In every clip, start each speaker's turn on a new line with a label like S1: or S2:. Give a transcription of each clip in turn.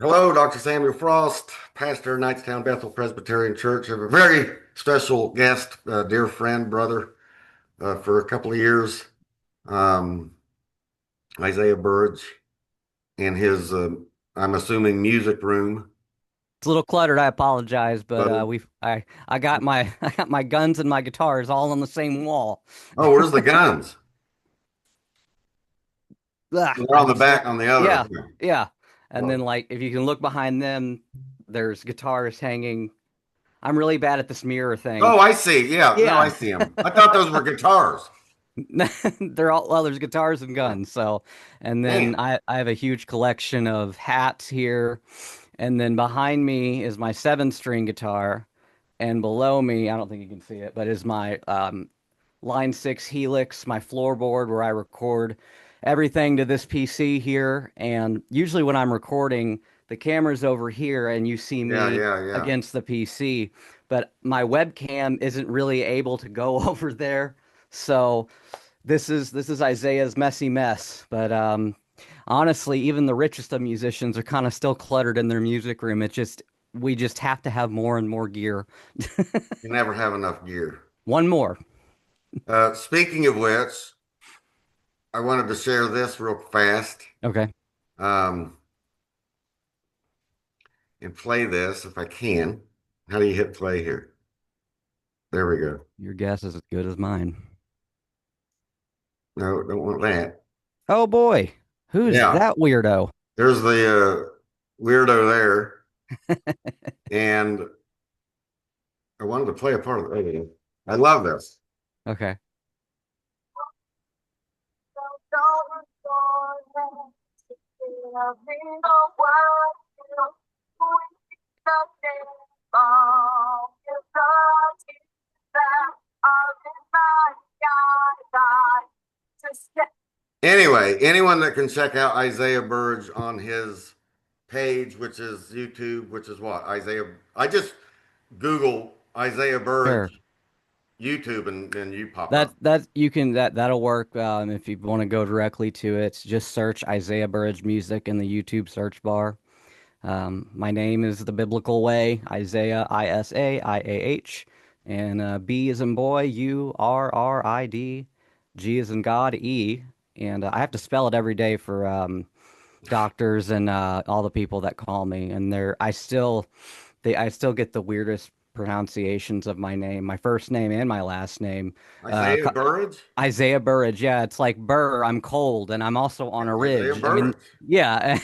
S1: Hello, Dr. Samuel Frost, pastor of Knightstown Bethel Presbyterian Church. I have a very special guest, dear friend, brother, for a couple of years, um, Isaiah Burridge, in his, I'm assuming, music room.
S2: It's a little cluttered. I apologize, but
S1: But,
S2: I got my I got my guns and my guitars all on the same wall.
S1: oh, where's the guns?
S2: Ugh,
S1: They're
S2: I
S1: on the
S2: just
S1: back on the other.
S2: yeah,
S1: Okay.
S2: yeah. And then
S1: Well,
S2: like if you can look behind them, there's guitars hanging. I'm really bad at this mirror thing.
S1: oh, I see. Yeah, no, I
S2: Yeah.
S1: see them. I thought those were guitars.
S2: They're all well, there's guitars and guns. So, and then
S1: Man,
S2: I have a huge collection of hats here. And then behind me is my seven-string guitar. And below me, I don't think you can see it, but is my Line 6 Helix, my floorboard where I record everything to this PC here. And usually when I'm recording, the camera's over here and you see
S1: yeah,
S2: me
S1: yeah, yeah.
S2: against the PC. But my webcam isn't really able to go over there. So this is Isaiah's messy mess. But honestly, even the richest of musicians are kind of still cluttered in their music room. It just we just have to have more and more gear.
S1: You never have enough gear.
S2: One more.
S1: Speaking of which, I wanted to share this real fast.
S2: Okay.
S1: Um, and play this if I can. How do you hit play here? There we go.
S2: Your guess is as good as mine.
S1: No, don't want that.
S2: Oh boy, who's
S1: Yeah,
S2: that weirdo?
S1: there's the weirdo there. And I wanted to play a part of the radio. I love this.
S2: Okay.
S1: Anyway, anyone that can check out Isaiah Burge on his page, which is YouTube, which is what? Isaiah. I just Google Isaiah Burge
S2: Sure.
S1: YouTube and you pop
S2: That
S1: up.
S2: that you can that'll work if you want to go directly to it. Just search Isaiah Burridge Music in the YouTube search bar. My name is the biblical way, Isaiah Isaiah, and B is in boy, Urrid, G is in God, E, and I have to spell it every day for doctors and all the people that call me, and I still get the weirdest pronunciations of my name, my first name and my last name. Uh,
S1: Isaiah Burge?
S2: Isaiah Burridge. Yeah, it's like Burr, I'm cold, and I'm also on a
S1: Isaiah
S2: ridge. I mean,
S1: Burge.
S2: yeah.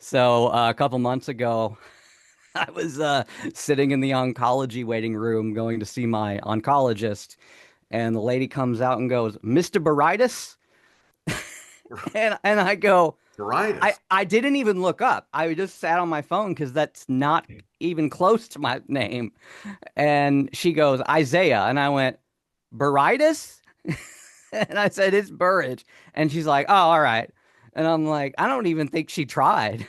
S2: So a couple months ago, I was sitting in the oncology waiting room going to see my oncologist, and the lady comes out and goes, "Mr. Baritis?" And I go,
S1: Baritis.
S2: I didn't even look up. I just sat on my phone because that's not even close to my name. And she goes, Isaiah. And I went, Baritis? And I said, it's Burridge. And she's like, oh, all right. And I'm like, I don't even think she tried.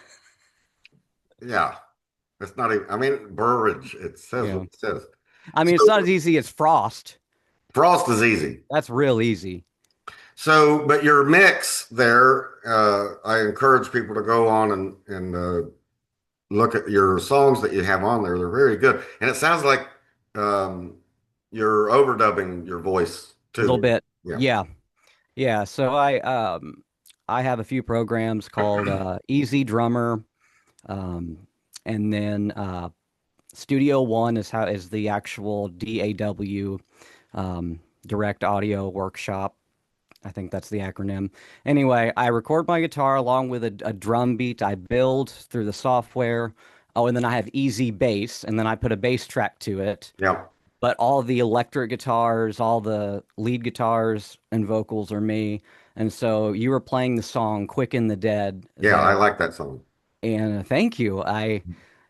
S1: Yeah. It's not even, I mean, Burridge. It says
S2: Yeah.
S1: what it says.
S2: I mean, it's
S1: So
S2: not as easy as Frost.
S1: Frost is easy.
S2: That's real easy.
S1: So, but your mix there, I encourage people to go on and look at your songs that you have on there. They're very good. And it sounds like um, you're overdubbing your voice
S2: A little
S1: too.
S2: bit.
S1: Yeah.
S2: Yeah. Yeah. So I have a few programs called Easy Drummer. Um, and then Studio One is the actual DAW direct audio workshop. I think that's the acronym. Anyway, I record my guitar along with a drum beat I build through the software. Oh, and then I have Easy Bass, and then I put a bass track to it.
S1: Yeah.
S2: But all the electric guitars, all the lead guitars and vocals are me. And so you were playing the song "Quick in the Dead"
S1: Yeah. I
S2: there,
S1: like that song.
S2: and thank you.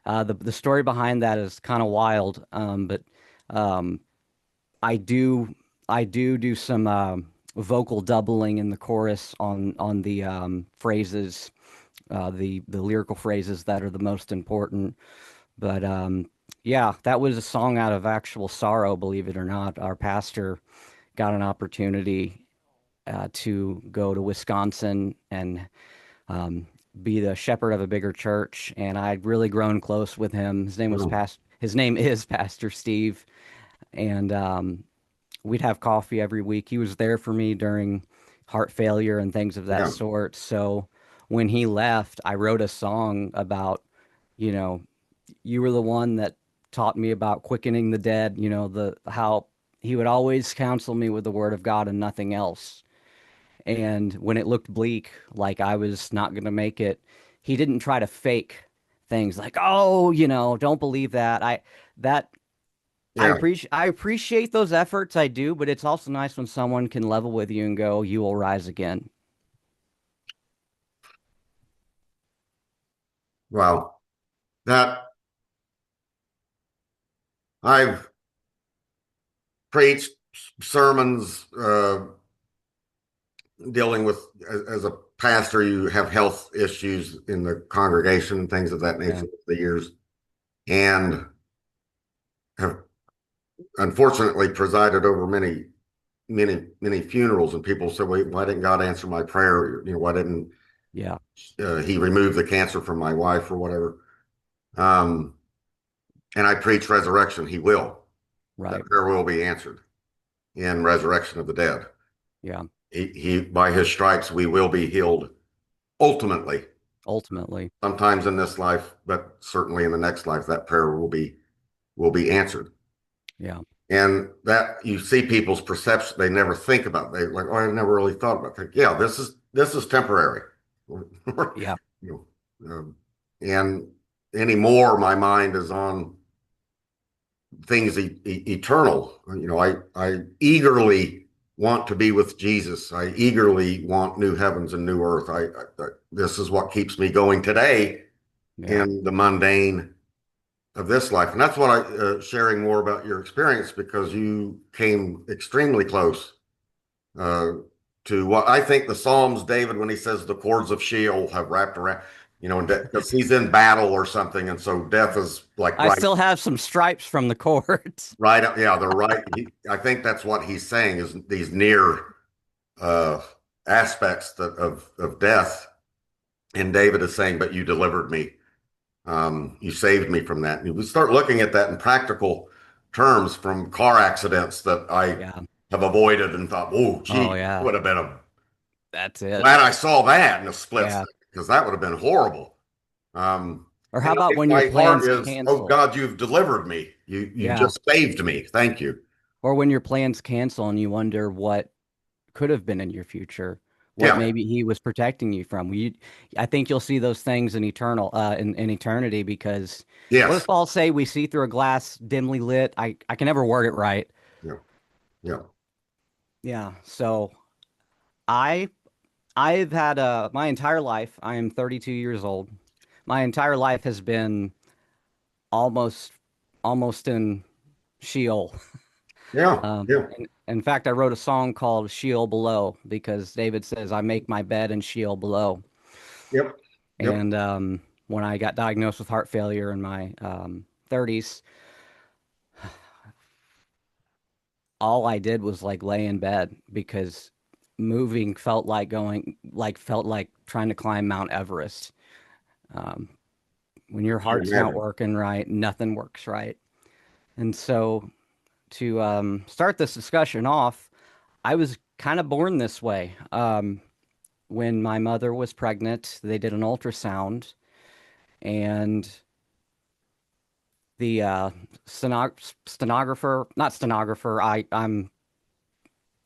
S2: The story behind that is kind of wild, but um, I do I do some vocal doubling in the chorus on the phrases, the lyrical phrases that are the most important. But yeah, that was a song out of actual sorrow, believe it or not. Our pastor got an opportunity to go to Wisconsin and be the shepherd of a bigger church, and I'd really grown close with him.
S1: Mm.
S2: His name is Pastor Steve, and we'd have coffee every week. He was there for me during heart failure and things of that
S1: Yeah.
S2: sort. So when he left, I wrote a song about, you know, you were the one that taught me about quickening the dead, the how he would always counsel me with the word of God and nothing else. And when it looked bleak, like I was not going to make it, he didn't try to fake things like, "Oh, don't believe that." That
S1: Yeah.
S2: I appreciate those efforts, I do, but it's also nice when someone can level with you and go, "You will rise again."
S1: Wow. That I've preached sermons dealing with as a pastor, you have health issues in the congregation and things of that
S2: Yeah.
S1: nature over the years, and have unfortunately presided over many funerals. And people say, "Wait, why didn't God answer my prayer? Why didn't
S2: Yeah.
S1: He remove the cancer from my wife or whatever?" Um, and I preach resurrection. He will. That
S2: Right.
S1: prayer will be answered in resurrection of the dead.
S2: Yeah.
S1: He by his stripes we will be healed ultimately.
S2: Ultimately.
S1: Sometimes in this life, but certainly in the next life, that prayer will be answered.
S2: Yeah.
S1: And that you see people's perception, they never think about. They like, oh, I never really thought about that. Yeah, this is temporary.
S2: Yeah.
S1: You and anymore, my mind is on things eternal. I eagerly want to be with Jesus. I eagerly want new heavens and new earth. This is what keeps me going today
S2: Yeah.
S1: in the mundane of this life. And that's what sharing more about your experience, because you came extremely close uh, to what I think the Psalms, David, when he says the cords of sheol have wrapped around, because he's in battle or something. And so death is like
S2: I
S1: right,
S2: still have some stripes from the court.
S1: right. Yeah, they're right. I think that's what he's saying is these near uh, aspects of death. And David is saying, but you delivered me. You saved me from that. And we start looking at that in practical terms from car accidents that I
S2: Yeah.
S1: have avoided and thought, oh,
S2: Oh,
S1: gee,
S2: yeah.
S1: would have been a
S2: That's it.
S1: glad I saw that in a split
S2: Yeah.
S1: second, because that would have been horrible.
S2: Or how
S1: And I
S2: about
S1: think
S2: when your
S1: my heart
S2: plans
S1: is, oh
S2: cancel?
S1: God, you've delivered me. You
S2: Yeah.
S1: just saved me. Thank you.
S2: Or when your plans cancel and you wonder what could have been in your future, what
S1: Yeah.
S2: maybe he was protecting you from. I think you'll see those things in eternity, because what does
S1: Yes.
S2: Paul say? We see through a glass dimly lit. I can never word it right.
S1: Yeah. Yeah.
S2: Yeah. So I I've had my entire life. I am 32 years old. My entire life has been almost almost in sheol.
S1: Yeah. Yeah.
S2: In fact, I wrote a song called Sheol Below because David says, I make my bed in Sheol below.
S1: Yep. Yep.
S2: And when I got diagnosed with heart failure in my 30s, all I did was like lay in bed because moving felt like trying to climb Mount Everest. Um, when your
S1: Can you
S2: heart's not
S1: imagine?
S2: working right, nothing works right. And so to start this discussion off, I was kind of born this way. When my mother was pregnant, they did an ultrasound, and the stenographer, not stenographer,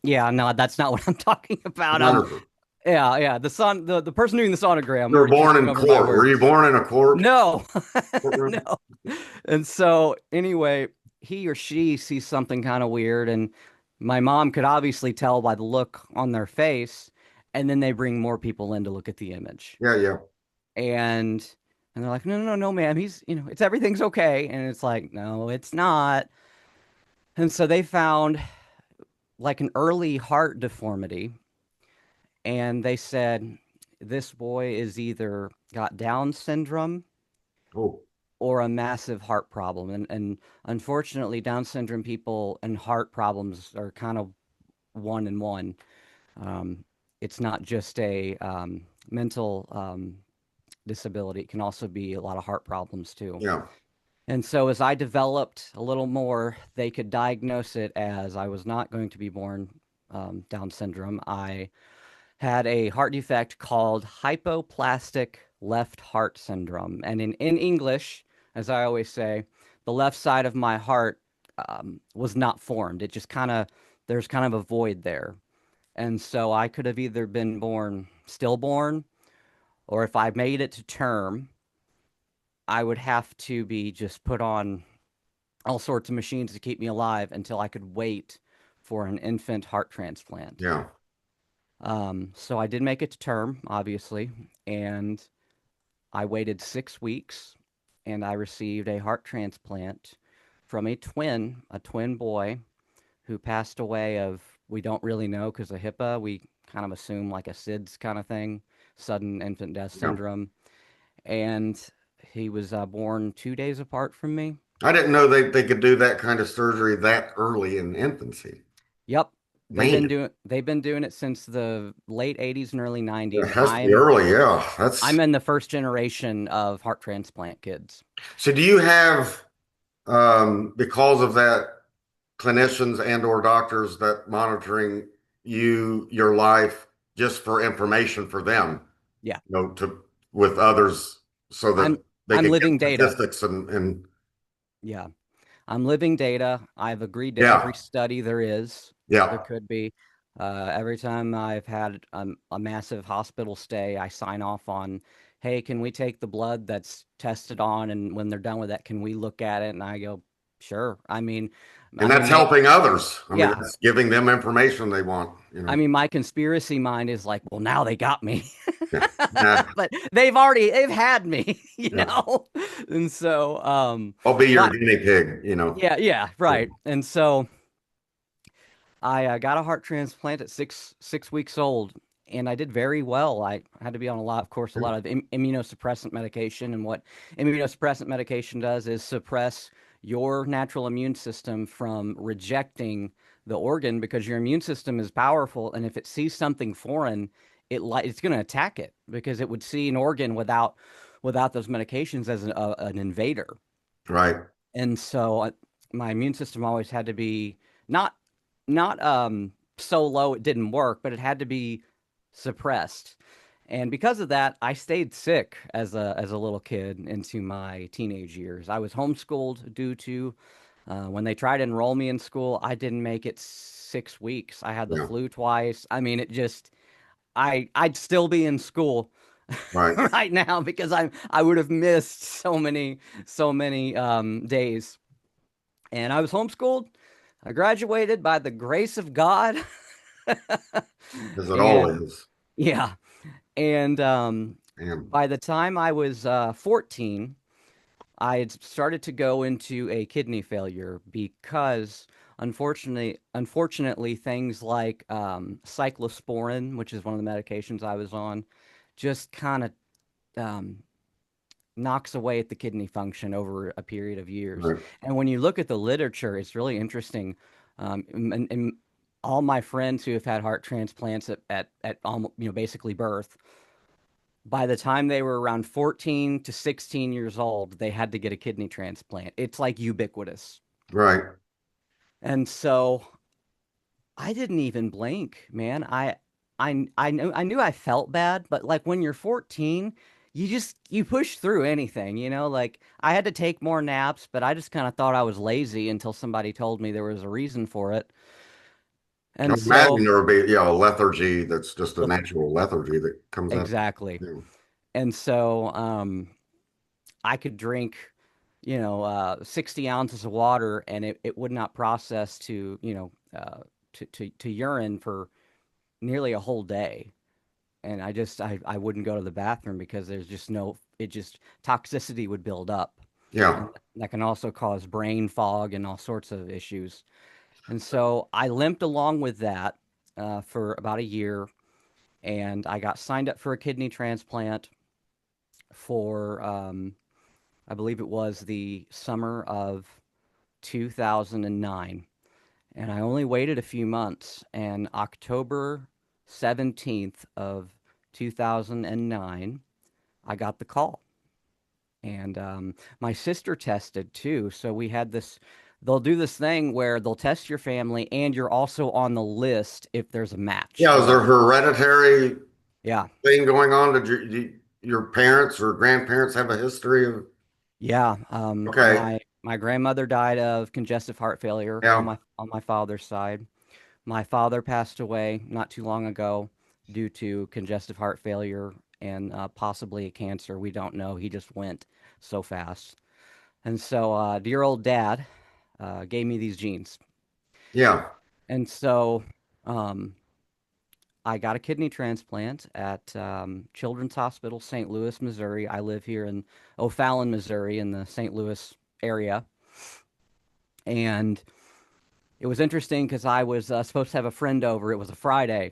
S2: yeah, no, that's not what I'm talking about.
S1: Wonderful.
S2: Yeah, the person doing the sonogram,
S1: You were
S2: we're
S1: born
S2: tripping
S1: in
S2: over my
S1: court. Were you
S2: words.
S1: born in a court
S2: No,
S1: courtroom?
S2: no. And so, anyway, he or she sees something kind of weird, and my mom could obviously tell by the look on their face, and then they bring more people in to look at the image.
S1: Yeah. Yeah.
S2: And they're like, no, no, no, no, ma'am, it's everything's okay. And it's like, no, it's not. And so they found like an early heart deformity, and they said this boy is either got Down syndrome
S1: Oh,
S2: or a massive heart problem. And unfortunately, Down syndrome people and heart problems are kind of one and one. Um, it's not just a mental. disability. It can also be a lot of heart problems too.
S1: Yeah.
S2: And so as I developed a little more, they could diagnose it as I was not going to be born Down syndrome. I had a heart defect called hypoplastic left heart syndrome. And in English, as I always say, the left side of my heart was not formed. It just kind of, there's kind of a void there. And so I could have either been born stillborn, or if I made it to term, I would have to be just put on all sorts of machines to keep me alive until I could wait for an infant heart transplant.
S1: Yeah.
S2: So I did make it to term, obviously, and I waited 6 weeks and I received a heart transplant from a twin boy who passed away of, we don't really know because of HIPAA. We kind of assume like a SIDS kind of thing, sudden infant death
S1: Yeah.
S2: syndrome. And he was born 2 days apart from me.
S1: I didn't know they could do that kind of surgery that early in infancy.
S2: Yep.
S1: Man,
S2: They've been doing it since the late 80s and early
S1: it
S2: 90s.
S1: has to be early. Yeah.
S2: I'm
S1: That's
S2: in the first generation of heart transplant kids.
S1: so do you have because of that clinicians and or doctors that monitoring your life just for information for them,
S2: Yeah.
S1: to with others so that
S2: I'm
S1: they
S2: I'm
S1: can get
S2: living data.
S1: statistics and
S2: Yeah. I'm living data. I've agreed to every
S1: yeah,
S2: study there
S1: yeah.
S2: could be. Every time I've had a massive hospital stay, I sign off on, hey, can we take the blood that's tested on, and when they're done with that, can we look at it? And I go, sure.
S1: And
S2: I
S1: that's
S2: mean, they,
S1: helping others. I mean,
S2: yeah.
S1: that's giving them information they want.
S2: My conspiracy mind is like, well, now they got me.
S1: Yeah. Nah,
S2: But they've had me,
S1: yeah.
S2: And so,
S1: I'll be your
S2: but
S1: guinea pig.
S2: yeah, yeah,
S1: Yeah.
S2: right. And so I got a heart transplant at six weeks old, and I did very well. I had to be on of course, a lot of immunosuppressant medication. And what immunosuppressant medication does is suppress your natural immune system from rejecting the organ because your immune system is powerful, and if it sees something foreign, it's going to attack it because it would see an organ without those medications as an invader.
S1: Right.
S2: And so my immune system always had to be not not so low it didn't work, but it had to be suppressed. And because of that, I stayed sick as a little kid into my teenage years. I was homeschooled due to when they tried to enroll me in school, I didn't make it 6 weeks. I had the
S1: Yeah.
S2: flu twice. I mean, it just I'd still be in school
S1: Right.
S2: right now because I would have missed so many days. And I was homeschooled. I graduated by the grace of God.
S1: As it
S2: And
S1: always.
S2: yeah, and
S1: And
S2: by the time I was 14, I had started to go into a kidney failure because unfortunately, things like cyclosporin, which is one of the medications I was on, just kind of um, knocks away at the kidney function over a period of years.
S1: right.
S2: And when you look at the literature, it's really interesting. And all my friends who have had heart transplants at almost, basically birth, by the time they were around 14 to 16 years old, they had to get a kidney transplant. It's like ubiquitous.
S1: Right.
S2: And so I didn't even blink, man. I knew I felt bad, but like when you're 14, you push through anything, Like I had to take more naps, but I just kind of thought I was lazy until somebody told me there was a reason for it.
S1: I
S2: And
S1: imagine
S2: so,
S1: there would be, a lethargy that's just a
S2: look,
S1: natural lethargy that comes up.
S2: exactly.
S1: Yeah.
S2: And so, I could drink, 60 ounces of water and it would not process to urine for nearly a whole day. And I wouldn't go to the bathroom because there's just no, it just toxicity would build up.
S1: Yeah.
S2: And that can also cause brain fog and all sorts of issues. And so I limped along with that for about a year, and I got signed up for a kidney transplant for, I believe it was the summer of 2009. And I only waited a few months, and October 17th of 2009, I got the call. And my sister tested too. So we had this, they'll do this thing where they'll test your family and you're also on the list if there's a match.
S1: Yeah, is there
S2: Well,
S1: hereditary
S2: yeah.
S1: thing going on? Your parents or grandparents have a history of?
S2: Yeah.
S1: Okay,
S2: My grandmother died of congestive heart failure
S1: yeah,
S2: on my father's side. My father passed away not too long ago due to congestive heart failure and possibly a cancer. We don't know. He just went so fast. And so, dear old dad gave me these genes.
S1: yeah,
S2: And so, um, I got a kidney transplant at Children's Hospital, St. Louis, Missouri. I live here in O'Fallon, Missouri, in the St. Louis area. And it was interesting because I was supposed to have a friend over. It was a Friday.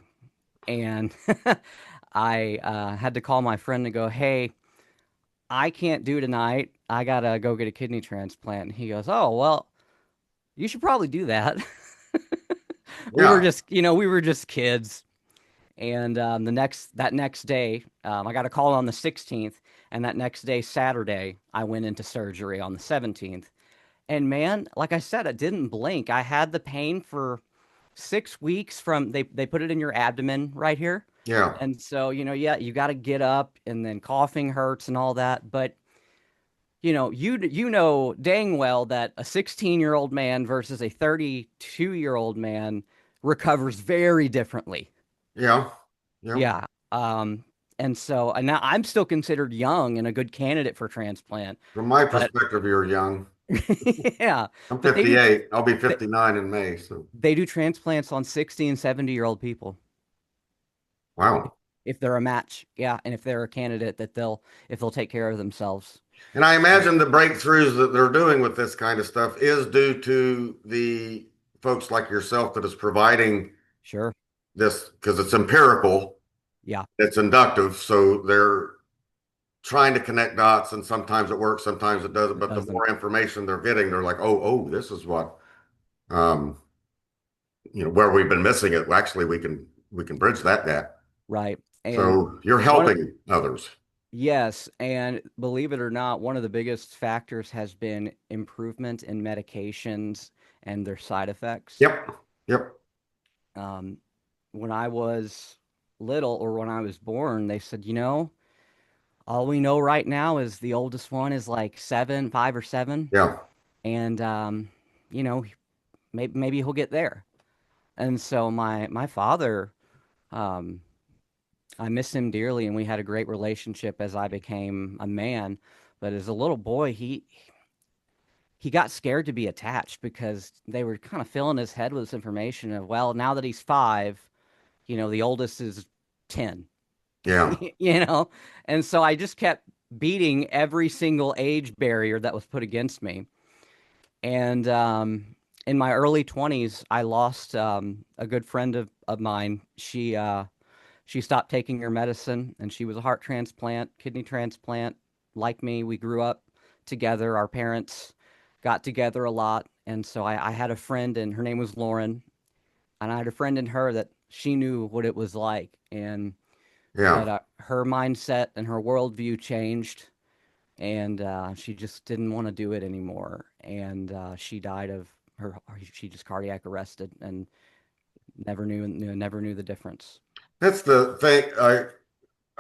S2: And I had to call my friend and go, "Hey, I can't do tonight. I gotta go get a kidney transplant." And he goes, "Oh, well, you should probably do that."
S1: yeah,
S2: We were just kids. And that next day, I got a call on the 16th, and that next day, Saturday, I went into surgery on the 17th. And man, like I said, it didn't blink. I had the pain for 6 weeks from they put it in your abdomen right here.
S1: yeah,
S2: And so, yeah, you got to get up and then coughing hurts and all that. But, you know dang well that a 16-year-old man versus a 32-year-old man recovers very differently.
S1: yeah, yeah.
S2: Yeah. And so and now I'm still considered young and a good candidate for transplant,
S1: From my
S2: but
S1: perspective, you're young.
S2: yeah,
S1: I'm
S2: but
S1: 58. I'll be
S2: they,
S1: 59 in May. So,
S2: they do transplants on 60 and 70-year-old people
S1: wow.
S2: if they're a match. Yeah, and if they're a candidate that they'll take care of themselves.
S1: And I
S2: Um,
S1: imagine the breakthroughs that they're doing with this kind of stuff is due to the folks like yourself that is providing
S2: sure.
S1: this because it's empirical,
S2: Yeah,
S1: it's inductive. So they're trying to connect dots, and sometimes it works, sometimes it doesn't.
S2: it
S1: But the
S2: doesn't.
S1: more information they're getting, they're like, oh, this is what, um, where we've been missing it. Well, actually, we can bridge that gap.
S2: Right. And
S1: So you're
S2: one of
S1: helping others.
S2: yes, and believe it or not, one of the biggest factors has been improvement in medications and their side effects.
S1: Yep. Yep.
S2: Um, when I was little or when I was born, they said, all we know right now is the oldest one is like 5 or 7,
S1: Yeah.
S2: and you know, maybe he'll get there. And so my father, um, I miss him dearly, and we had a great relationship as I became a man. But as a little boy, he got scared to be attached because they were kind of filling his head with this information of, well, now that he's 5, the oldest is 10.
S1: Yeah.
S2: you know? And so I just kept beating every single age barrier that was put against me. And in my early 20s, I lost a good friend of mine. She stopped taking her medicine and she was a heart transplant, kidney transplant. Like me, we grew up together. Our parents got together a lot. And so I had a friend, and her name was Lauren. And I had a friend in her that she knew what it was like.
S1: Yeah.
S2: But her mindset and her worldview changed, and she just didn't want to do it anymore. And she died of she just cardiac arrested and never knew the difference.
S1: That's the thing. I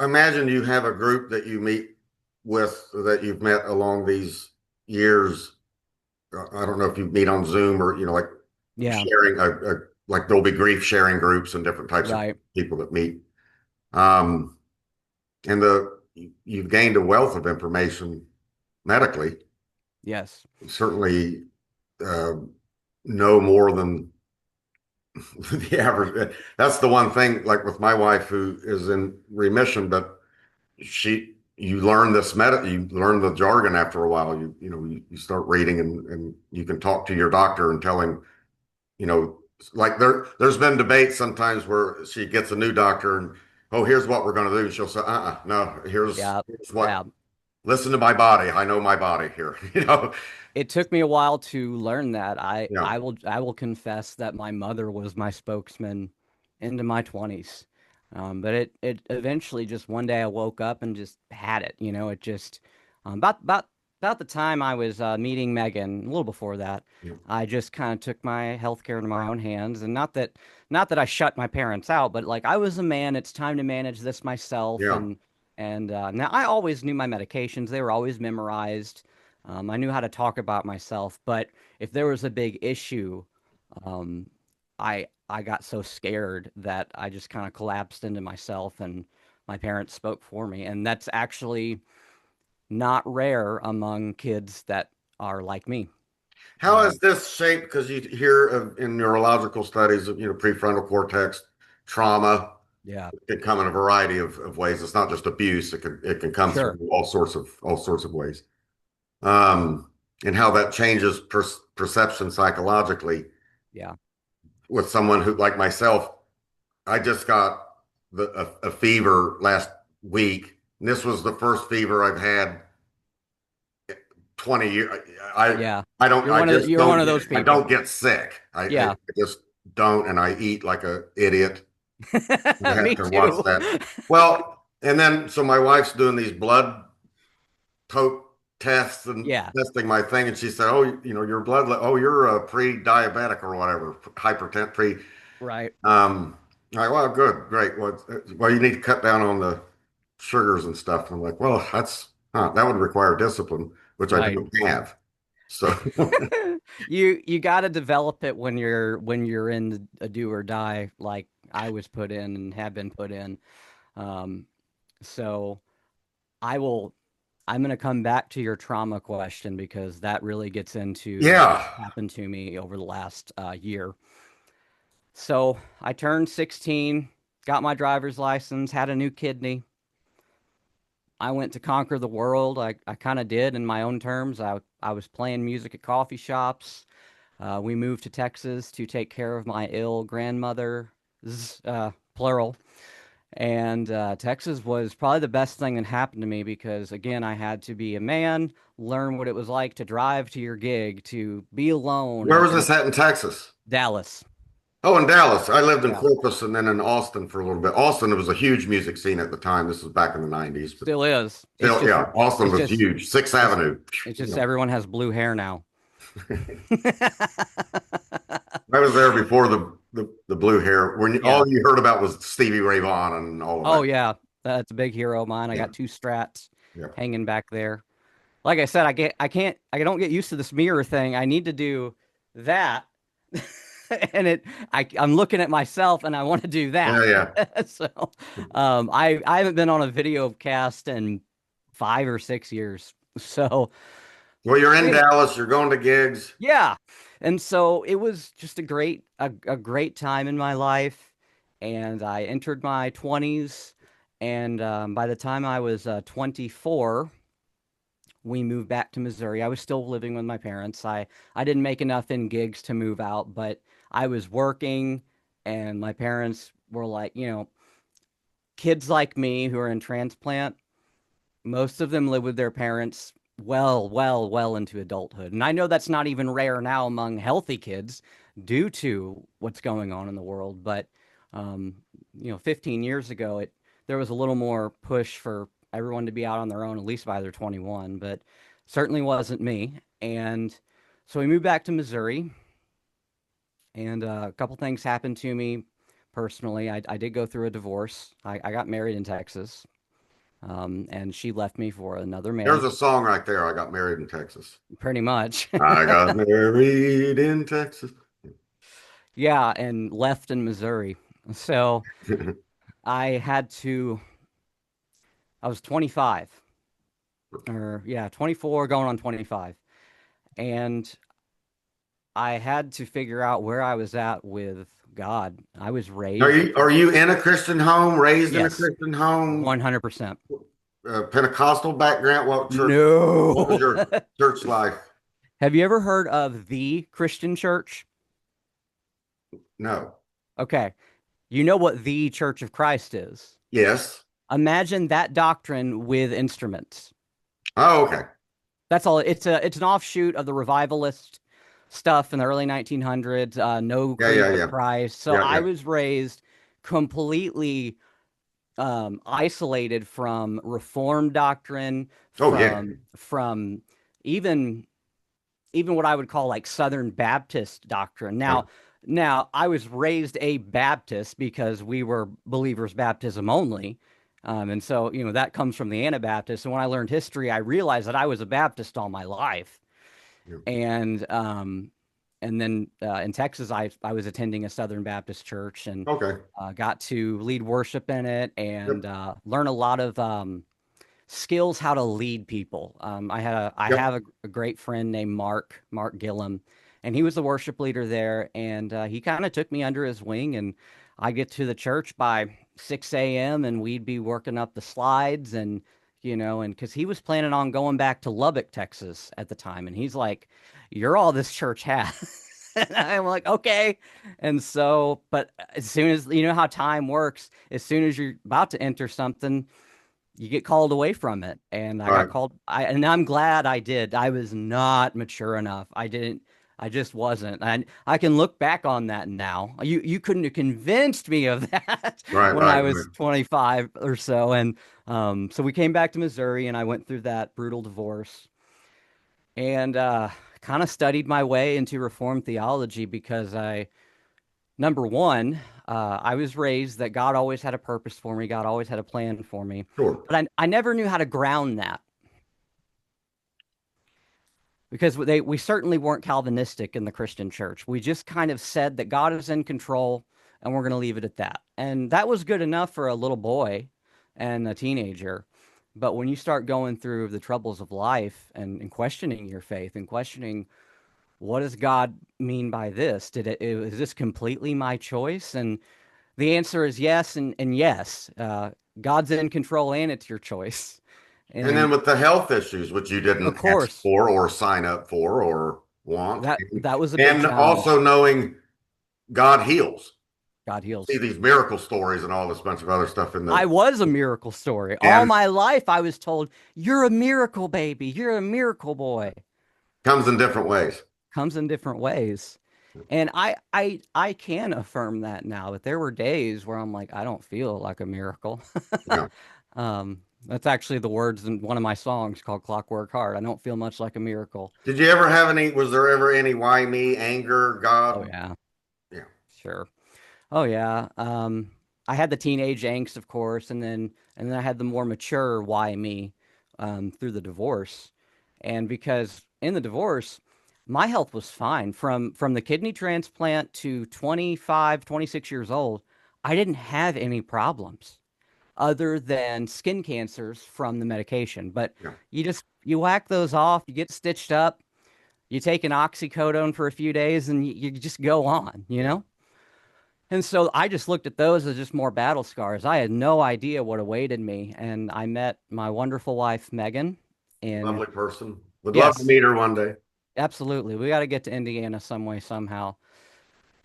S1: imagine you have a group that you meet with that you've met along these years. I don't know if you meet on Zoom or, like
S2: Yeah,
S1: sharing like there'll be grief sharing groups and different types of
S2: right.
S1: people that meet. Um, and you've gained a wealth of information medically.
S2: Yes.
S1: Certainly, uh, know more than the average. That's the one thing, like with my wife who is in remission, but you learn you learn the jargon after a while. You start reading and you can talk to your doctor and tell him, you know, like there's been debate sometimes where she gets a new doctor and, oh, here's what we're going to do. She'll say, no,
S2: Yeah.
S1: here's
S2: Yeah.
S1: what, listen to my body. I know my body here,
S2: It took me a while to learn that.
S1: Yeah.
S2: I will confess that my mother was my spokesman into my 20s. But it eventually just one day I woke up and just had it. It just about the time I was meeting Megan, a little before that,
S1: Yeah.
S2: I just kind of took my healthcare into my own hands, and not that I shut my parents out, but like I was a man. It's time to manage this myself,
S1: Yeah.
S2: and now I always knew my medications. They were always memorized. I knew how to talk about myself, but if there was a big issue, um, I got so scared that I just kind of collapsed into myself, and my parents spoke for me. And that's actually not rare among kids that are like me.
S1: How has this shaped? Because you hear in neurological studies of, prefrontal cortex trauma.
S2: Yeah,
S1: It can come in a variety of ways. It's not just abuse. It can come through
S2: sure.
S1: all sorts of ways. Um, and how that changes perception psychologically
S2: Yeah,
S1: with someone who, like myself, I just got a fever last week. And this was the first fever I've had 20 years. I
S2: yeah.
S1: I don't I just
S2: You're one
S1: don't
S2: of
S1: get
S2: those
S1: I
S2: people.
S1: don't get sick. I
S2: Yeah,
S1: just don't, and I eat like a idiot. You have
S2: me
S1: to watch
S2: too.
S1: that. Well, and then so my wife's doing these blood poke tests and
S2: Yeah,
S1: testing my thing, and she said, "Oh, your oh, you're a pre-diabetic or whatever, hypertension pre."
S2: right,
S1: Well, good, great. Well, you need to cut down on the sugars and stuff. And I'm like, well, that would require discipline, which I
S2: right.
S1: don't have. So,
S2: You got to develop it when you're in a do or die, like I was put in and have been put in. Um, so I will. I'm going to come back to your trauma question because that really gets into what
S1: yeah.
S2: happened to me over the last year. So I turned 16, got my driver's license, had a new kidney. I went to conquer the world. I kind of did in my own terms. I was playing music at coffee shops. We moved to Texas to take care of my ill grandmother, plural. And Texas was probably the best thing that happened to me because, again, I had to be a man, learn what it was like to drive to your gig, to be alone,
S1: Where was
S2: and
S1: this at in Texas?
S2: Dallas.
S1: Oh, in Dallas. I lived in
S2: Yeah,
S1: Corpus and then in Austin for a little bit. Austin, it was a huge music scene at the time. This was back in the 90s, but
S2: still is.
S1: still, yeah, Austin
S2: It's
S1: was
S2: just,
S1: huge. Sixth
S2: it's,
S1: Avenue.
S2: it's
S1: You
S2: just
S1: know,
S2: everyone has blue hair now.
S1: I was there before the blue hair. When
S2: Yeah.
S1: all you heard about was Stevie Ray Vaughan and all of
S2: Oh
S1: that.
S2: yeah, that's a big hero of mine. I
S1: Yeah,
S2: got two strats
S1: yeah.
S2: hanging back there. Like I said, I don't get used to this mirror thing. I need to do that. And I'm looking at myself and I want to do
S1: Yeah,
S2: that.
S1: yeah.
S2: So, I haven't been on a video cast in 5 or 6 years. So,
S1: Well, you're in
S2: hey,
S1: Dallas, you're going to gigs.
S2: yeah. And so it was just a great time in my life. And I entered my 20s. And by the time I was 24, we moved back to Missouri. I was still living with my parents. I didn't make enough in gigs to move out, but I was working, and my parents were like, kids like me who are in transplant, most of them live with their parents well into adulthood. And I know that's not even rare now among healthy kids due to what's going on in the world. But, um, 15 years ago, there was a little more push for everyone to be out on their own, at least by their 21, but certainly wasn't me. And so we moved back to Missouri, and a couple things happened to me personally. I did go through a divorce. I got married in Texas, and she left me for another
S1: There's
S2: man,
S1: a song right there. I got married in Texas.
S2: pretty much.
S1: I got married in Texas.
S2: Yeah, and left in Missouri. So I had to, I was 25, or yeah, 24 going on 25. And I had to figure out where I was at with God. I was
S1: Are
S2: raised,
S1: you are you in a Christian home, raised in a
S2: yes,
S1: Christian home,
S2: 100%.
S1: Pentecostal background? What church? What was
S2: No.
S1: your church life?
S2: Have you ever heard of the Christian church?
S1: No.
S2: Okay. You know what the Church of Christ is.
S1: Yes.
S2: Imagine that doctrine with instruments.
S1: Oh, okay.
S2: That's all. It's an offshoot of the revivalist stuff in the early 1900s. No
S1: Yeah,
S2: Creed
S1: yeah,
S2: but
S1: yeah,
S2: Christ. So
S1: yeah,
S2: I
S1: yeah.
S2: was raised completely. isolated from Reformed doctrine,
S1: Oh yeah.
S2: from even even what I would call like Southern Baptist doctrine.
S1: Yeah.
S2: Now I was raised a Baptist because we were believers baptism only. And so, that comes from the Anabaptist. And when I learned history, I realized that I was a Baptist all my life.
S1: Yeah.
S2: And and then in Texas, I was attending a Southern Baptist church and
S1: Okay.
S2: got to lead worship in it and
S1: Yep.
S2: learn a lot of skills how to lead people. I
S1: Yep.
S2: have a great friend named Mark Gillum, and he was the worship leader there, and he kind of took me under his wing, and I get to the church by 6 a.m. and we'd be working up the slides and and because he was planning on going back to Lubbock, Texas at the time, and he's like, "You're all this church has." And I'm like, okay. And so, but as soon as you know how time works, as soon as you're about to enter something, you get called away from it. And I
S1: All
S2: got
S1: right.
S2: called and I'm glad I did. I was not mature enough. I just wasn't. And I can look back on that now. You couldn't have convinced me of that
S1: Right.
S2: when
S1: Right.
S2: I
S1: Right.
S2: was 25 or so. And so we came back to Missouri and I went through that brutal divorce and kind of studied my way into Reformed theology because number one, I was raised that God always had a purpose for me. God always had a plan for me.
S1: Sure.
S2: But I never knew how to ground that because we certainly weren't Calvinistic in the Christian church. We just kind of said that God is in control and we're going to leave it at that. And that was good enough for a little boy and a teenager. But when you start going through the troubles of life and questioning your faith and questioning what does God mean by this? Is this completely my choice? And the answer is yes and yes. God's in control and it's your choice.
S1: And then
S2: And
S1: with the health issues, which you
S2: of
S1: didn't ask
S2: course,
S1: for or sign up for or want,
S2: that was a big
S1: and
S2: challenge.
S1: also knowing God heals.
S2: God
S1: See
S2: heals.
S1: these miracle stories and all this bunch of other stuff in
S2: I
S1: the
S2: was a miracle story. All
S1: and
S2: my life I was told, "You're a miracle baby. You're a miracle boy."
S1: comes in different ways.
S2: Comes in different ways. And I can affirm that now, but there were days where I'm like, I don't feel like a miracle.
S1: Yeah.
S2: That's actually the words in one of my songs called Clockwork Heart. I don't feel much like a miracle.
S1: Did you ever have any? Was there ever any why me anger?
S2: Oh
S1: God.
S2: yeah,
S1: Yeah.
S2: sure. Oh yeah. I had the teenage angst, of course, and then I had the more mature why me through the divorce. And because in the divorce, my health was fine from the kidney transplant to 25, 26 years old. I didn't have any problems other than skin cancers from the medication. But
S1: Yeah.
S2: you whack those off, you get stitched up, you take an oxycodone for a few days, and you just go on, you
S1: Yeah.
S2: know? And so I just looked at those as just more battle scars. I had no idea what awaited me. And I met my wonderful wife, Megan, in,
S1: Lovely person. Would love to
S2: yes,
S1: meet her one day.
S2: absolutely. We got to get to Indiana some way, somehow.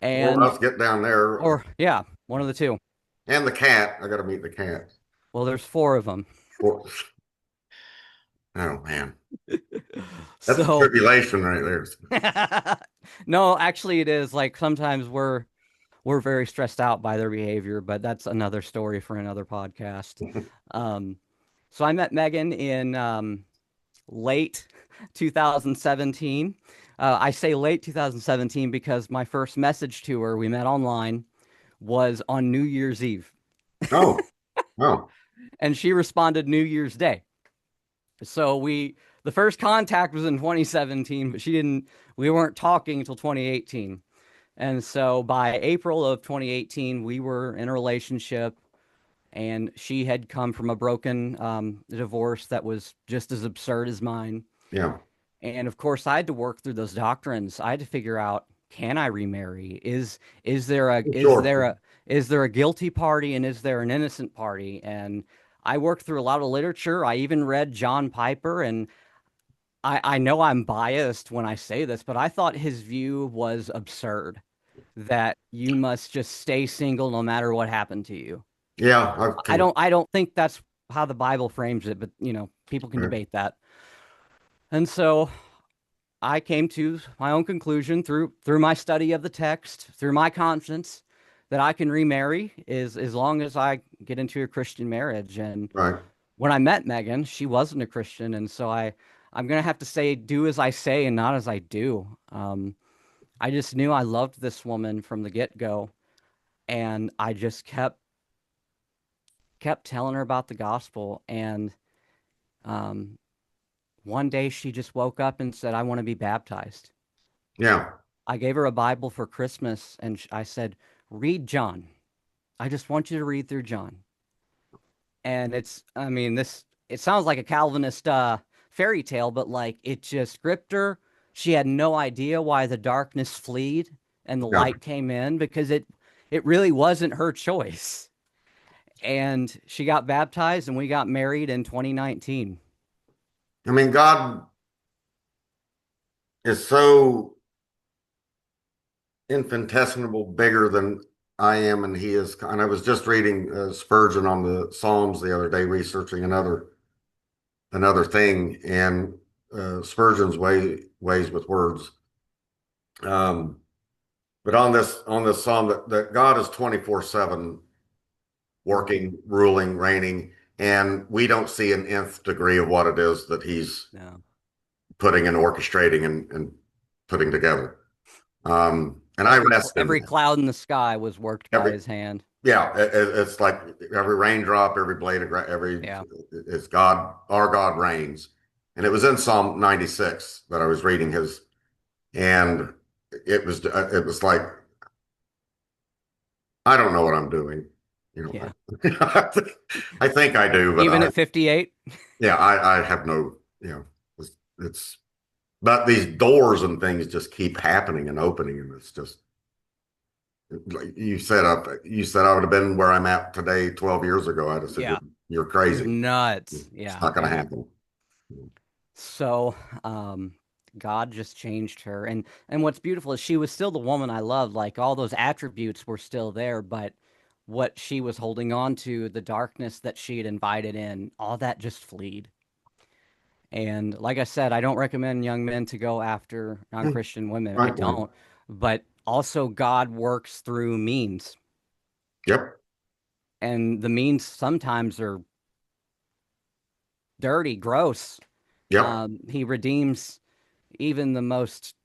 S1: Or
S2: And,
S1: us get down there.
S2: or yeah, one of the two.
S1: And the cat. I got to meet the cat.
S2: Well, there's four of them.
S1: Or- oh man. That's a
S2: So,
S1: tribulation right there.
S2: no, actually, it is like sometimes we're very stressed out by their behavior, but that's another story for another podcast. Um, so I met Megan in late 2017. I say late 2017 because my first message to her, we met online, was on New Year's Eve.
S1: Oh, oh,
S2: And she responded New Year's Day. So the first contact was in 2017, but we weren't talking until 2018. And so by April of 2018, we were in a relationship and she had come from a broken divorce that was just as absurd as mine.
S1: yeah.
S2: And of course, I had to work through those doctrines. I had to figure out, can I remarry? Is there a
S1: Sure.
S2: is there a guilty party and is there an innocent party? And I worked through a lot of literature. I even read John Piper, and I know I'm biased when I say this, but I thought his view was absurd that you must just stay single no matter what happened to you.
S1: Yeah,
S2: I don't think that's how the Bible frames it, but people can
S1: right.
S2: debate that. And so I came to my own conclusion through my study of the text, through my conscience, that I can remarry is as long as I get into a Christian marriage. And
S1: Right.
S2: when I met Megan, she wasn't a Christian, and so I'm gonna have to say do as I say and not as I do. I just knew I loved this woman from the get-go, and I just kept telling her about the gospel. And um, one day she just woke up and said, "I want to be baptized."
S1: Yeah.
S2: I gave her a Bible for Christmas, and I said, "Read John. I just want you to read through John." And I mean, it sounds like a Calvinist fairy tale, but like it just gripped her. She had no idea why the darkness fled and the
S1: Yeah.
S2: light came in, because it really wasn't her choice. And she got baptized and we got married in 2019.
S1: I mean, God is so infinitesimal bigger than I am, and he is. And I was just reading Spurgeon on the Psalms the other day, researching another thing, and Spurgeon's ways with words. Um, but on this psalm, that God is 24/7 working, ruling, reigning, and we don't see an nth degree of what it is that he's
S2: No.
S1: putting and orchestrating and putting together. And I rest in
S2: Every
S1: that.
S2: cloud in the sky was worked by
S1: Every
S2: his hand.
S1: Yeah, it's like every raindrop, every blade of grass, every
S2: Yeah.
S1: it's God, our God reigns. And it was in Psalm 96 that I was reading his, and it was like I don't know what I'm doing, you
S2: Yeah.
S1: know. I think I do, but
S2: Even at 58.
S1: yeah, I have no, it's but these doors and things just keep happening and opening, and it's just like you said I would have been where I'm at today 12 years ago. I'd have said
S2: Yeah.
S1: you're
S2: It was
S1: crazy.
S2: nuts.
S1: It's
S2: Yeah.
S1: not going to
S2: And
S1: happen.
S2: so, God just changed her. And what's beautiful is she was still the woman I loved. Like all those attributes were still there, but what she was holding on to, the darkness that she had invited in, all that just fled. And like I said, I don't recommend young men to go after non-Christian women. I
S1: Right point.
S2: don't. But also God works through means.
S1: Yep.
S2: And the means sometimes are dirty, gross.
S1: Yep.
S2: He redeems even the most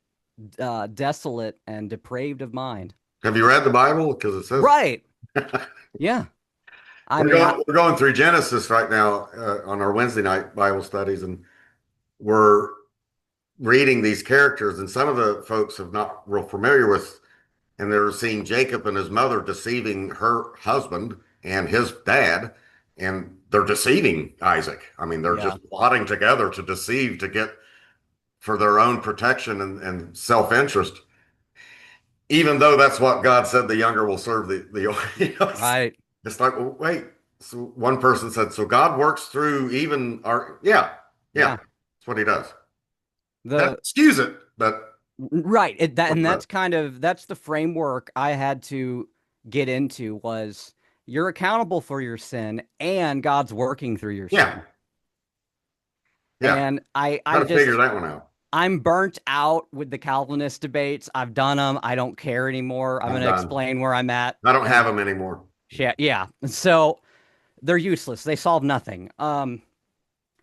S2: desolate and depraved of mind.
S1: Have you read the Bible? Because it says
S2: Right. Yeah. I
S1: we're
S2: mean,
S1: going we're going through Genesis right now on our Wednesday night Bible studies, and we're reading these characters, and some of the folks have not real familiar with, and they're seeing Jacob and his mother deceiving her husband and his dad, and they're deceiving Isaac. I mean, they're
S2: yeah,
S1: just plotting together to deceive to get for their own protection and self-interest, even though that's what God said the younger will serve the
S2: right.
S1: it's like, well, wait. So one person said, so God works through even our, yeah,
S2: Yeah.
S1: that's what he does. Doesn't
S2: The
S1: excuse it, but
S2: right. And that's the framework I had to get into was you're accountable for your sin and God's working through your
S1: yeah,
S2: sin.
S1: yeah,
S2: And
S1: got to figure that one out.
S2: I'm burnt out with the Calvinist debates. I've done them. I don't care anymore. I'm
S1: I'm
S2: going to
S1: done.
S2: explain where I'm at.
S1: I don't have
S2: And
S1: them anymore.
S2: yeah, yeah. So they're useless. They solve nothing. And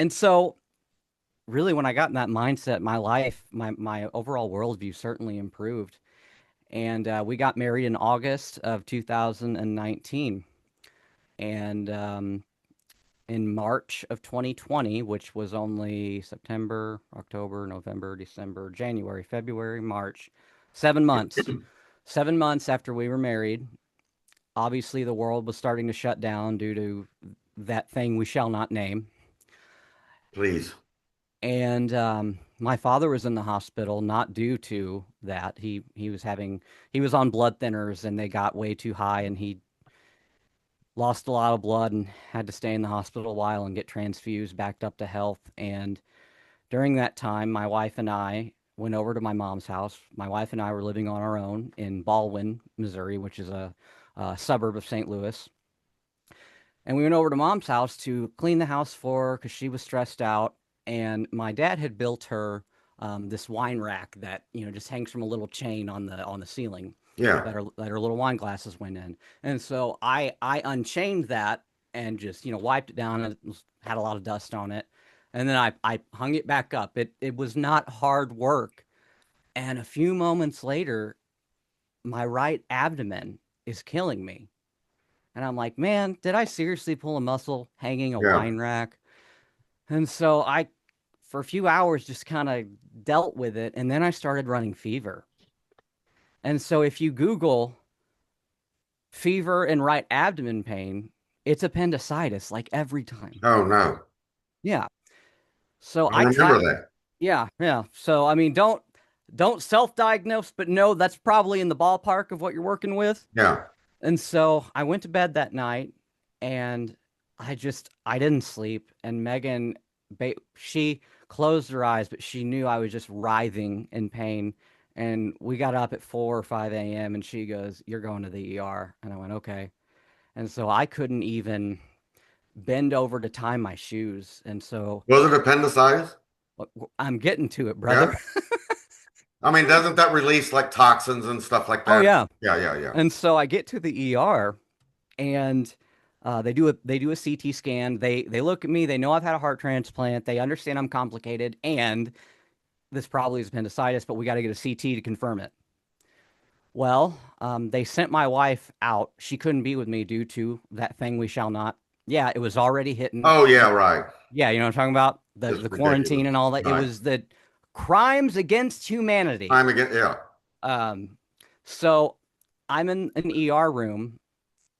S2: so really when I got in that mindset, my life, my overall worldview certainly improved. And we got married in August of 2019. And in March of 2020, which was only September, October, November, December, January, February, March, 7 months. 7 months after we were married, obviously the world was starting to shut down due to that thing we shall not name.
S1: Please.
S2: And my father was in the hospital, not due to that. He was on blood thinners and they got way too high, and he lost a lot of blood and had to stay in the hospital a while and get transfused, backed up to health. And during that time, my wife and I went over to my mom's house. My wife and I were living on our own in Baldwin, Missouri, which is a suburb of St. Louis. And we went over to mom's house to clean the house for her because she was stressed out. And my dad had built her this wine rack that just hangs from a little chain on the ceiling
S1: Yeah.
S2: that our little wine glasses went in. And so I unchained that and just wiped it down, and had a lot of dust on it. And then I hung it back up. It was not hard work. And a few moments later, my right abdomen is killing me. And I'm like, man, did I seriously pull a muscle hanging a
S1: Yeah.
S2: wine rack? And so for a few hours, just kind of dealt with it. And then I started running fever. And so if you Google fever and right abdomen pain, it's appendicitis, like every time.
S1: Oh no.
S2: Yeah. So
S1: I
S2: I
S1: remember
S2: track.
S1: that.
S2: Yeah, yeah. So I mean, don't self-diagnose, but no, that's probably in the ballpark of what you're working with.
S1: Yeah.
S2: And so I went to bed that night, and I didn't sleep. And Megan, she closed her eyes, but she knew I was just writhing in pain. And we got up at 4 or 5 a.m. and she goes, "You're going to the ER." And I went, "Okay." And so I couldn't even bend over to tie my shoes. And so
S1: Was it appendicitis?
S2: I'm getting to it, brother.
S1: Yeah. I mean, doesn't that release like toxins and stuff like
S2: Oh
S1: that?
S2: yeah.
S1: Yeah, yeah, yeah.
S2: And so I get to the ER, and they do a CT scan. They look at me. They know I've had a heart transplant. They understand I'm complicated, and this probably is appendicitis, but we got to get a CT to confirm it. Well, they sent my wife out. She couldn't be with me due to that thing we shall not. Yeah, it was already hitting.
S1: Oh yeah, right.
S2: Yeah, you know what I'm talking about? The
S1: It's
S2: the
S1: ridiculous.
S2: quarantine and all that. It
S1: Right.
S2: was the crimes against humanity.
S1: Time again. Yeah.
S2: Um, so I'm in an ER room,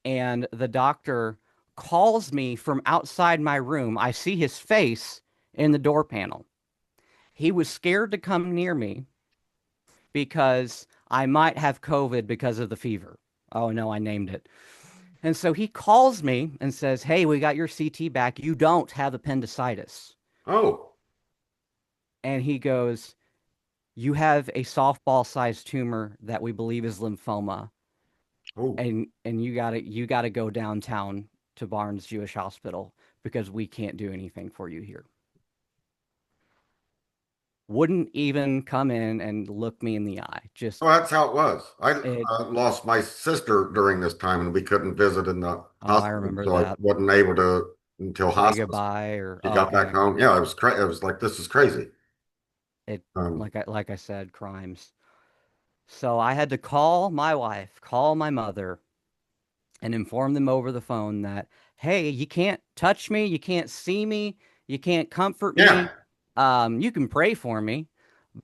S2: and the doctor calls me from outside my room. I see his face in the door panel. He was scared to come near me because I might have COVID because of the fever. Oh no, I named it. And so he calls me and says, "Hey, we got your CT back. You don't have appendicitis."
S1: Oh.
S2: And he goes, "You have a softball sized tumor that we believe is lymphoma.
S1: Oh.
S2: And you gotta go downtown to Barnes Jewish Hospital because we can't do anything for you here." Wouldn't even come in and look me in the eye. Just
S1: Well, that's how it was. I
S2: it.
S1: lost my sister during this time, and we couldn't visit in the
S2: Oh, I
S1: hospital,
S2: remember
S1: so I
S2: that.
S1: wasn't able to until
S2: Say
S1: hospice.
S2: goodbye or
S1: She
S2: oh,
S1: got back
S2: okay.
S1: home. Yeah, it was crazy. It was like this is crazy.
S2: It
S1: Um,
S2: like I said, crimes. So I had to call my wife, call my mother, and inform them over the phone that, hey, you can't touch me, you can't see me, you can't comfort
S1: yeah.
S2: me. You can pray for me,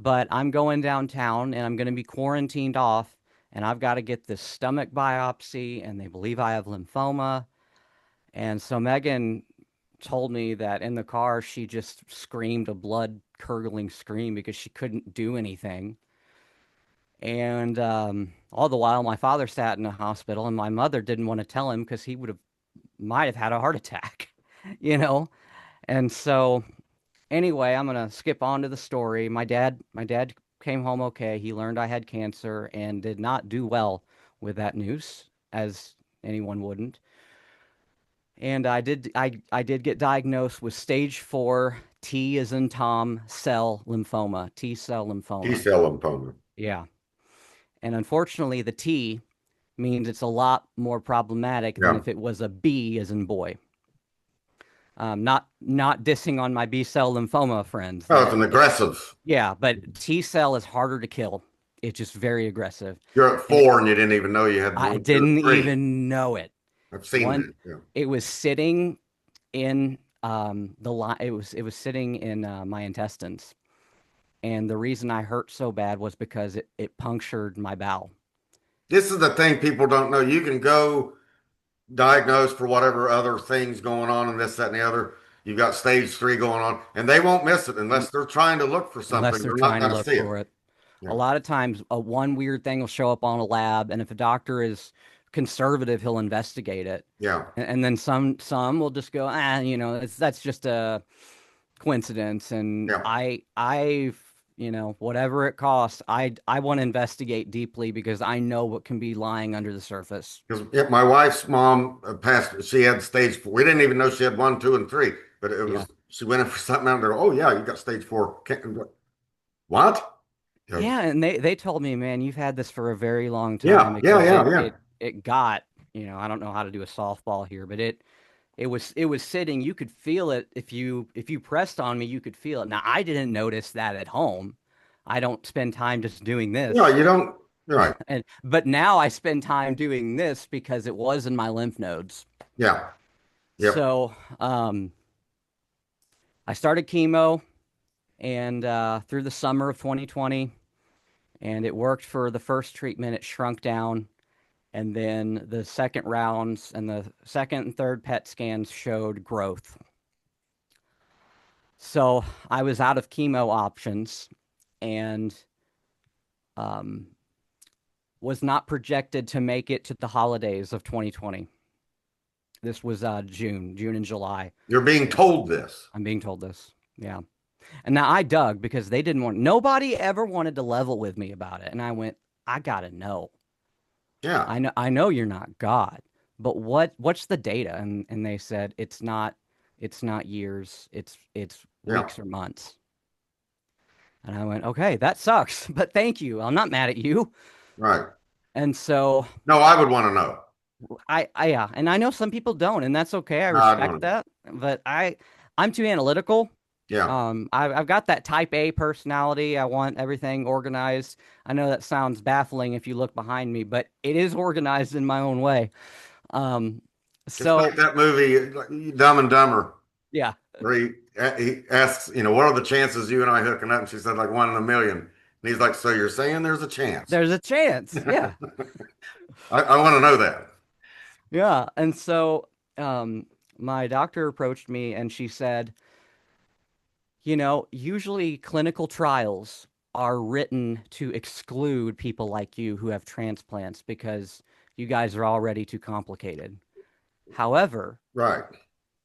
S2: but I'm going downtown and I'm going to be quarantined off, and I've got to get this stomach biopsy, and they believe I have lymphoma. And so Megan told me that in the car she just screamed a blood curdling scream because she couldn't do anything. And all the while, my father sat in a hospital, and my mother didn't want to tell him because he might have had a heart attack, you know. And so, anyway, I'm gonna skip on to the story. My dad came home okay. He learned I had cancer and did not do well with that news, as anyone wouldn't. And I did get diagnosed with stage 4 T as in Tom cell lymphoma, T cell lymphoma.
S1: T-cell lymphoma.
S2: Yeah. And unfortunately, the T means it's a lot more problematic than
S1: Yeah.
S2: if it was a B as in boy. Not dissing on my B cell lymphoma friends.
S1: Oh, it's an aggressive.
S2: Yeah, but T cell is harder to kill. It's just very aggressive,
S1: You're at
S2: and
S1: four and you didn't even know you had
S2: I
S1: one, two, or
S2: didn't
S1: three.
S2: even know it.
S1: I've seen
S2: One,
S1: that. Yeah.
S2: it was sitting in the line. It was sitting in my intestines, and the reason I hurt so bad was because it punctured my bowel.
S1: This is the thing people don't know. You can go diagnosed for whatever other things going on and this, that, and the other. You've got stage 3 going on, and they won't miss it unless they're trying to look for
S2: Unless
S1: something.
S2: they're
S1: They're not
S2: trying to
S1: going to
S2: look
S1: see
S2: for
S1: it.
S2: it. A
S1: Yeah.
S2: lot of times, one weird thing will show up on a lab, and if a doctor is conservative, he'll investigate it,
S1: Yeah.
S2: and then some will just go, that's just a coincidence. And
S1: Yeah.
S2: whatever it costs, I want to investigate deeply because I know what can be lying under the surface.
S1: Because yeah, my wife's mom passed. She had stage 4. We didn't even know she had 1, 2, and 3. But it
S2: Yeah,
S1: was she went in for something out there. Oh yeah, you got stage 4. What? Yeah,
S2: Yeah, and they told me, man, you've had this for a very long time
S1: yeah, yeah,
S2: because
S1: yeah, yeah.
S2: it got, I don't know how to do a softball here, but it was sitting. You could feel it if you pressed on me, you could feel it. Now, I didn't notice that at home. I don't spend time just doing
S1: Yeah,
S2: this.
S1: you don't. Right.
S2: But now I spend time doing this because it was in my lymph nodes.
S1: Yeah. Yep.
S2: So, I started chemo and through the summer of 2020, and it worked for the first treatment. It shrunk down, and then the second rounds and the second and third PET scans showed growth. So I was out of chemo options and um, was not projected to make it to the holidays of 2020. This was June and July.
S1: You're being told this.
S2: I'm being told this. Yeah. And now I dug because they didn't want, nobody ever wanted to level with me about it. And I went, I gotta know.
S1: Yeah.
S2: I know you're not God, but what's the data? And they said it's not years, it's
S1: Yeah.
S2: weeks or months. And I went, okay, that sucks, but thank you. I'm not mad at you.
S1: Right.
S2: And so
S1: No, I would want to know.
S2: yeah, and I know some people don't, and that's okay. I
S1: No, I'd want
S2: respect
S1: to know.
S2: that, but I'm too analytical.
S1: Yeah.
S2: I've got that type A personality. I want everything organized. I know that sounds baffling if you look behind me, but it is organized in my own way. Um,
S1: It's
S2: so
S1: like that movie, like, Dumb and Dumber,
S2: yeah,
S1: where he asks, what are the chances you and I hooking up? And she said, like, one in a million. And he's like, so you're saying there's a chance?
S2: there's a chance. Yeah,
S1: I want to know that.
S2: yeah. And so my doctor approached me and she said, usually clinical trials are written to exclude people like you who have transplants because you guys are already too complicated. However,
S1: Right.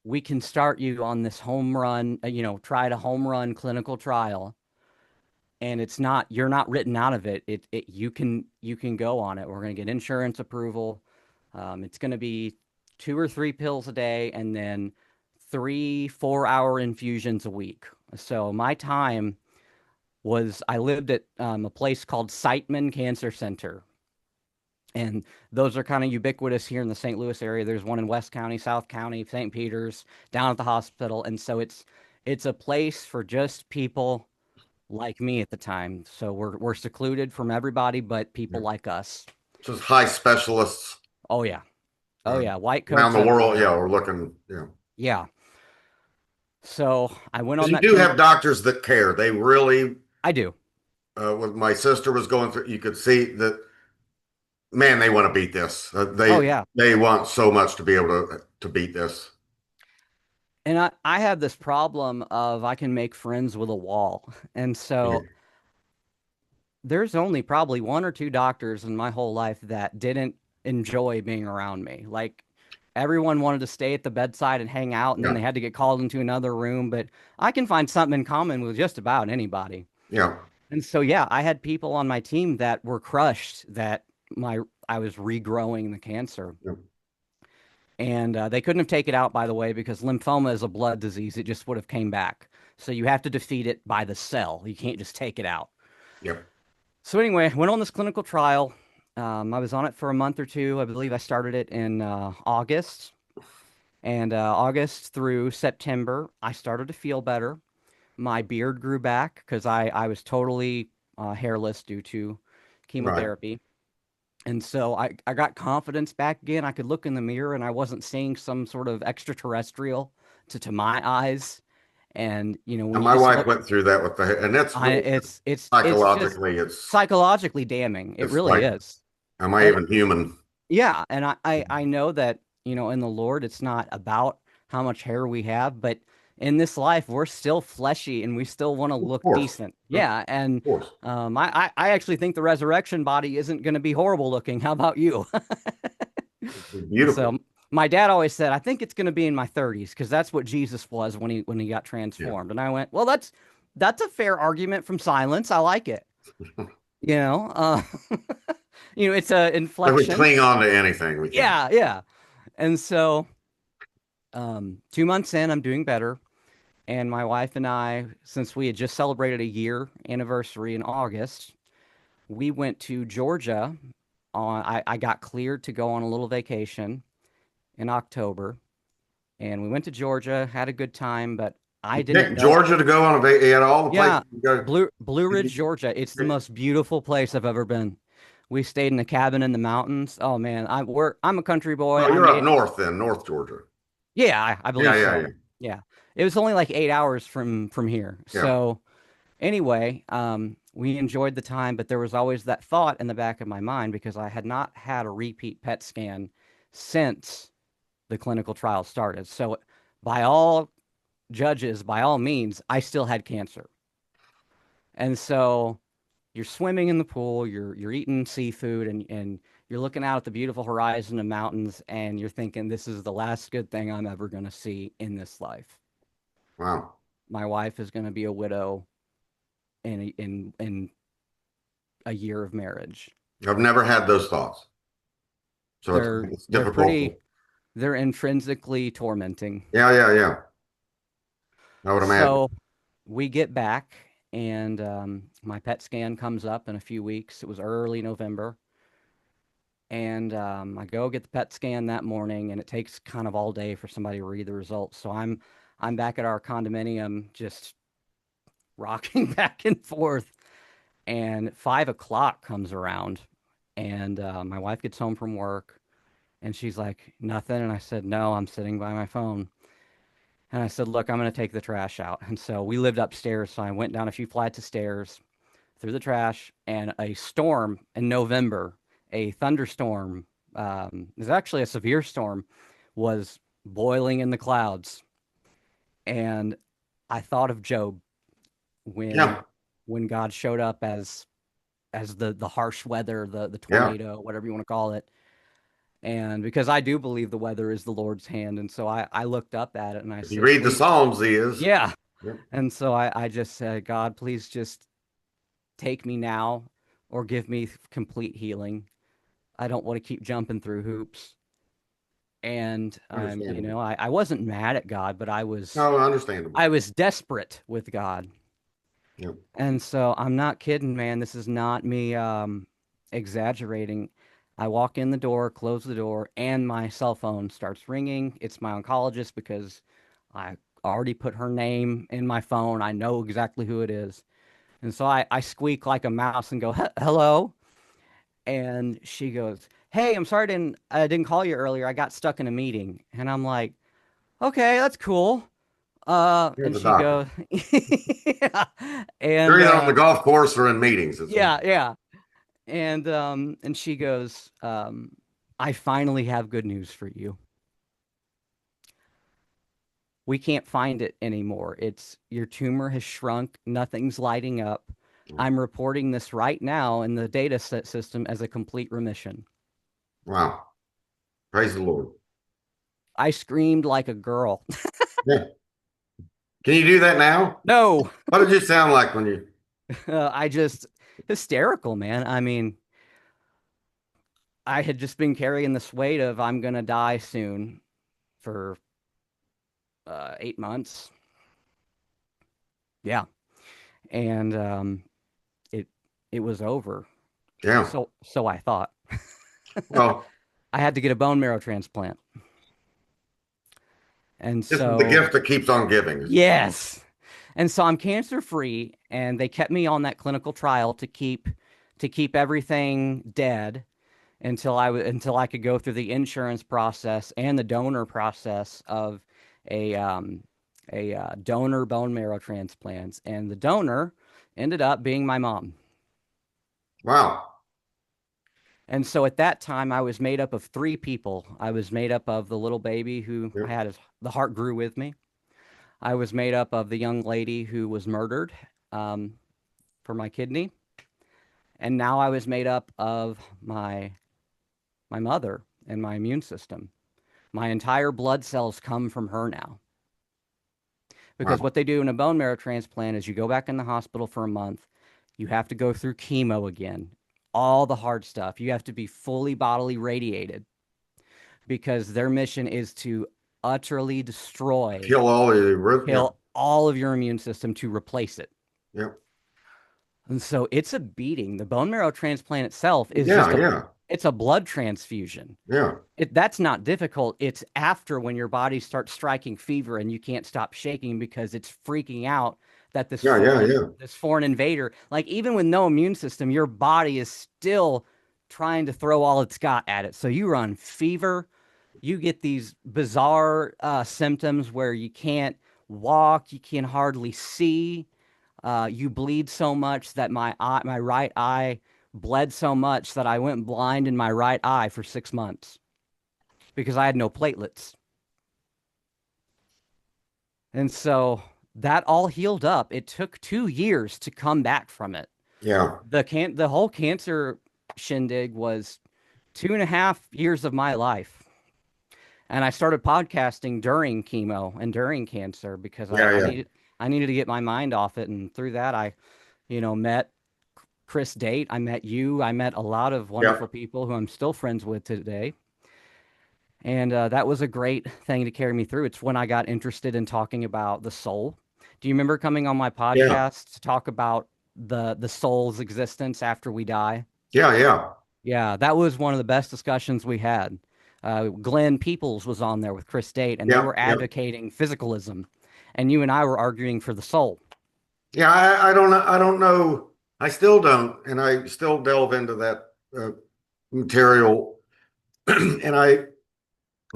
S2: we can start you on this home run, try to home run clinical trial, and you're not written out of it. You can go on it. We're going to get insurance approval. It's going to be 2 or 3 pills a day, and then 3 4-hour infusions a week. So my time I lived at a place called Siteman Cancer Center. And those are kind of ubiquitous here in the St. Louis area. There's one in West County, South County, St. Peter's, down at the hospital. And so it's a place for just people like me at the time. So we're secluded from everybody but people
S1: Yeah.
S2: like us.
S1: Just high specialists
S2: Oh yeah. Oh
S1: uh,
S2: yeah. White
S1: around
S2: coats
S1: the world.
S2: everywhere.
S1: Yeah, we're looking. Yeah.
S2: Yeah. So I went
S1: Because
S2: on
S1: you
S2: that
S1: do
S2: clinic.
S1: have doctors that care. They really,
S2: I do.
S1: what my sister was going through, you could see that, man, they want to beat this.
S2: Oh
S1: They
S2: yeah.
S1: they want so much to be able to beat this.
S2: And I have this problem of I can make friends with a wall. And
S1: Yeah.
S2: so there's only probably one or two doctors in my whole life that didn't enjoy being around me. Like everyone wanted to stay at the bedside and hang out, and then they
S1: Yeah.
S2: had to get called into another room. But I can find something in common with just about anybody.
S1: Yeah.
S2: And so, yeah, I had people on my team that were crushed that my I was regrowing the cancer.
S1: Yeah.
S2: And they couldn't have taken it out, by the way, because lymphoma is a blood disease. It just would have came back. So you have to defeat it by the cell. You can't just take it out.
S1: Yeah.
S2: So anyway, I went on this clinical trial. I was on it for a month or two. I believe I started it in August. And August through September, I started to feel better. My beard grew back because I was totally hairless due to
S1: Right.
S2: chemotherapy. And so I got confidence back again. I could look in the mirror and I wasn't seeing some sort of extraterrestrial to my eyes. And when
S1: And
S2: you
S1: my
S2: just
S1: wife
S2: look,
S1: went through that with the, and that's
S2: I
S1: real
S2: it's just
S1: psychologically. It's
S2: psychologically damning. It
S1: it's
S2: really
S1: like,
S2: is.
S1: am I
S2: And
S1: even human?
S2: yeah, and I know that, in the Lord, it's not about how much hair we have, but in this life, we're still fleshy and we still want to
S1: Of
S2: look
S1: course.
S2: decent.
S1: Of
S2: Yeah, and
S1: course.
S2: I actually think the resurrection body isn't going to be horrible looking. How about you?
S1: Beautiful.
S2: So my dad always said, I think it's going to be in my 30s because that's what Jesus was when he got
S1: Yeah.
S2: transformed. And I went, well, that's a fair argument from silence. I like it. You know, uh, it's a
S1: If we
S2: inflection.
S1: cling on to anything, we can.
S2: Yeah, yeah. And so 2 months in, I'm doing better. And my wife and I, since we had just celebrated a year anniversary in August, we went to Georgia I got cleared to go on a little vacation in October, and we went to Georgia, had a good time, but I
S1: You
S2: didn't
S1: picked
S2: know.
S1: Georgia to go on a vacation at all the places
S2: Yeah,
S1: you go.
S2: Blue Ridge, Georgia. It's the most beautiful place I've ever been. We stayed in a cabin in the mountains. Oh man, I'm a country boy.
S1: Oh,
S2: I
S1: you're up
S2: made
S1: north then, North Georgia.
S2: Yeah, I
S1: Yeah,
S2: believe
S1: yeah,
S2: so.
S1: yeah,
S2: Yeah. It was only like 8 hours from here.
S1: yeah.
S2: So anyway, we enjoyed the time, but there was always that thought in the back of my mind because I had not had a repeat PET scan since the clinical trial started. So by all judges, by all means, I still had cancer. And so you're swimming in the pool, you're eating seafood, and you're looking out at the beautiful horizon of mountains, and you're thinking, this is the last good thing I'm ever going to see in this life.
S1: Wow.
S2: My wife is going to be a widow in a year of marriage.
S1: I've never had those thoughts, so it's
S2: They're
S1: difficult.
S2: pretty they're intrinsically tormenting.
S1: Yeah, yeah, yeah. I would imagine.
S2: So we get back, and my PET scan comes up in a few weeks. It was early November. And I go get the PET scan that morning, and it takes kind of all day for somebody to read the results. So I'm back at our condominium, just rocking back and forth. And 5 o'clock comes around, and my wife gets home from work, and she's like, "Nothing." And I said, "No, I'm sitting by my phone." And I said, "Look, I'm going to take the trash out." And so we lived upstairs, so I went down a few flights of stairs, through the trash, and a storm in November, a thunderstorm, it was actually a severe storm, was boiling in the clouds. And I thought of Job when
S1: Yeah,
S2: when God showed up as the harsh weather, the
S1: yeah.
S2: tornado, whatever you want to call it. And because I do believe the weather is the Lord's hand, and so I looked up at it and I
S1: If you
S2: said,
S1: read the
S2: please,
S1: Psalms, he is.
S2: yeah.
S1: Yep.
S2: And so I just said, God, please just take me now or give me complete healing. I don't want to keep jumping through hoops. And
S1: Understandable.
S2: I wasn't mad at God, but
S1: No, understandable.
S2: I was desperate with God.
S1: Yep.
S2: And so I'm not kidding, man. This is not me exaggerating. I walk in the door, close the door, and my cell phone starts ringing. It's my oncologist because I already put her name in my phone. I know exactly who it is. And so I squeak like a mouse and go, hello. And she goes, "Hey, I'm sorry I didn't call you earlier. I got stuck in a meeting." And I'm like, "Okay, that's cool."
S1: Here's
S2: And
S1: the
S2: she
S1: doctor.
S2: goes, "Yeah." And
S1: You're either on the golf course or in meetings. It's one.
S2: yeah, yeah. And she goes, "I finally have good news for you. We can't find it anymore. It's your tumor has shrunk. Nothing's lighting up. I'm reporting this right now in the data set system as a complete remission."
S1: Wow. Praise the Lord.
S2: I screamed like a girl.
S1: Yeah. Can you do that now?
S2: No.
S1: What did you sound like when you?
S2: I just hysterical, man. I mean, I had just been carrying this weight of I'm gonna die soon for 8 months. Yeah, and it it was over.
S1: Yeah.
S2: So I thought.
S1: Well,
S2: I had to get a bone marrow transplant, and
S1: this is the
S2: so
S1: gift that keeps on giving.
S2: yes, and so I'm cancer free, and they kept me on that clinical trial to keep everything dead until I could go through the insurance process and the donor process of a donor bone marrow transplants, and the donor ended up being my mom.
S1: Wow.
S2: And so at that time, I was made up of three people. I was made up of the little baby who I
S1: Yep.
S2: had the heart grew with me. I was made up of the young lady who was murdered um, for my kidney, and now I was made up of my mother and my immune system. My entire blood cells come from her now. Because
S1: Wow.
S2: what they do in a bone marrow transplant is you go back in the hospital for a month, you have to go through chemo again, all the hard stuff. You have to be fully bodily radiated because their mission is to utterly destroy,
S1: Kill all the root.
S2: kill
S1: Yep.
S2: all of your immune system to replace it.
S1: Yep.
S2: And so it's a beating. The bone marrow transplant itself is
S1: Yeah,
S2: just
S1: yeah,
S2: it's a blood transfusion.
S1: yeah,
S2: That's not difficult. It's after when your body starts striking fever and you can't stop shaking because it's freaking out that
S1: yeah, yeah, yeah,
S2: this foreign invader, like even with no immune system, your body is still trying to throw all it's got at it. So you run fever, you get these bizarre symptoms where you can't walk, you can hardly see, you bleed so much that my right eye bled so much that I went blind in my right eye for 6 months because I had no platelets. And so that all healed up. It took 2 years to come back from it.
S1: yeah,
S2: The whole cancer shindig was 2.5 years of my life. And I started podcasting during chemo and during cancer because
S1: yeah, yeah,
S2: I needed to get my mind off it. And through that I, met Chris Date. I met you. I met a lot of
S1: yeah,
S2: wonderful people who I'm still friends with today. And that was a great thing to carry me through. It's when I got interested in talking about the soul. Do you remember coming on my
S1: yeah,
S2: podcast to talk about the soul's existence after we die?
S1: yeah, yeah,
S2: Yeah, that was one of the best discussions we had. Glenn Peoples was on there with Chris Date, and they
S1: yeah,
S2: were
S1: yeah.
S2: advocating physicalism, and you and I were arguing for the soul.
S1: Yeah, I don't know. I don't know. I still don't, and I still delve into that material, and I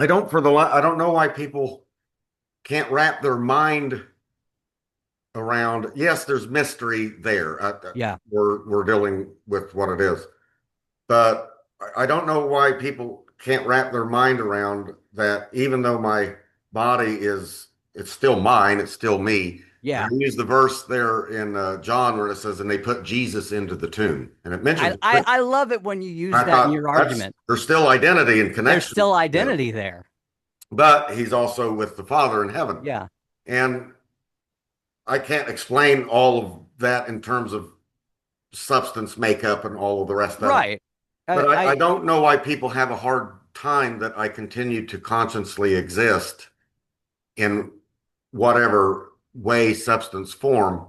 S1: don't I don't know why people can't wrap their mind around. Yes, there's mystery there.
S2: Yeah,
S1: We're dealing with what it is, but I don't know why people can't wrap their mind around that. Even though my body is, it's still mine. It's still me. And I
S2: yeah.
S1: use the verse there in John where it says, "And they put Jesus into the tomb," and it mentions.
S2: I love it when you use
S1: I
S2: that in
S1: thought
S2: your
S1: that's
S2: argument.
S1: there's still identity and
S2: There's
S1: connection
S2: still
S1: there,
S2: identity there.
S1: but he's also with the Father in heaven,
S2: Yeah,
S1: and I can't explain all of that in terms of substance makeup and all of the rest of it.
S2: right.
S1: But I
S2: I
S1: don't know why people have a hard time that I continue to consciously exist in whatever way, substance, form.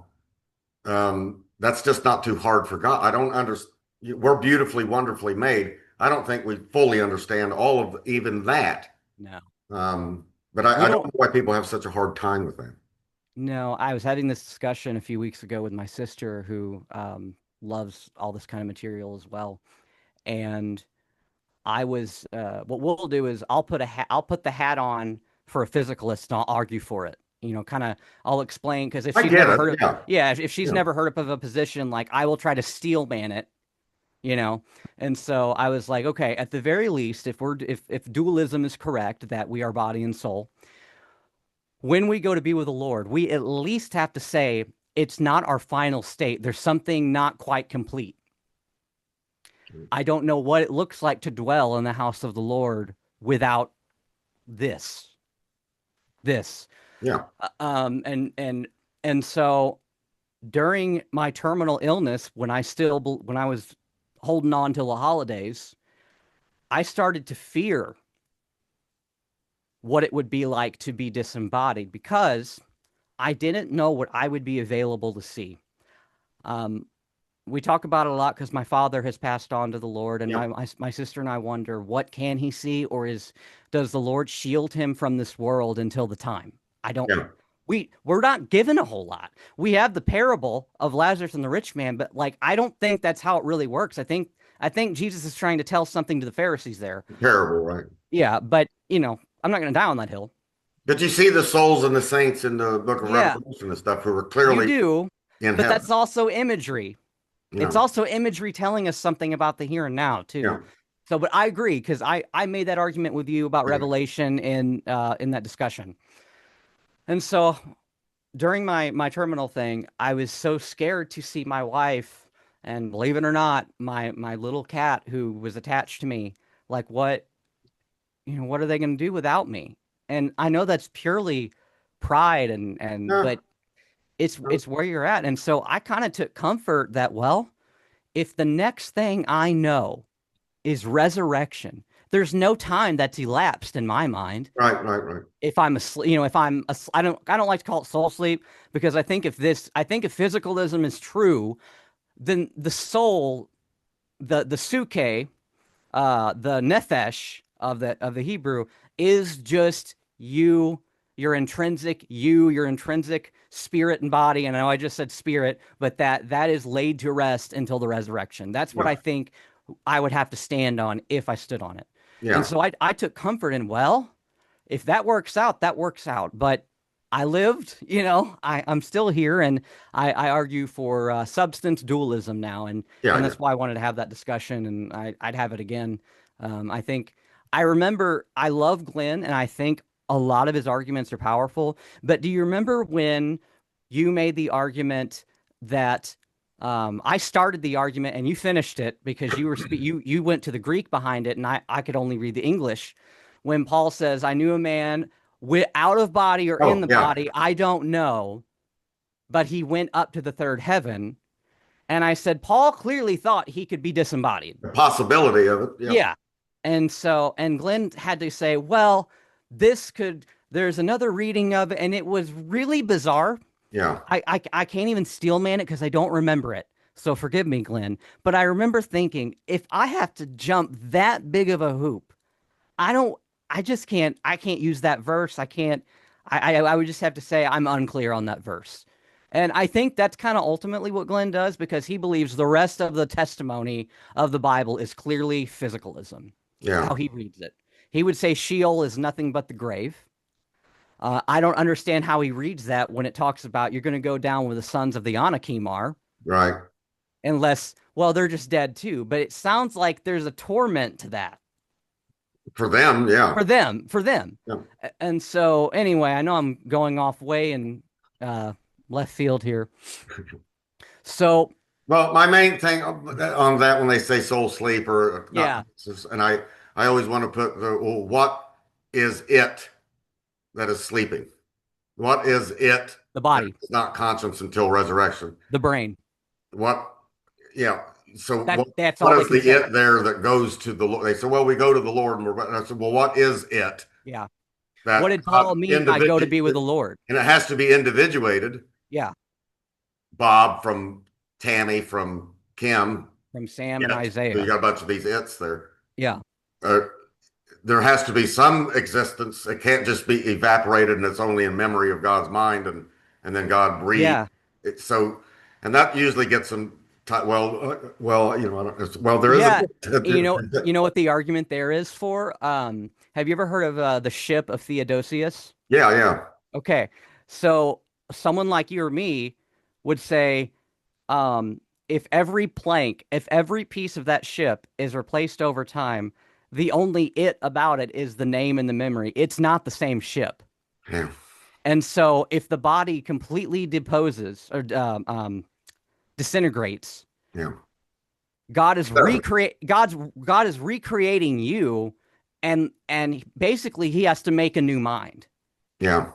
S1: That's just not too hard for God. I don't understand. We're beautifully, wonderfully made. I don't think we fully understand all of even that.
S2: no.
S1: But
S2: We
S1: I don't
S2: don't
S1: know why people have such a hard time with that.
S2: No, I was having this discussion a few weeks ago with my sister who loves all this kind of material as well. And what we'll do is I'll put the hat on for a physicalist and I'll argue for it. Kind of I'll explain because if
S1: I
S2: she's
S1: get
S2: never
S1: it.
S2: heard of
S1: Yeah.
S2: yeah, if she's
S1: Yeah.
S2: never heard of a position, like I will try to steel man it, you know. And so I was like, okay, at the very least, if dualism is correct that we are body and soul, when we go to be with the Lord, we at least have to say it's not our final state. There's something not quite complete. I don't know what it looks like to dwell in the house of the Lord without this. This.
S1: Yeah.
S2: And so during my terminal illness, when I was holding on till the holidays, I started to fear what it would be like to be disembodied because I didn't know what I would be available to see. Um, we talk about it a lot because my father has passed on to the Lord, and
S1: Yeah.
S2: my sister and I wonder what can he see, or does the Lord shield him from this world until the time? I don't.
S1: Yeah.
S2: We're not given a whole lot. We have the parable of Lazarus and the rich man, but like I don't think that's how it really works. I think Jesus is trying to tell something to the Pharisees there.
S1: Terrible, right?
S2: Yeah, but I'm not going to die on that hill.
S1: But you see the souls and the saints in the book of
S2: Yeah,
S1: Revelation and stuff who were
S2: you
S1: clearly
S2: do,
S1: in
S2: but that's
S1: heaven.
S2: also imagery. It's
S1: Yeah.
S2: also imagery telling us something about the here and now too.
S1: Yeah.
S2: So, but I agree because I made that argument with you about
S1: Yeah.
S2: Revelation in that discussion. And so during my terminal thing, I was so scared to see my wife and believe it or not, my little cat who was attached to me, like what are they going to do without me? And I know that's purely pride and
S1: Yeah.
S2: but it's where you're at. And so I kind of took comfort that, well, if the next thing I know is resurrection, there's no time that's elapsed in my mind.
S1: Right, right, right.
S2: If I'm asleep, if I'm, I don't like to call it soul sleep because I think if physicalism is true, then the soul, the suke, the nefesh of the Hebrew is just you, your intrinsic spirit and body. And I know I just said spirit, but that is laid to rest until the resurrection. That's what
S1: Yeah,
S2: I think I would have to stand on if I stood on it. And
S1: yeah,
S2: so I took comfort in, well, if that works out, that works out. But I lived, I'm still here, and I argue for substance dualism now,
S1: yeah,
S2: and
S1: yeah,
S2: that's why I wanted to have that discussion, and I'd have it again. I think I remember I love Glenn, and I think a lot of his arguments are powerful. But do you remember when you made the argument that I started the argument and you finished it because you went to the Greek behind it, and I could only read the English when Paul says, I knew a man out of body or in
S1: oh,
S2: the
S1: yeah,
S2: body, I don't know, but he went up to the third heaven. And I said, Paul clearly thought he could be disembodied.
S1: the possibility of it. Yeah,
S2: Yeah. And Glenn had to say, well, there's another reading of it, and it was really bizarre.
S1: yeah,
S2: I can't even steel man it because I don't remember it. So forgive me, Glenn. But I remember thinking, if I have to jump that big of a hoop, I don't, I just can't, I can't use that verse. I can't, I would just have to say I'm unclear on that verse. And I think that's kind of ultimately what Glenn does because he believes the rest of the testimony of the Bible is clearly physicalism,
S1: yeah,
S2: how he reads it. He would say Sheol is nothing but the grave. I don't understand how he reads that when it talks about you're going to go down where the sons of the Anakim are,
S1: right.
S2: unless, well, they're just dead too. But it sounds like there's a torment to that.
S1: For them, yeah,
S2: For them.
S1: yeah.
S2: And so anyway, I know I'm going off way in uh left field here. So
S1: Well, my main thing on that when they say soul sleep or not,
S2: yeah,
S1: and I always want to put well, what is it that is sleeping? What is it
S2: the
S1: that
S2: body,
S1: is not conscious until resurrection?
S2: the brain.
S1: What, yeah. So
S2: That's
S1: what
S2: all they
S1: is
S2: can
S1: the
S2: say.
S1: it there that goes to the Lord? They say, well, we go to the Lord, and I said, well, what is it
S2: Yeah. What
S1: that
S2: did Paul mean by go to
S1: individual?
S2: be with the Lord?
S1: And it has to be individuated.
S2: Yeah.
S1: Bob from Tammy from Kim.
S2: From Sam and
S1: It. So you
S2: Isaiah.
S1: got a bunch of these its there.
S2: Yeah.
S1: Uh, there has to be some existence. It can't just be evaporated and it's only in memory of God's mind and then God breathed.
S2: Yeah.
S1: It, so and that usually gets them. Well, I don't, well, there is a
S2: Yeah. You know what the argument there is for? Have you ever heard of the ship of Theodosius?
S1: yeah, yeah,
S2: Okay. So someone like you or me would say, um, if every piece of that ship is replaced over time, the only it about it is the name and the memory. It's not the same ship.
S1: yeah,
S2: And so if the body completely deposes or disintegrates,
S1: yeah.
S2: God is recreating you, and basically he has to make a new mind,
S1: Yeah.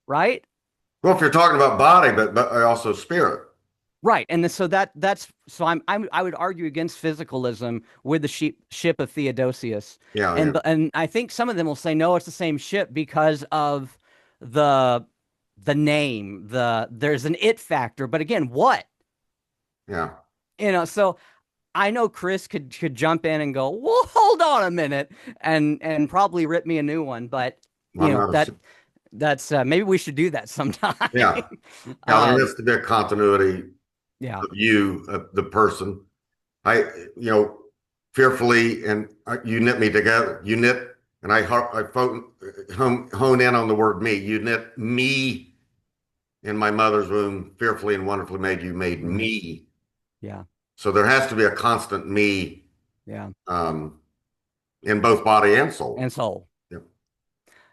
S2: right?
S1: Well, if you're talking about body, but also spirit.
S2: Right. And so that's so I would argue against physicalism with the ship of Theodosius.
S1: Yeah, yeah,
S2: And I think some of them will say no, it's the same ship because of the the name, there's an it factor. But again, what?
S1: yeah.
S2: So I know Chris could jump in and go, "Well, hold on a minute," and probably rip me a new one, but
S1: I'm not a.
S2: that's maybe we should do that sometime.
S1: Yeah, yeah. There
S2: um
S1: has to be a continuity
S2: yeah.
S1: of you, the person. I, you know, fearfully, and you knit me together. You knit, and hone in on the word me. You knit me in my mother's womb, fearfully and wonderfully made. You made
S2: Right.
S1: me.
S2: Yeah.
S1: So there has to be a constant me,
S2: Yeah.
S1: um, in both body and soul.
S2: And soul.
S1: Yep.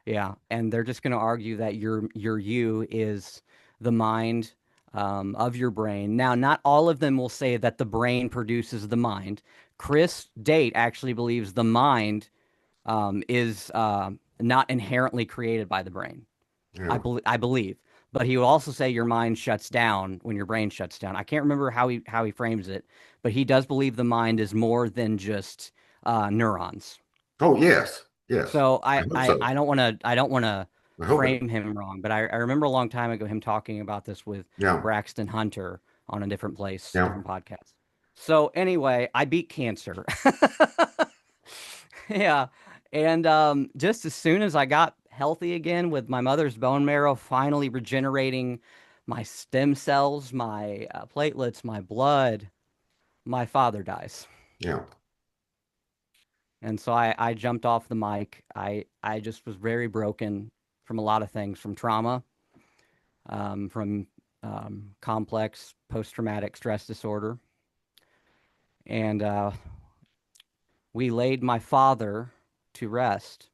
S2: Yeah, and they're just going to argue that your you is the mind of your brain. Now, not all of them will say that the brain produces the mind. Chris Date actually believes the mind is not inherently created by the brain.
S1: Yeah.
S2: I believe, but he will also say your mind shuts down when your brain shuts down. I can't remember how he frames it, but he does believe the mind is more than just neurons.
S1: Oh, yes. Yes.
S2: So
S1: I hope so.
S2: I don't want to
S1: I hope it.
S2: frame him wrong, but I remember a long time ago him talking about this with
S1: Yeah.
S2: Braxton Hunter on a
S1: Yeah.
S2: different podcast. So anyway, I beat cancer. Yeah. And just as soon as I got healthy again with my mother's bone marrow finally regenerating, my stem cells, my platelets, my blood, my father dies.
S1: Yeah.
S2: And so I jumped off the mic. I just was very broken from a lot of things, from trauma, from complex post-traumatic stress disorder. And we laid my father to rest,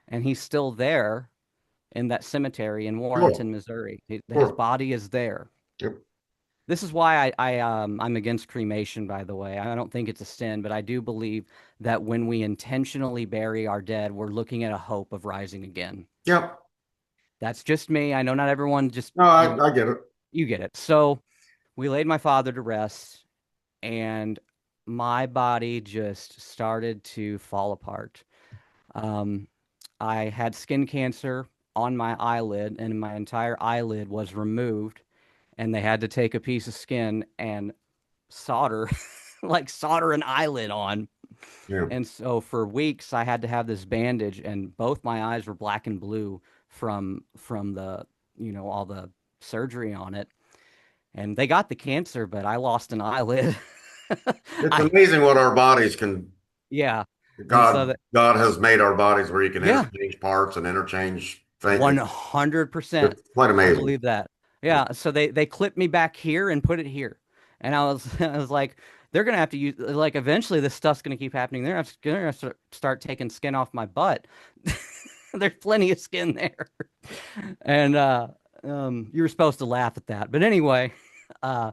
S2: and he's still there in that cemetery in
S1: Sure.
S2: Warrenton, Missouri. His
S1: Sure.
S2: body is there.
S1: Yep.
S2: This is why I'm against cremation, by the way. I don't think it's a sin, but I do believe that when we intentionally bury our dead, we're looking at a hope of rising again.
S1: Yep.
S2: That's just me. I know not everyone just
S1: No, I get it.
S2: you get it. So we laid my father to rest, and my body just started to fall apart. Um, I had skin cancer on my eyelid, and my entire eyelid was removed, and they had to take a piece of skin and solder, like solder an eyelid on.
S1: Yeah.
S2: And so for weeks, I had to have this bandage, and both my eyes were black and blue from the all the surgery on it. And they got the cancer, but I lost an eyelid.
S1: It's
S2: I
S1: amazing what our bodies can.
S2: Yeah, and so
S1: God,
S2: that
S1: God has made our bodies where you can
S2: yeah,
S1: interchange parts and interchange things.
S2: 100%.
S1: It's quite
S2: I
S1: amazing.
S2: believe that. Yeah, so they clipped me back here and put it here. And I was I was like, they're gonna have to use, like, eventually this stuff's gonna keep happening. They're gonna start taking skin off my butt. There's plenty of skin there. And you were supposed to laugh at that. But anyway, uh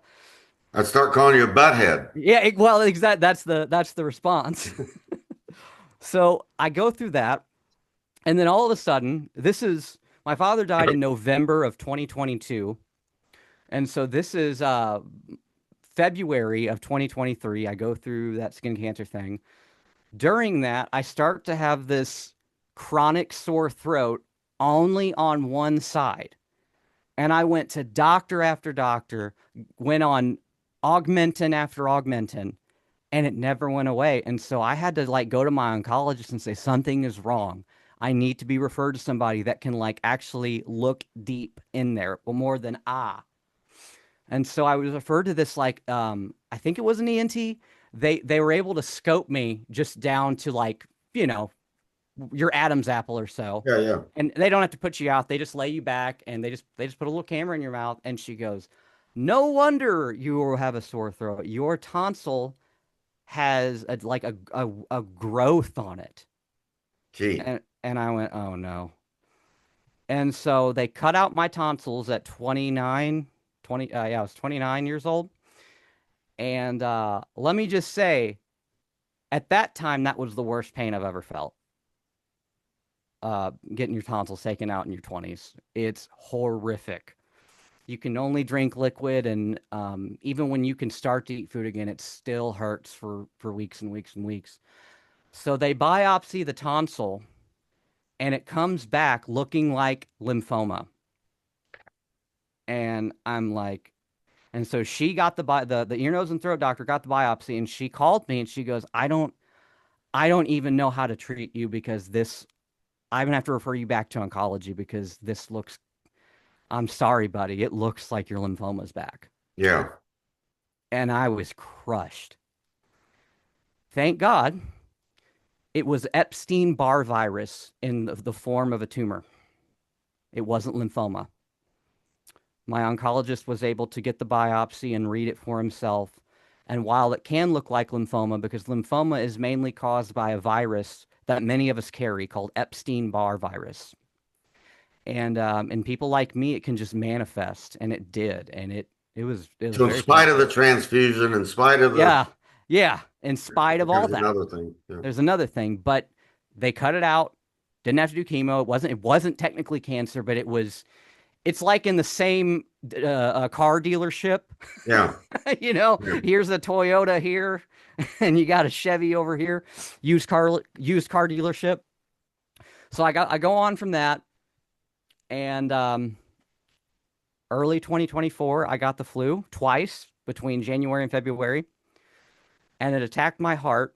S1: I'd start calling you a butthead.
S2: yeah, well, that's the response. So I go through that. And then all of a sudden, my father died in November of 2022. And so this is February of 2023. I go through that skin cancer thing. During that, I start to have this chronic sore throat only on one side. And I went to doctor after doctor, went on Augmentin after Augmentin, and it never went away. And so I had to like go to my oncologist and say something is wrong. I need to be referred to somebody that can like actually look deep in there, or more than ah. And so I was referred to this like I think it was an ENT. They were able to scope me just down to like, you know, your Adam's apple or so.
S1: Yeah, yeah.
S2: And they don't have to put you out. They just lay you back and they just put a little camera in your mouth, and she goes, "No wonder you will have a sore throat. Your tonsil has a growth on it."
S1: Gee.
S2: And I went, "Oh no." And so they cut out my tonsils at 29, 20 yeah, I was 29 years old. And let me just say, at that time that was the worst pain I've ever felt. Getting your tonsils taken out in your 20s. It's horrific. You can only drink liquid, and even when you can start to eat food again, it still hurts for weeks and weeks and weeks. So they biopsy the tonsil, and it comes back looking like lymphoma. And I'm like, and so she got the ear, nose, and throat doctor got the biopsy, and she called me and she goes, I don't even know how to treat you because this I'm gonna have to refer you back to oncology because this looks I'm sorry, buddy, it looks like your lymphoma's back.
S1: Yeah.
S2: And I was crushed. Thank God it was Epstein-Barr virus in the form of a tumor. It wasn't lymphoma. My oncologist was able to get the biopsy and read it for himself. And while it can look like lymphoma, because lymphoma is mainly caused by a virus that many of us carry called Epstein-Barr virus. And in people like me, it can just manifest, and it did, and it was
S1: So in
S2: very
S1: spite of the
S2: painful.
S1: transfusion, in spite of the,
S2: Yeah, yeah. In spite of all
S1: there's
S2: that,
S1: another thing. Yeah.
S2: there's another thing, but they cut it out. Didn't have to do chemo. It wasn't technically cancer, but it's like in the same car dealership.
S1: Yeah.
S2: You know,
S1: Yeah.
S2: here's a Toyota here, and you got a Chevy over here, used car dealership. So I go on from that, and early 2024, I got the flu twice between January and February, and it attacked my heart,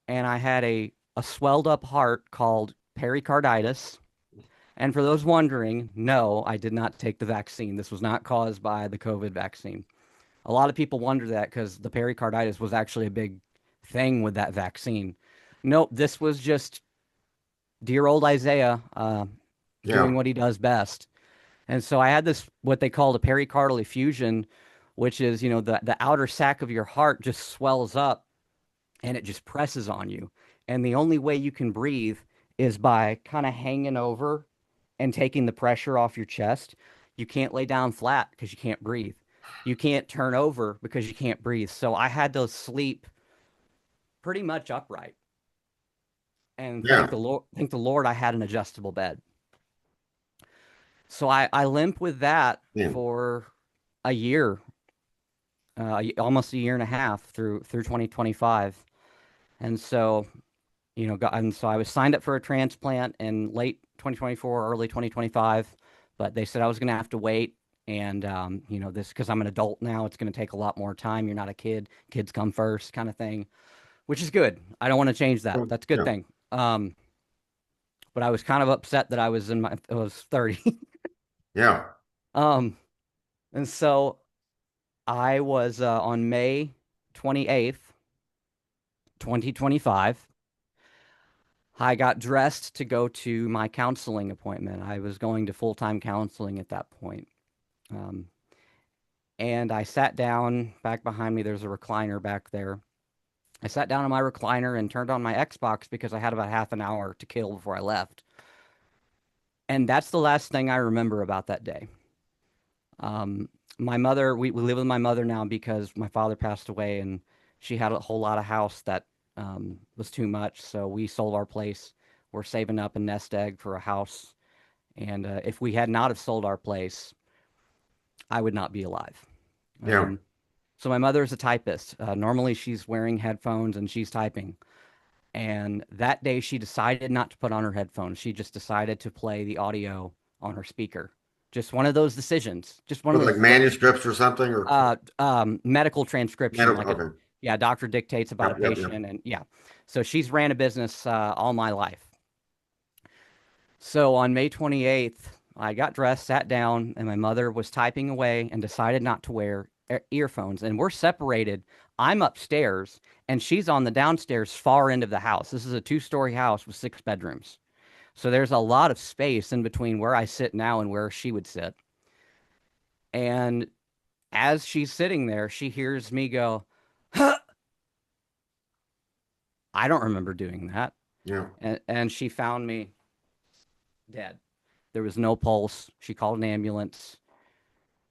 S2: and I had a swelled up heart called pericarditis. And for those wondering, no, I did not take the vaccine. This was not caused by the COVID vaccine. A lot of people wonder that because the pericarditis was actually a big thing with that vaccine. Nope, this was just dear old Isaiah doing
S1: Yeah.
S2: what he does best. And so I had this, what they call a pericardial effusion, which is, the outer sac of your heart just swells up and it just presses on you. And the only way you can breathe is by kind of hanging over and taking the pressure off your chest. You can't lay down flat because you can't breathe. You can't turn over because you can't breathe. So I had to sleep pretty much upright. And
S1: Yeah.
S2: thank the Lord I had an adjustable bed. So I limp with that
S1: Yeah.
S2: for a year, almost a year and a half through 2025. And so, and so I was signed up for a transplant in late 2024, early 2025, but they said I was going to have to wait. And, this, because I'm an adult now, it's going to take a lot more time. You're not a kid. Kids come first kind of thing, which is good. I don't want to change that. That's a good
S1: Yeah.
S2: thing. But I was kind of upset that I was 30.
S1: Yeah.
S2: Um, and so I was on May 28th, 2025. I got dressed to go to my counseling appointment. I was going to full-time counseling at that point. Um, and I sat down back behind me. There's a recliner back there. I sat down on my recliner and turned on my Xbox because I had about half an hour to kill before I left. And that's the last thing I remember about that day. Um, my mother, we live with my mother now because my father passed away and she had a whole lot of house that was too much. So we sold our place. We're saving up a nest egg for a house. And if we had not have sold our place, I would not be alive.
S1: Yeah.
S2: Um, so my mother is a typist. Normally she's wearing headphones and she's typing. And that day she decided not to put on her headphones. She just decided to play the audio on her speaker. Just one of those decisions. Just one of
S1: Was it like
S2: those little
S1: manuscripts or something or
S2: medical transcription,
S1: medical?
S2: like a
S1: Okay.
S2: yeah, doctor dictates about a
S1: Yep. Yep. Yep.
S2: patient, and yeah. So she's ran a business all my life. So on May 28th, I got dressed, sat down, and my mother was typing away and decided not to wear earphones. And we're separated. I'm upstairs, and she's on the downstairs far end of the house. This is a two-story house with 6 bedrooms. So there's a lot of space in between where I sit now and where she would sit. And as she's sitting there, she hears me go, "Huh." I don't remember doing that.
S1: Yeah.
S2: And she found me dead. There was no pulse. She called an ambulance.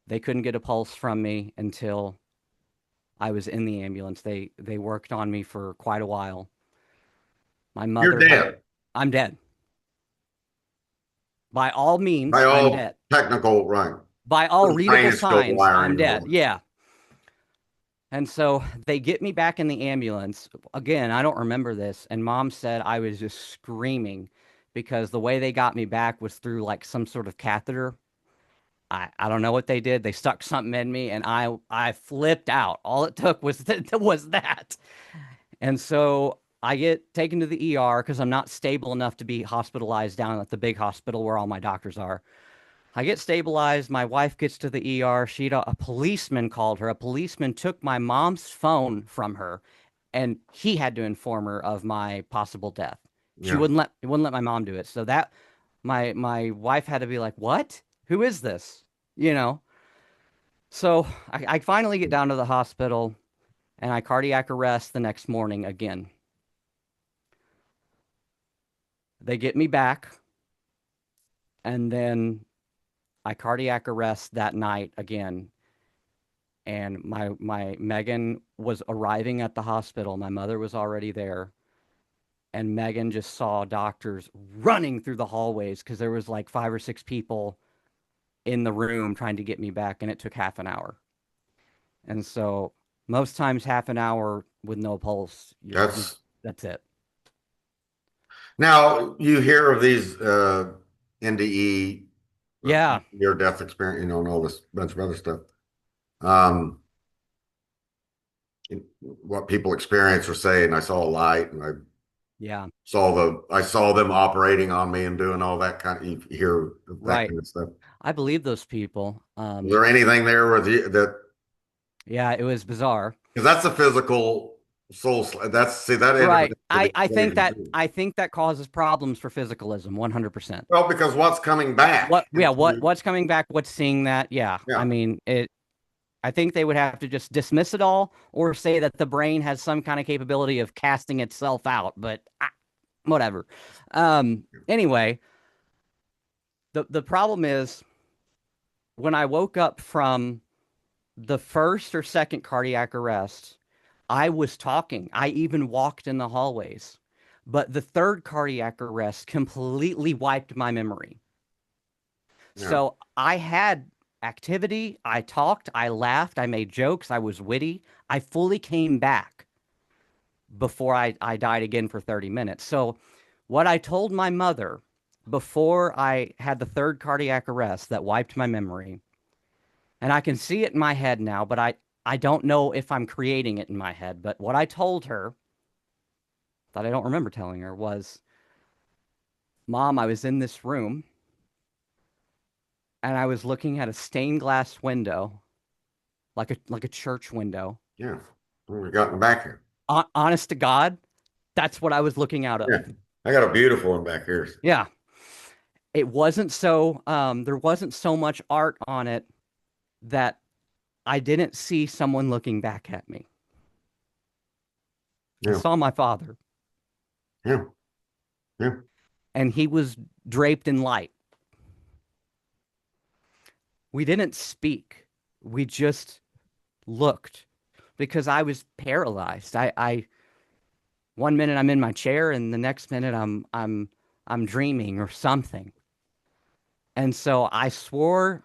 S2: They couldn't get a pulse from me until I was in the ambulance. They worked on me for quite a while. My
S1: You're
S2: mother had
S1: dead
S2: I'm dead. By all
S1: by
S2: means, I'm
S1: all
S2: dead.
S1: technical, right?
S2: By all readable
S1: Science go
S2: signs, I'm
S1: wiring and all
S2: dead.
S1: that.
S2: Yeah. And so they get me back in the ambulance. Again, I don't remember this. And mom said I was just screaming because the way they got me back was through like some sort of catheter. I don't know what they did. They stuck something in me and I flipped out. All it took was was that. And so I get taken to the ER because I'm not stable enough to be hospitalized down at the big hospital where all my doctors are. I get stabilized. My wife gets to the ER. A policeman called her. A policeman took my mom's phone from her, and he had to inform her of my possible death. She
S1: Yeah.
S2: wouldn't let my mom do it. So that my wife had to be like, "What? Who is this?" You know. So I finally get down to the hospital, and I cardiac arrest the next morning again. They get me back, and then I cardiac arrest that night again. And my Megan was arriving at the hospital. My mother was already there, and Megan just saw doctors running through the hallways because there was like 5 or 6 people in the room trying to get me back, and it took half an hour. And so most times half an hour with no pulse,
S1: That's
S2: that's it.
S1: now you hear of these NDE,
S2: Yeah,
S1: near death experience, and all this bunch of other stuff. Um, what people experience or say, and I saw a light, and
S2: yeah,
S1: I saw them operating on me and doing all that kind of, you hear that
S2: right.
S1: kind of stuff.
S2: I believe those people.
S1: Was there anything there with you that,
S2: Yeah, it was bizarre.
S1: because that's a physical that's, see, that entered
S2: Right.
S1: into the equation too.
S2: I think that causes problems for physicalism, 100%.
S1: Well, because what's coming back into,
S2: What's coming back? What's seeing that? Yeah. I
S1: yeah,
S2: mean, I think they would have to just dismiss it all or say that the brain has some kind of capability of casting itself out, but whatever. Anyway, the problem is when I woke up from the first or second cardiac arrest, I was talking. I even walked in the hallways. But the third cardiac arrest completely wiped my memory.
S1: yeah,
S2: So I had activity. I talked. I laughed. I made jokes. I was witty. I fully came back before I died again for 30 minutes. So, what I told my mother before I had the third cardiac arrest that wiped my memory, and I can see it in my head now, but I don't know if I'm creating it in my head. But what I told her that I don't remember telling her was, Mom, I was in this room and I was looking at a stained glass window, like a church window.
S1: yeah. We got in the back here.
S2: Honest to God, that's what I was looking out
S1: Yeah,
S2: of.
S1: I got a beautiful one back here.
S2: Yeah. It wasn't so there wasn't so much art on it that I didn't see someone looking back at me. I
S1: Yeah,
S2: saw my father,
S1: yeah, yeah,
S2: and he was draped in light. We didn't speak. We just looked because I was paralyzed. I one minute I'm in my chair and the next minute I'm dreaming or something. And so I swore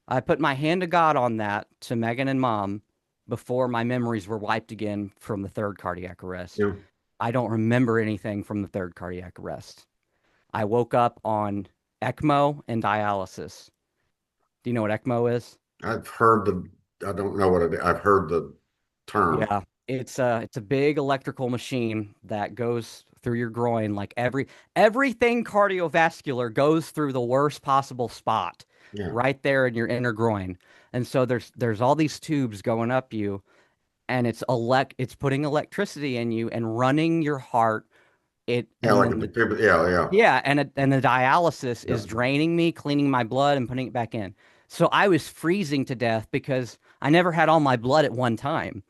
S2: I put my hand to God on that to Megan and Mom before my memories were wiped again from the third cardiac arrest.
S1: yeah.
S2: I don't remember anything from the third cardiac arrest. I woke up on ECMO and dialysis. Do you know what ECMO is?
S1: I've heard I don't know what it is. I've heard the term.
S2: Yeah, it's a big electrical machine that goes through your groin. Like everything cardiovascular goes through the worst possible spot,
S1: Yeah,
S2: right there in your inner groin. And so there's all these tubes going up you, and it's putting electricity in you and running your heart. It
S1: yeah,
S2: and
S1: like a
S2: then
S1: defibrillator. Yeah, yeah,
S2: yeah, and the dialysis
S1: yeah,
S2: is draining me, cleaning my blood, and putting it back in. So I was freezing to death because I never had all my blood at one time.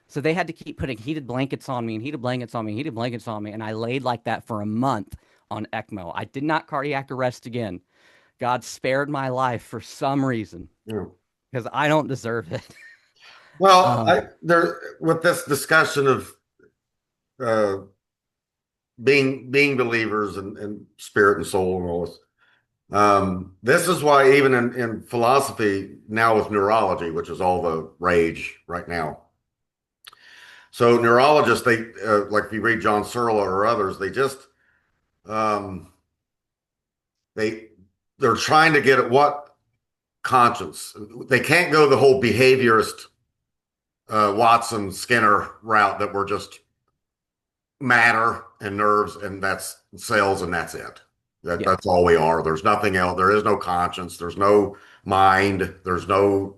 S2: So they had to keep putting heated blankets on me and heated blankets on me, heated blankets on me. And I laid like that for a month on ECMO. I did not cardiac arrest again. God spared my life for some reason
S1: yeah.
S2: because I don't deserve it.
S1: Well,
S2: Um,
S1: I there with this discussion of uh, being believers and spirit and soul and all this. This is why even in philosophy now with neurology, which is all the rage right now. So neurologists, they like if you read John Searle or others, they just um, they they're trying to get at what conscience. They can't go the whole behaviorist Watson Skinner route that we're just matter and nerves and that's cells and that's it.
S2: yeah,
S1: That's all we are. There's nothing else. There is no conscience. There's no mind. There's no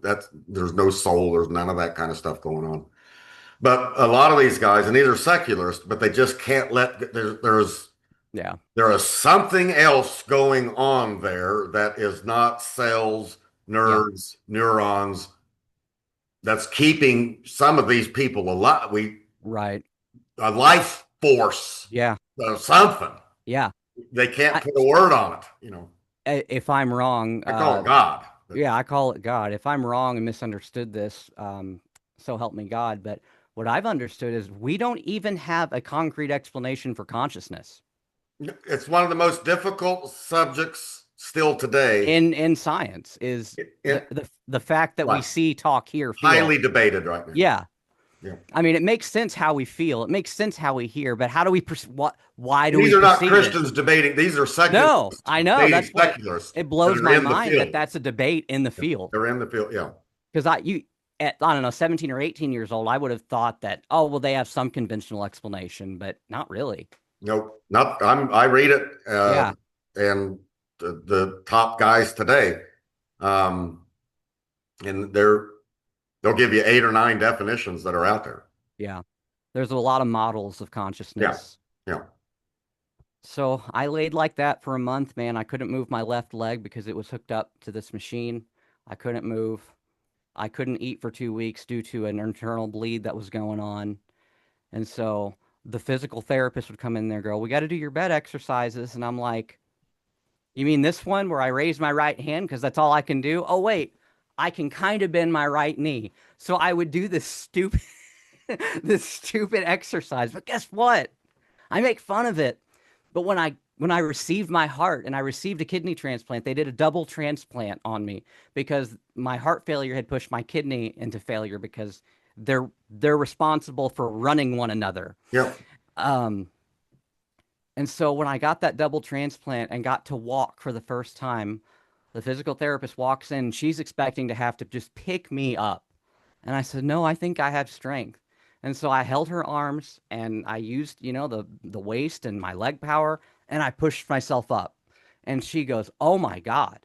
S1: soul. There's none of that kind of stuff going on. But a lot of these guys, and these are secularists, but they just can't
S2: yeah,
S1: there is something else going on there that is not cells,
S2: yeah,
S1: nerves, neurons that's keeping some of these people alive.
S2: right.
S1: A life force,
S2: Yeah,
S1: something.
S2: yeah.
S1: They can't
S2: I,
S1: put a word on it.
S2: if I'm wrong,
S1: I call it God. But
S2: yeah, I call it God. If I'm wrong and misunderstood this, so help me God. But what I've understood is we don't even have a concrete explanation for consciousness.
S1: it's one of the most difficult subjects still today.
S2: in science is
S1: It,
S2: the fact that we
S1: right,
S2: see, talk, hear, feel.
S1: highly debated right now.
S2: Yeah.
S1: Yeah.
S2: I mean, it makes sense how we feel. It makes sense how we hear, but how do we why
S1: And
S2: do we
S1: these are not
S2: perceive it?
S1: Christians debating, these are
S2: No,
S1: secularists
S2: I know.
S1: debating
S2: That's what
S1: secularists
S2: it
S1: that
S2: blows
S1: are
S2: my
S1: in the
S2: mind that
S1: field.
S2: that's a debate in the field.
S1: They're in the field. Yeah.
S2: Because you at I don't know, 17 or 18 years old, I would have thought that, oh, well, they have some conventional explanation, but not really.
S1: Nope. Not, I read it,
S2: Yeah,
S1: and the top guys today, um, and they'll give you 8 or 9 definitions that are out there.
S2: yeah. There's a lot of models of
S1: Yeah.
S2: consciousness.
S1: Yeah.
S2: So I laid like that for a month, man. I couldn't move my left leg because it was hooked up to this machine. I couldn't move. I couldn't eat for 2 weeks due to an internal bleed that was going on. And so the physical therapist would come in there and go, "We got to do your bed exercises." And I'm like, "You mean this one where I raise my right hand because that's all I can do? Oh, wait, I can kind of bend my right knee." So I would do this stupid, this stupid exercise. But guess what? I make fun of it. But when I received my heart and I received a kidney transplant, they did a double transplant on me because my heart failure had pushed my kidney into failure because they're responsible for running one another.
S1: Yep.
S2: Um, and so when I got that double transplant and got to walk for the first time, the physical therapist walks in. She's expecting to have to just pick me up. And I said, "No, I think I have strength." And so I held her arms and I used, the waist and my leg power and I pushed myself up. And she goes, "Oh my God,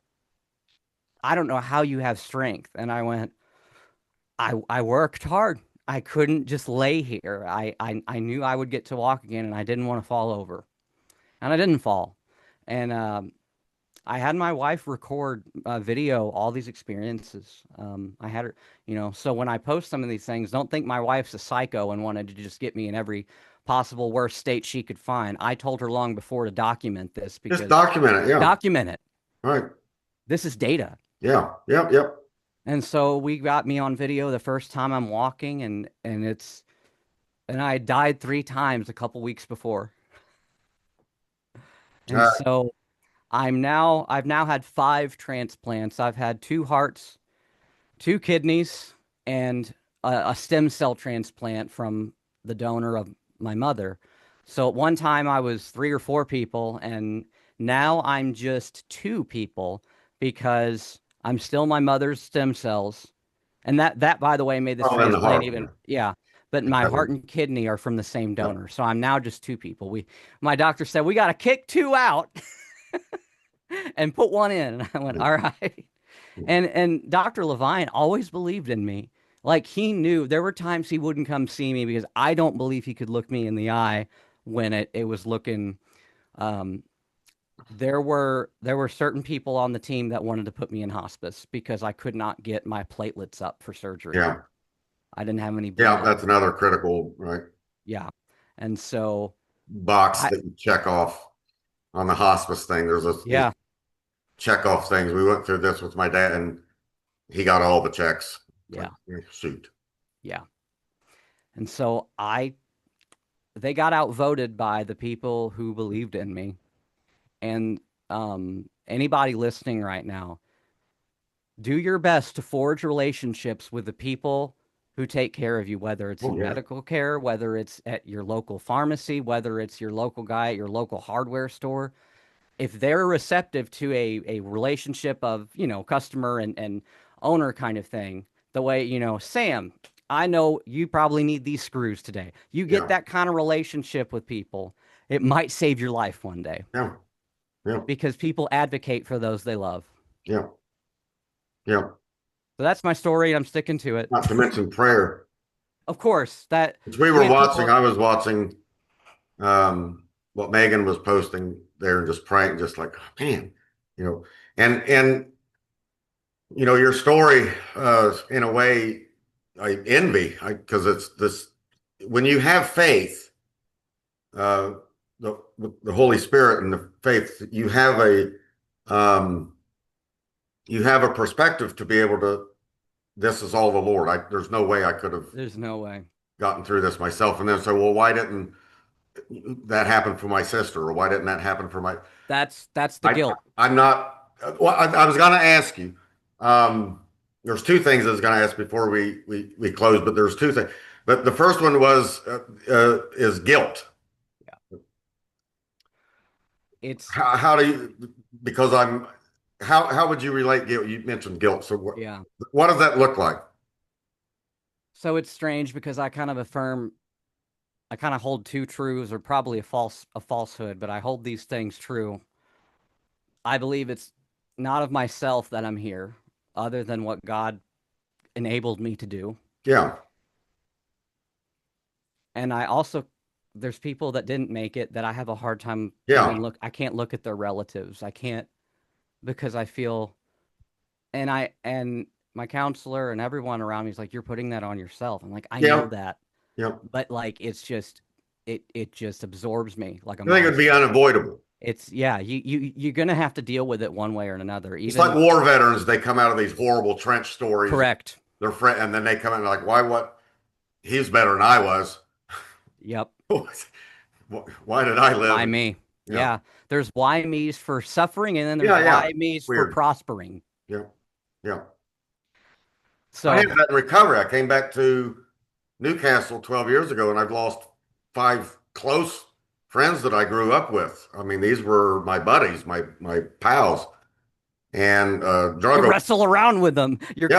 S2: I don't know how you have strength." And I went, I worked hard. I couldn't just lay here. I knew I would get to walk again and I didn't want to fall over. And I didn't fall. And I had my wife record video all these experiences. I had her, so when I post some of these things, don't think my wife's a psycho and wanted to just get me in every possible worst state she could find. I told her long before to document this
S1: Just
S2: because
S1: document it. Yeah.
S2: document it.
S1: All right.
S2: This is data.
S1: Yeah. Yep. Yep.
S2: And so we got me on video the first time I'm walking and I died 3 times a couple weeks before. And
S1: Uh,
S2: so I've now had 5 transplants. I've had 2 hearts, 2 kidneys, and a stem cell transplant from the donor of my mother. So at one time I was 3 or 4 people, and now I'm just 2 people because I'm still my mother's stem cells. And that by the way made this
S1: oh, in the
S2: transplant
S1: heart.
S2: even, yeah. But my
S1: That
S2: heart
S1: would-
S2: and kidney are from the same
S1: yeah.
S2: donor. So I'm now just 2 people. My doctor said we got to kick 2 out and put one in. And I went, all right. And Dr. Levine always believed in me. Like he knew there were times he wouldn't come see me because I don't believe he could look me in the eye when it was looking. Um, there were certain people on the team that wanted to put me in hospice because I could not get my platelets up for surgery.
S1: Yeah.
S2: I didn't have any
S1: Yeah.
S2: bleeding.
S1: That's another critical, right,
S2: Yeah. And so
S1: box
S2: I,
S1: that you check off on the hospice thing. There's these
S2: yeah,
S1: check off things. We went through this with my dad, and he got all the checks. Like,
S2: yeah,
S1: shoot.
S2: yeah. And so they got outvoted by the people who believed in me. And anybody listening right now, do your best to forge relationships with the people who take care of you, whether it's
S1: Oh,
S2: in
S1: yeah.
S2: medical care, whether it's at your local pharmacy, whether it's your local guy at your local hardware store. If they're receptive to a relationship of, customer and owner kind of thing, the way, Sam, I know you probably need these screws today. You get
S1: Yeah.
S2: that kind of relationship with people, it might save your life one day
S1: Yeah. Yeah.
S2: because people advocate for those they love.
S1: Yeah. Yeah.
S2: So that's my story. I'm sticking to it.
S1: Not to mention prayer.
S2: Of course, that
S1: Which we were
S2: man,
S1: watching,
S2: people,
S1: I was watching what Megan was posting there and just praying, just like, man, you know, and your story, in a way, I envy, because it's this, when you have faith, uh, the Holy Spirit and the faith, um, you have a perspective to be able to. This is all the Lord. There's no way I could have
S2: there's no way.
S1: gotten through this myself. And then say, well, why didn't that happen for my sister, or why didn't that happen for my?
S2: That's the guilt.
S1: I'm not. Well, I was going to ask you. Um, there's two things I was going to ask before we close, but there's two things. But the first one was is guilt.
S2: Yeah. It's
S1: How do you? Because I'm. How would you relate guilt? You mentioned guilt. So
S2: yeah.
S1: what does that look like?
S2: So it's strange because I kind of hold two truths or probably a falsehood, but I hold these things true. I believe it's not of myself that I'm here, other than what God enabled me to do.
S1: Yeah,
S2: And I also there's people that didn't make it that I have a hard time
S1: yeah,
S2: even look I can't look at their relatives. I can't because I feel and my counselor and everyone around me is like, you're putting that on yourself. I'm like, I know
S1: yeah,
S2: that,
S1: yeah.
S2: but like it just absorbs me like a
S1: I think it would be
S2: monster.
S1: unavoidable.
S2: It's yeah, you're gonna have to deal with it one way or another.
S1: It's like
S2: Even
S1: war veterans. They come out of these horrible trench stories.
S2: correct.
S1: They're friend, and then they come in and like, why? What? He's better than I was.
S2: Yep.
S1: Why did I live?
S2: Why me?
S1: Yeah,
S2: Yeah. There's why me's for suffering and then there's
S1: yeah, yeah.
S2: why me's for
S1: Weird.
S2: prospering.
S1: Yeah, yeah. I had
S2: So
S1: that in recovery. I came back to Newcastle 12 years ago, and I've lost five close friends that I grew up with. I mean, these were my buddies, my pals, and
S2: you
S1: drug.
S2: wrestle around with them.
S1: Yeah,
S2: You're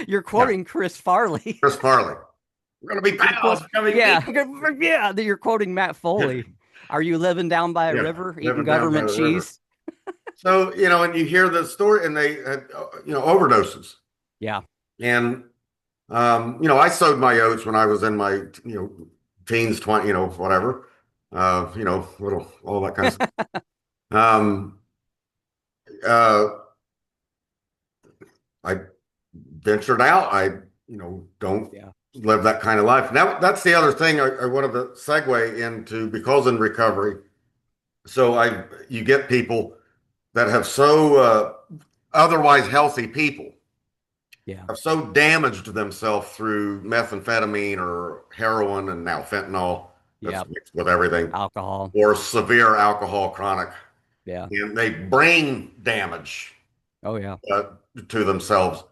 S1: yeah.
S2: quoting Chris Farley.
S1: Chris Farley. We're gonna be
S2: You're
S1: pals.
S2: quote
S1: We're gonna be
S2: yeah, yeah, you're quoting Matt
S1: yeah,
S2: Foley. Are you living down by a
S1: yeah.
S2: river eating
S1: Living down by
S2: government
S1: the river.
S2: cheese?
S1: So, and you hear the story, and they had, overdoses.
S2: Yeah.
S1: And, I sowed my oats when I was in my, teens, 20, whatever, little, all that kind of stuff. Um, uh, I ventured out. Don't
S2: Yeah.
S1: live that kind of life. Now, that's the other thing I wanted to segue into because in recovery, so you get people that have otherwise healthy people
S2: Yeah.
S1: have so damaged themselves through methamphetamine or heroin and now fentanyl that's
S2: Yeah.
S1: mixed with everything
S2: Alcohol.
S1: or severe alcohol chronic
S2: Yeah.
S1: and they brain damage
S2: Oh yeah.
S1: uh, to themselves,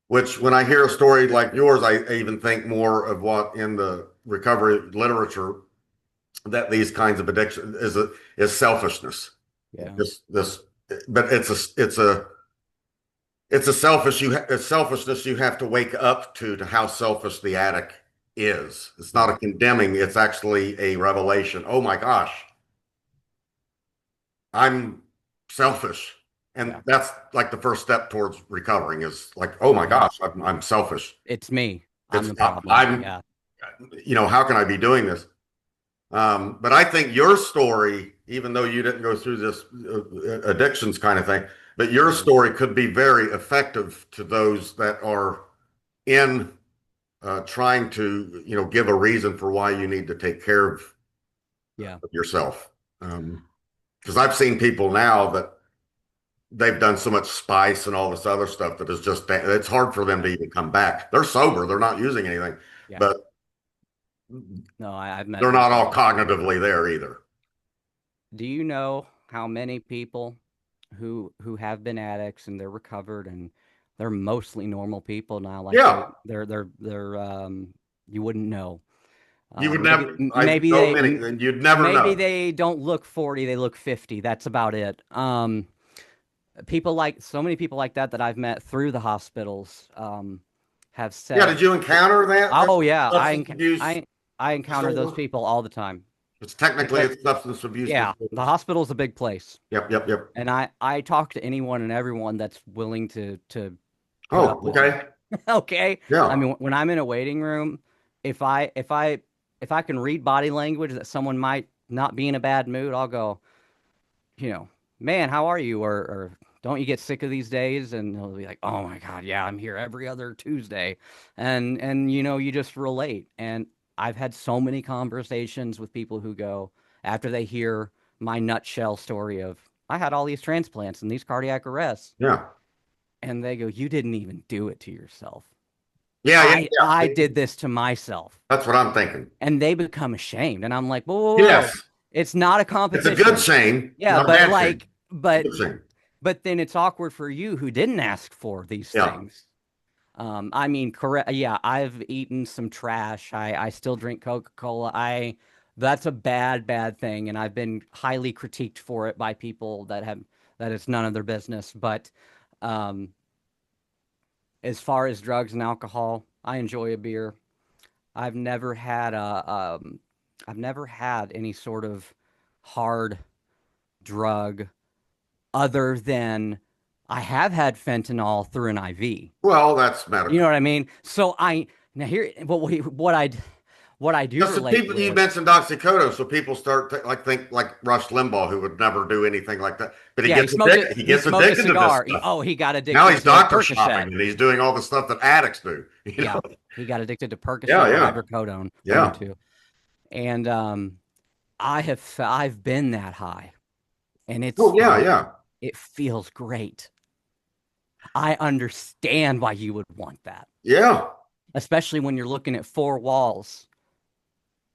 S1: which when I hear a story like yours, I even think more of what in the recovery literature that these kinds of addiction is selfishness.
S2: Yeah.
S1: This, but it's a selfishness you have to wake up to how selfish the addict is. It's not
S2: Yeah.
S1: a condemning, it's actually a revelation. Oh my gosh, I'm selfish. And
S2: Yeah.
S1: that's like the first step towards recovering is like, oh my
S2: Yeah.
S1: gosh, I'm selfish.
S2: It's me. I'm
S1: It's
S2: the problem.
S1: I'm
S2: Yeah.
S1: how can I be doing this? But I think your story, even though you didn't go through this addictions kind of thing, but your
S2: Yeah.
S1: story could be very effective to those that are in trying to, give a reason for why you need to take care
S2: Yeah.
S1: of yourself. Because I've seen people now that they've done so much spice and all this other stuff that is just, it's hard for them to
S2: Yeah.
S1: even come back. They're sober, they're not using anything,
S2: Yeah.
S1: but
S2: No, I've met
S1: they're not
S2: people
S1: all
S2: like that.
S1: cognitively there either.
S2: Do you know how many people who have been addicts and they're recovered and they're mostly normal people now? Like
S1: Yeah,
S2: they're you wouldn't know.
S1: you would
S2: Maybe
S1: never, I know many, and you'd never
S2: maybe
S1: know.
S2: they don't look 40, they look 50. That's about it. People like so many people like that that I've met through the hospitals have
S1: Yeah,
S2: said,
S1: did you encounter that
S2: "Oh yeah,
S1: substance abuse
S2: I encounter those
S1: disorder?
S2: people all the time
S1: It's technically
S2: because
S1: it's substance abuse
S2: yeah, the
S1: disorder.
S2: hospital's a big place."
S1: Yep, yep, yep.
S2: And I talk to anyone and everyone that's willing to put
S1: Oh,
S2: up with me.
S1: okay.
S2: Okay? I
S1: Yeah,
S2: mean, when I'm in a waiting room, if I if I if I can read body language that someone might not be in a bad mood, I'll go, you know, man, how are you? Or don't you get sick of these days? And they'll be like, oh my God, yeah, I'm here every other Tuesday. And you just relate. And I've had so many conversations with people who go after they hear my nutshell story of I had all these transplants and these cardiac arrests,
S1: yeah.
S2: and they go, you didn't even do it to yourself.
S1: Yeah, yeah,
S2: I
S1: yeah.
S2: did this to myself.
S1: That's what I'm thinking.
S2: And they become ashamed. And I'm like, whoa, whoa, whoa.
S1: Yes.
S2: It's not a
S1: It's a good
S2: competition.
S1: shame,
S2: Yeah,
S1: not a
S2: but
S1: bad shame.
S2: like, but
S1: Good shame.
S2: but then it's awkward for you who didn't ask for these
S1: Yeah.
S2: things. I mean, correct. Yeah, I've eaten some trash. I still drink Coca-Cola. That's a bad thing, and I've been highly critiqued for it by people that it's none of their business. But um, as far as drugs and alcohol, I enjoy a beer. I've never had I've never had any sort of hard drug other than I have had fentanyl through an IV.
S1: Well, that's
S2: You know
S1: medical.
S2: what I mean? So I now here what I do
S1: Just the
S2: relate
S1: people you
S2: with.
S1: mentioned oxycodone, so people start to, like think like Rush Limbaugh, who would never do anything like that, but he
S2: Yeah,
S1: gets addicted. He
S2: he
S1: gets
S2: smoked a
S1: addicted to this
S2: cigar.
S1: stuff.
S2: He got
S1: Now
S2: addicted
S1: he's
S2: to
S1: doctor
S2: Percocet.
S1: shopping and he's doing all the stuff that addicts do. You
S2: Yeah,
S1: know?
S2: he got addicted to
S1: Yeah,
S2: Percocet or
S1: yeah,
S2: hydrocodone, one or
S1: yeah,
S2: two. And I've been that high, and
S1: oh yeah, yeah,
S2: it feels great. I understand why you would want that,
S1: yeah,
S2: especially when you're looking at four walls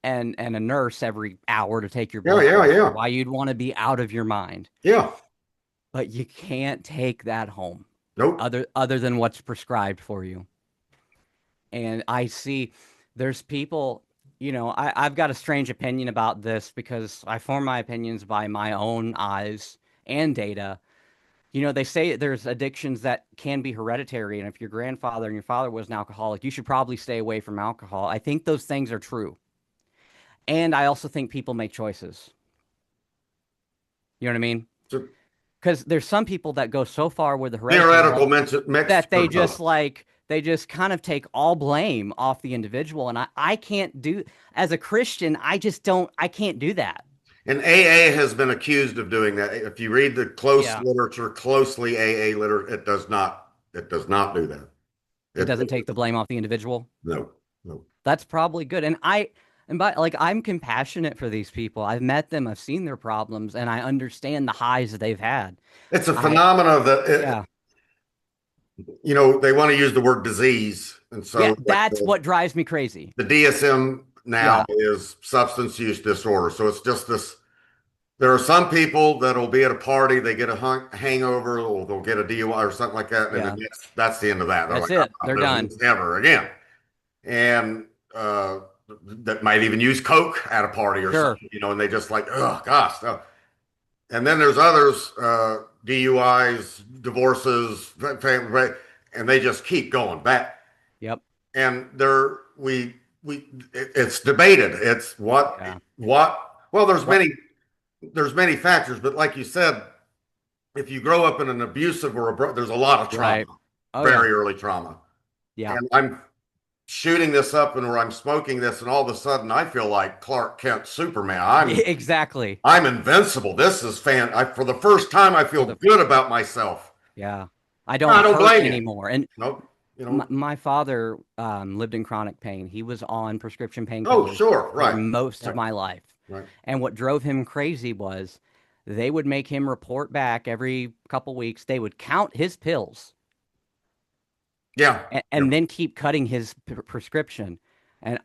S2: and a nurse every hour to take your
S1: yeah,
S2: blood
S1: yeah,
S2: pressure.
S1: yeah,
S2: Why you'd want to be out of your mind,
S1: yeah.
S2: but you can't take that home,
S1: Nope.
S2: other than what's prescribed for you. And I see there's people, I've got a strange opinion about this because I form my opinions by my own eyes and data. They say there's addictions that can be hereditary, and if your grandfather and your father was an alcoholic, you should probably stay away from alcohol. I think those things are true. And I also think people make choices. You know what I mean?
S1: It's a
S2: Because there's some people that go so far with the hereditary
S1: theoretical
S2: love
S1: mixture
S2: that
S1: of.
S2: they just kind of take all blame off the individual. And I can't do, as a Christian, I can't do that.
S1: And AA has been accused of doing that. If you read the close
S2: Yeah.
S1: literature, closely AA literature, it does not do that.
S2: It
S1: It
S2: doesn't take the blame off the individual.
S1: no, no.
S2: That's probably good. And by like, I'm compassionate for these people. I've met them, I've seen their problems, and I understand the highs that they've had.
S1: It's a
S2: I,
S1: phenomenon that
S2: yeah.
S1: they want to use the word disease, and
S2: Yeah.
S1: so like
S2: That's what drives me crazy.
S1: the DSM now
S2: Yeah.
S1: is substance use disorder. So it's just this. There are some people that'll be at a party, they get a hangover, or they'll get a DUI or something like that, and then
S2: Yeah.
S1: that's the end of that. They're
S2: That's
S1: like, I'm
S2: it.
S1: not
S2: They're
S1: doing
S2: done.
S1: this ever again. And that might even use Coke at a party or
S2: Sure.
S1: something, and they just like, oh gosh. And then there's others, DUIs, divorces, family, and they just keep going back.
S2: Yep.
S1: And it's debated. It's
S2: Yeah.
S1: well,
S2: What?
S1: there's many factors, but like you said, if you grow up in an abusive there's a lot of trauma,
S2: Right. Oh yeah.
S1: very early trauma.
S2: Yeah.
S1: And I'm shooting this up and where I'm smoking this, and all of a sudden I feel like Clark Kent Superman.
S2: Exactly.
S1: I'm invincible. This is for the first time I
S2: For
S1: feel
S2: the
S1: good about myself.
S2: Yeah. I
S1: I
S2: don't
S1: don't
S2: hurt
S1: blame you.
S2: anymore. And
S1: Nope.
S2: my father lived in chronic pain. He was on prescription
S1: Oh,
S2: painkillers
S1: sure.
S2: for
S1: Right.
S2: most of
S1: Right.
S2: my life.
S1: Right.
S2: And what drove him crazy was they would make him report back every couple weeks. They would count his pills
S1: Yeah. Yeah.
S2: and then keep cutting his prescription. And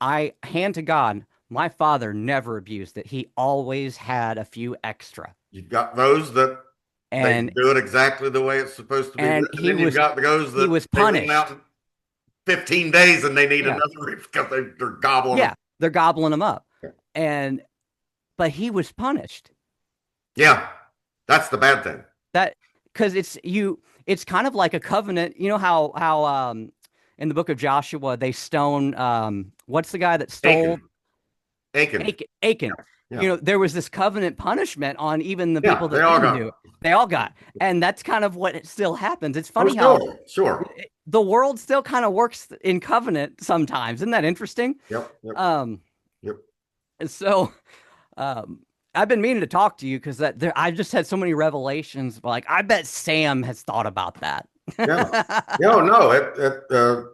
S2: hand to God, my father never abused it. He always had a few extra.
S1: You've got those that they
S2: And
S1: do it exactly the way it's supposed to be
S2: and
S1: written, and then you've got those
S2: he
S1: that
S2: was
S1: they lean out
S2: punished.
S1: in 15 days and they need
S2: Yeah.
S1: another because they're gobbling them.
S2: Yeah, they're gobbling him up. And but he was punished.
S1: Yeah. That's the bad thing.
S2: That because it's kind of like a covenant. You know how in the book of Joshua they stone what's the guy that stole
S1: Aiken. Aiken.
S2: Achan.
S1: Yeah.
S2: There was this covenant punishment on even the
S1: Yeah.
S2: people
S1: They
S2: that
S1: all
S2: didn't
S1: got
S2: do it. They all got. And that's kind of what it still happens. It's
S1: Oh,
S2: funny how
S1: sure. Sure.
S2: the world still kind of works in covenant sometimes. Isn't that interesting?
S1: Yep. Yep.
S2: Um,
S1: Yep.
S2: so I've been meaning to talk to you because I've just had so many revelations. Like, I bet Sam has thought about that.
S1: Yeah. No, no.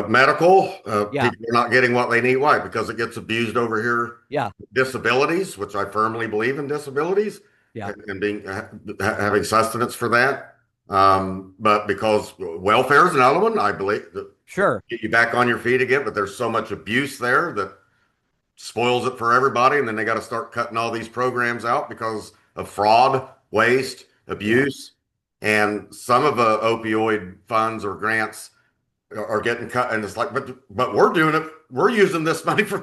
S1: Medical,
S2: Yeah,
S1: people are not getting what they need. Why? Because it gets abused over here.
S2: yeah,
S1: Disabilities, which I firmly believe in disabilities
S2: yeah.
S1: and being having sustenance for that. But because welfare is another one, I believe that
S2: Sure.
S1: get you back on your feet again. But there's so much abuse there that spoils it for everybody, and then they got to start cutting all these programs out because of fraud, waste,
S2: Yeah.
S1: abuse, and some of the opioid funds or grants are getting cut, and it's like, but we're doing it. We're using this money for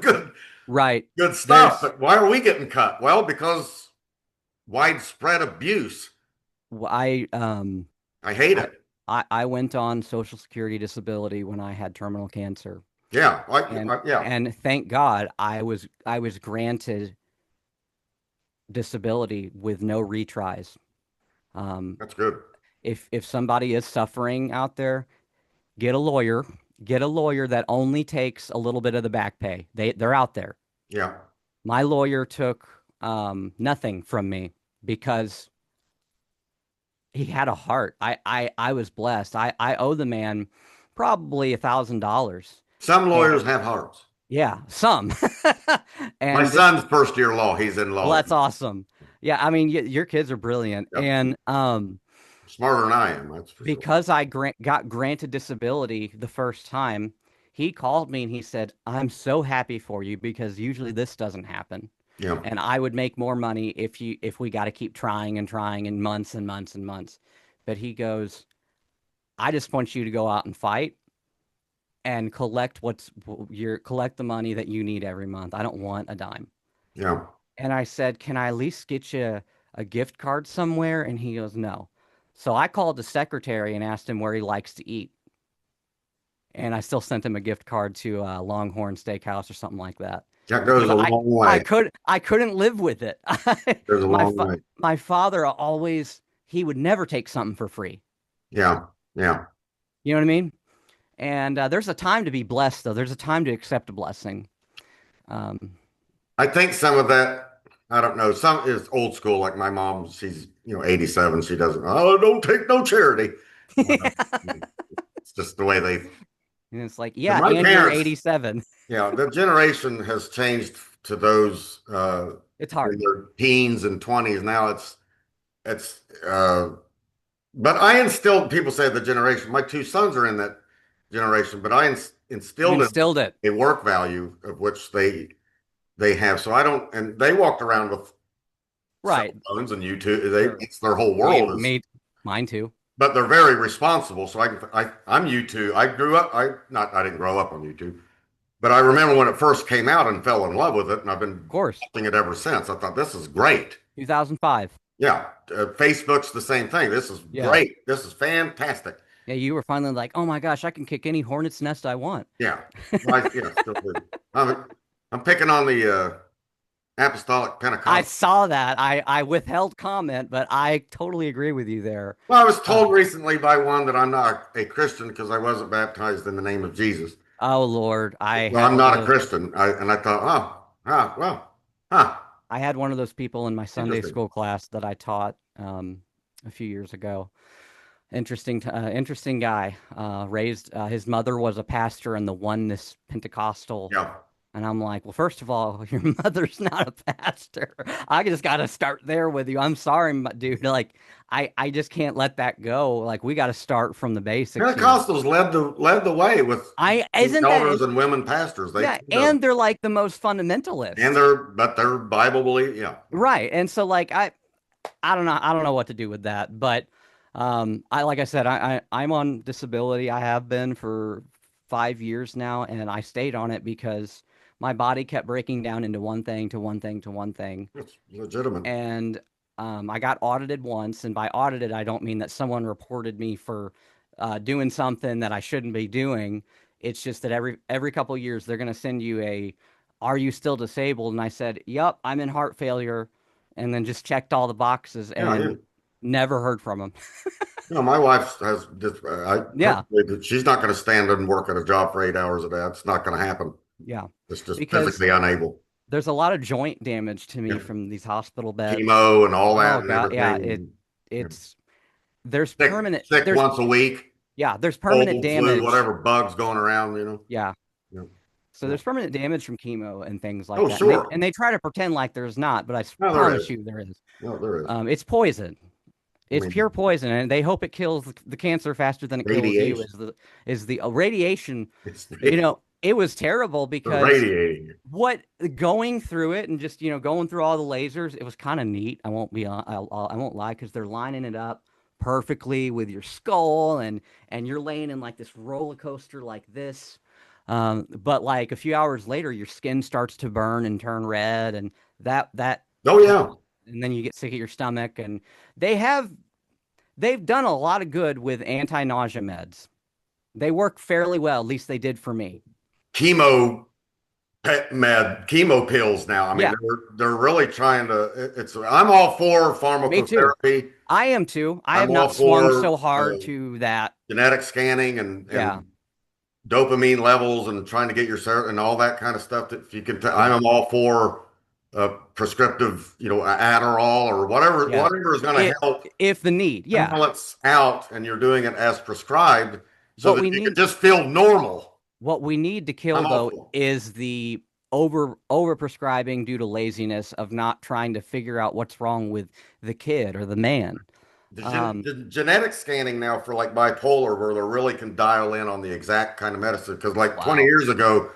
S2: Right.
S1: good stuff.
S2: There's
S1: But why are we getting cut? Well, because widespread abuse.
S2: I
S1: I hate
S2: I
S1: it.
S2: I went on Social Security disability when I had terminal cancer,
S1: Yeah, yeah,
S2: and thank God I was granted disability with no retries. Um,
S1: that's good.
S2: if somebody is suffering out there, get a lawyer. Get a lawyer that only takes a little bit of the back pay. They're out there.
S1: Yeah,
S2: My lawyer took nothing from me because he had a heart. I was blessed. I owe the man probably $1,000.
S1: some lawyers
S2: And
S1: have hearts.
S2: yeah, some.
S1: My
S2: And this,
S1: son's first year law. He's in
S2: well,
S1: law.
S2: that's awesome. Yeah, I mean, your kids are brilliant.
S1: Yep.
S2: And
S1: Smarter than I am, that's for sure.
S2: because I got granted disability the first time, he called me and he said, "I'm so happy for you because usually this doesn't happen."
S1: Yeah,
S2: And I would make more money if we got to keep trying and trying and months and months and months. But he goes, "I just want you to go out and fight and collect the money that you need every month. I don't want a dime."
S1: yeah,
S2: And I said, "Can I at least get you a gift card somewhere?" And he goes, "No." So I called the secretary and asked him where he likes to eat. And I still sent him a gift card to Longhorn Steakhouse or something like that
S1: that
S2: because
S1: goes a long way.
S2: I couldn't live with it.
S1: Goes a
S2: My
S1: long way.
S2: my father always he would never take something for free.
S1: Yeah, yeah.
S2: You know what I mean? And there's a time to be blessed, though. There's a time to accept a blessing. Um,
S1: I think some of that, I don't know, some is old school. Like my mom, she's 87. She doesn't. Oh, don't take no charity. Well,
S2: and
S1: it's just the way they.
S2: it's like,
S1: And
S2: yeah,
S1: my
S2: and you're
S1: parents,
S2: 87.
S1: the generation has changed to those
S2: It's
S1: in
S2: hard.
S1: their teens and 20s. Now it's but I instilled, people say the generation, my two sons are in that generation, but
S2: You
S1: instilled in
S2: instilled it.
S1: a work value of which they have. So I don't, and they walked around with cell
S2: Right.
S1: phones and YouTube.
S2: Sure.
S1: It's their whole
S2: Me,
S1: world is,
S2: me, mine too.
S1: but they're very responsible. So I'm YouTube. I grew up, I didn't grow up on YouTube, but I remember when it first came out and fell in love with it. And I've been
S2: Of course.
S1: watching it ever since. I thought this is great.
S2: 2005.
S1: Yeah. Facebook's the same thing. This is
S2: Yeah.
S1: great. This is fantastic.
S2: Yeah, you were finally like, oh my gosh, I can kick any hornet's nest I want.
S1: Yeah. Yeah, still do. I'm picking on the apostolic
S2: I
S1: Pentecost.
S2: saw that. I withheld comment, but I totally agree with you there.
S1: Well, I was
S2: Uh,
S1: told recently by one that I'm not a Christian because I wasn't baptized in the name of Jesus.
S2: oh Lord,
S1: Well, I'm not a Christian. And I thought, well, huh,
S2: I had one of those people in my Sunday
S1: interesting.
S2: school class that I taught a few years ago. Interesting guy. Raised his mother was a pastor in the Oneness Pentecostal.
S1: Yeah.
S2: And I'm like, well, first of all, your mother's not a pastor. I just got to start there with you. I'm sorry, dude. Like, I just can't let that go. Like, we got to start from the basics here.
S1: Pentecostals led the way with
S2: I isn't that
S1: elders and women pastors. They
S2: Yeah,
S1: tend to,
S2: and they're like the most
S1: and
S2: fundamentalist.
S1: they're Bible believe. Yeah.
S2: Right. And so like I don't know what to do with that, but I like I said I'm on disability. I have been for 5 years now and I stayed on it because my body kept breaking down into one thing to one thing to one thing.
S1: It's legitimate.
S2: And I got audited once, and by audited I don't mean that someone reported me for doing something that I shouldn't be doing. It's just that every couple of years they're going to send you a, "Are you still disabled?" And I said, "Yep, I'm in heart failure," and then just checked all the boxes
S1: Yeah, yeah.
S2: and never heard from them.
S1: My wife has just,
S2: Yeah,
S1: she's not going to stand and work at a job for 8 hours a day. It's not going to happen.
S2: yeah,
S1: It's just
S2: because
S1: physically unable.
S2: there's a lot of joint damage to me
S1: Yeah.
S2: from these hospital beds.
S1: Chemo and all that
S2: Oh
S1: and
S2: God, yeah,
S1: everything. Yeah.
S2: it's there's
S1: Sick,
S2: permanent
S1: sick
S2: there's
S1: once a week,
S2: yeah, there's permanent
S1: cold, flu,
S2: damage.
S1: whatever bugs going around.
S2: Yeah.
S1: Yeah.
S2: So
S1: Yeah.
S2: there's permanent damage from chemo and things like
S1: Oh,
S2: that.
S1: sure.
S2: And they try to pretend like there's not, but
S1: No, there
S2: promise
S1: is.
S2: you there is.
S1: No, there is.
S2: It's poison.
S1: I
S2: It's
S1: mean,
S2: pure poison, and they hope it kills the cancer faster than it kills you.
S1: radiation.
S2: Is the radiation?
S1: It's,
S2: You know, it was terrible
S1: They're
S2: because
S1: radiating you.
S2: what going through it and just going through all the lasers, it was kind of neat. I won't lie because they're lining it up perfectly with your skull, and you're laying in like this roller coaster like this. But like a few hours later, your skin starts to burn and turn red, and that
S1: Oh yeah.
S2: and then you get sick at your stomach. And they have they've done a lot of good with anti-nausea meds. They work fairly well, at least they did for me.
S1: Chemo chemo pills now. I mean,
S2: Yeah,
S1: they're really trying to. It's I'm all for
S2: me too.
S1: pharmacotherapy.
S2: I am too. I
S1: I'm
S2: have
S1: all
S2: not swung
S1: for
S2: so hard to that.
S1: genetic scanning
S2: Yeah,
S1: and dopamine levels and trying to get your and all that kind of stuff. That if you can,
S2: yeah,
S1: I'm all for prescriptive, Adderall or
S2: yeah.
S1: whatever is going to
S2: It
S1: help
S2: if the need, yeah.
S1: balance out, and you're doing it as prescribed, so
S2: What
S1: that
S2: we
S1: you can
S2: need
S1: just feel normal.
S2: what we need to
S1: I'm
S2: kill
S1: all
S2: though
S1: for it.
S2: is the over prescribing due to laziness of not trying to figure out what's wrong with the kid or the man. Um,
S1: The genetic scanning now for like bipolar, where they really can dial in on the exact kind of medicine. Because like 20
S2: wow.
S1: years ago,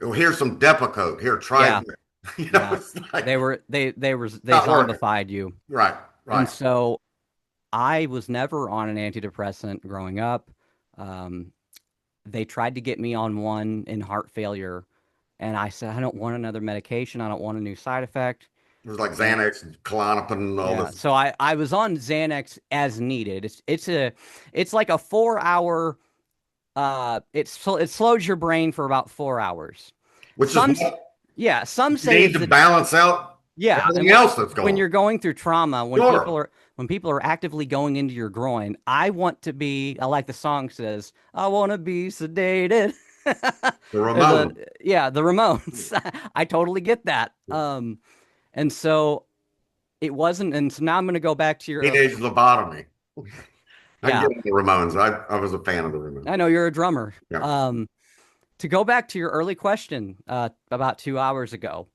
S1: oh, here's some Depakote. Here, try
S2: Yeah,
S1: this.
S2: yeah.
S1: It's like
S2: They
S1: not working.
S2: zombified you.
S1: Right,
S2: And
S1: right.
S2: so I was never on an antidepressant growing up. Um, they tried to get me on one in heart failure, and I said, I don't want another medication. I don't want a new side effect.
S1: There's like
S2: And
S1: Xanax and Klonopin and all
S2: yeah,
S1: this,
S2: so I was on Xanax as needed. It's like a 4 hour it slows your brain for about 4 hours.
S1: which is
S2: Some
S1: what
S2: yeah, some
S1: you
S2: say
S1: need
S2: it's
S1: to
S2: the
S1: balance out
S2: yeah, and
S1: everything else that's
S2: when
S1: going on.
S2: you're going through trauma,
S1: Sure.
S2: when people are actively going into your groin, I like the song says, I want to be sedated.
S1: The
S2: Or
S1: Ramon.
S2: the Ramones. I totally get that. And so it wasn't, and so now I'm going to go back to your early,
S1: Teenage lobotomy. I can
S2: yeah,
S1: get into the Ramones. I was a fan of the Ramones.
S2: I know you're a drummer.
S1: Yeah.
S2: To go back to your early question, about 2 hours ago,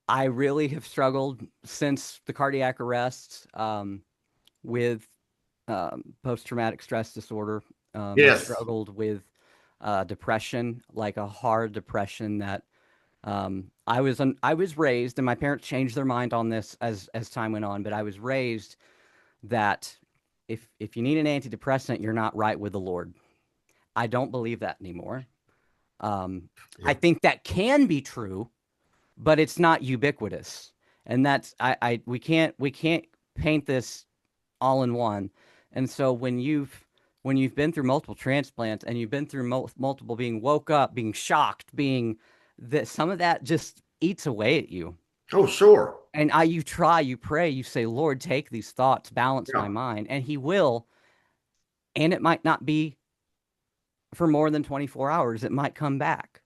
S2: I really have struggled since the cardiac arrest, with post-traumatic stress disorder. I've
S1: Yes.
S2: struggled with depression, like a hard depression that I was raised, and my parents changed their mind on this as time went on. But I was raised that if you need an antidepressant, you're not right with the Lord. I don't believe that anymore. Um, I
S1: Yeah.
S2: think that can be true, but it's not ubiquitous, and that's I we can't paint this all in one. And so when you've been through multiple transplants and you've been through multiple being woke up, being shocked, being that some of that just eats away at you.
S1: Oh, sure.
S2: And you try, you pray, you say, Lord, take these thoughts, balance my
S1: Yeah.
S2: mind, and He will. And it might not be for more than 24 hours. It might come back,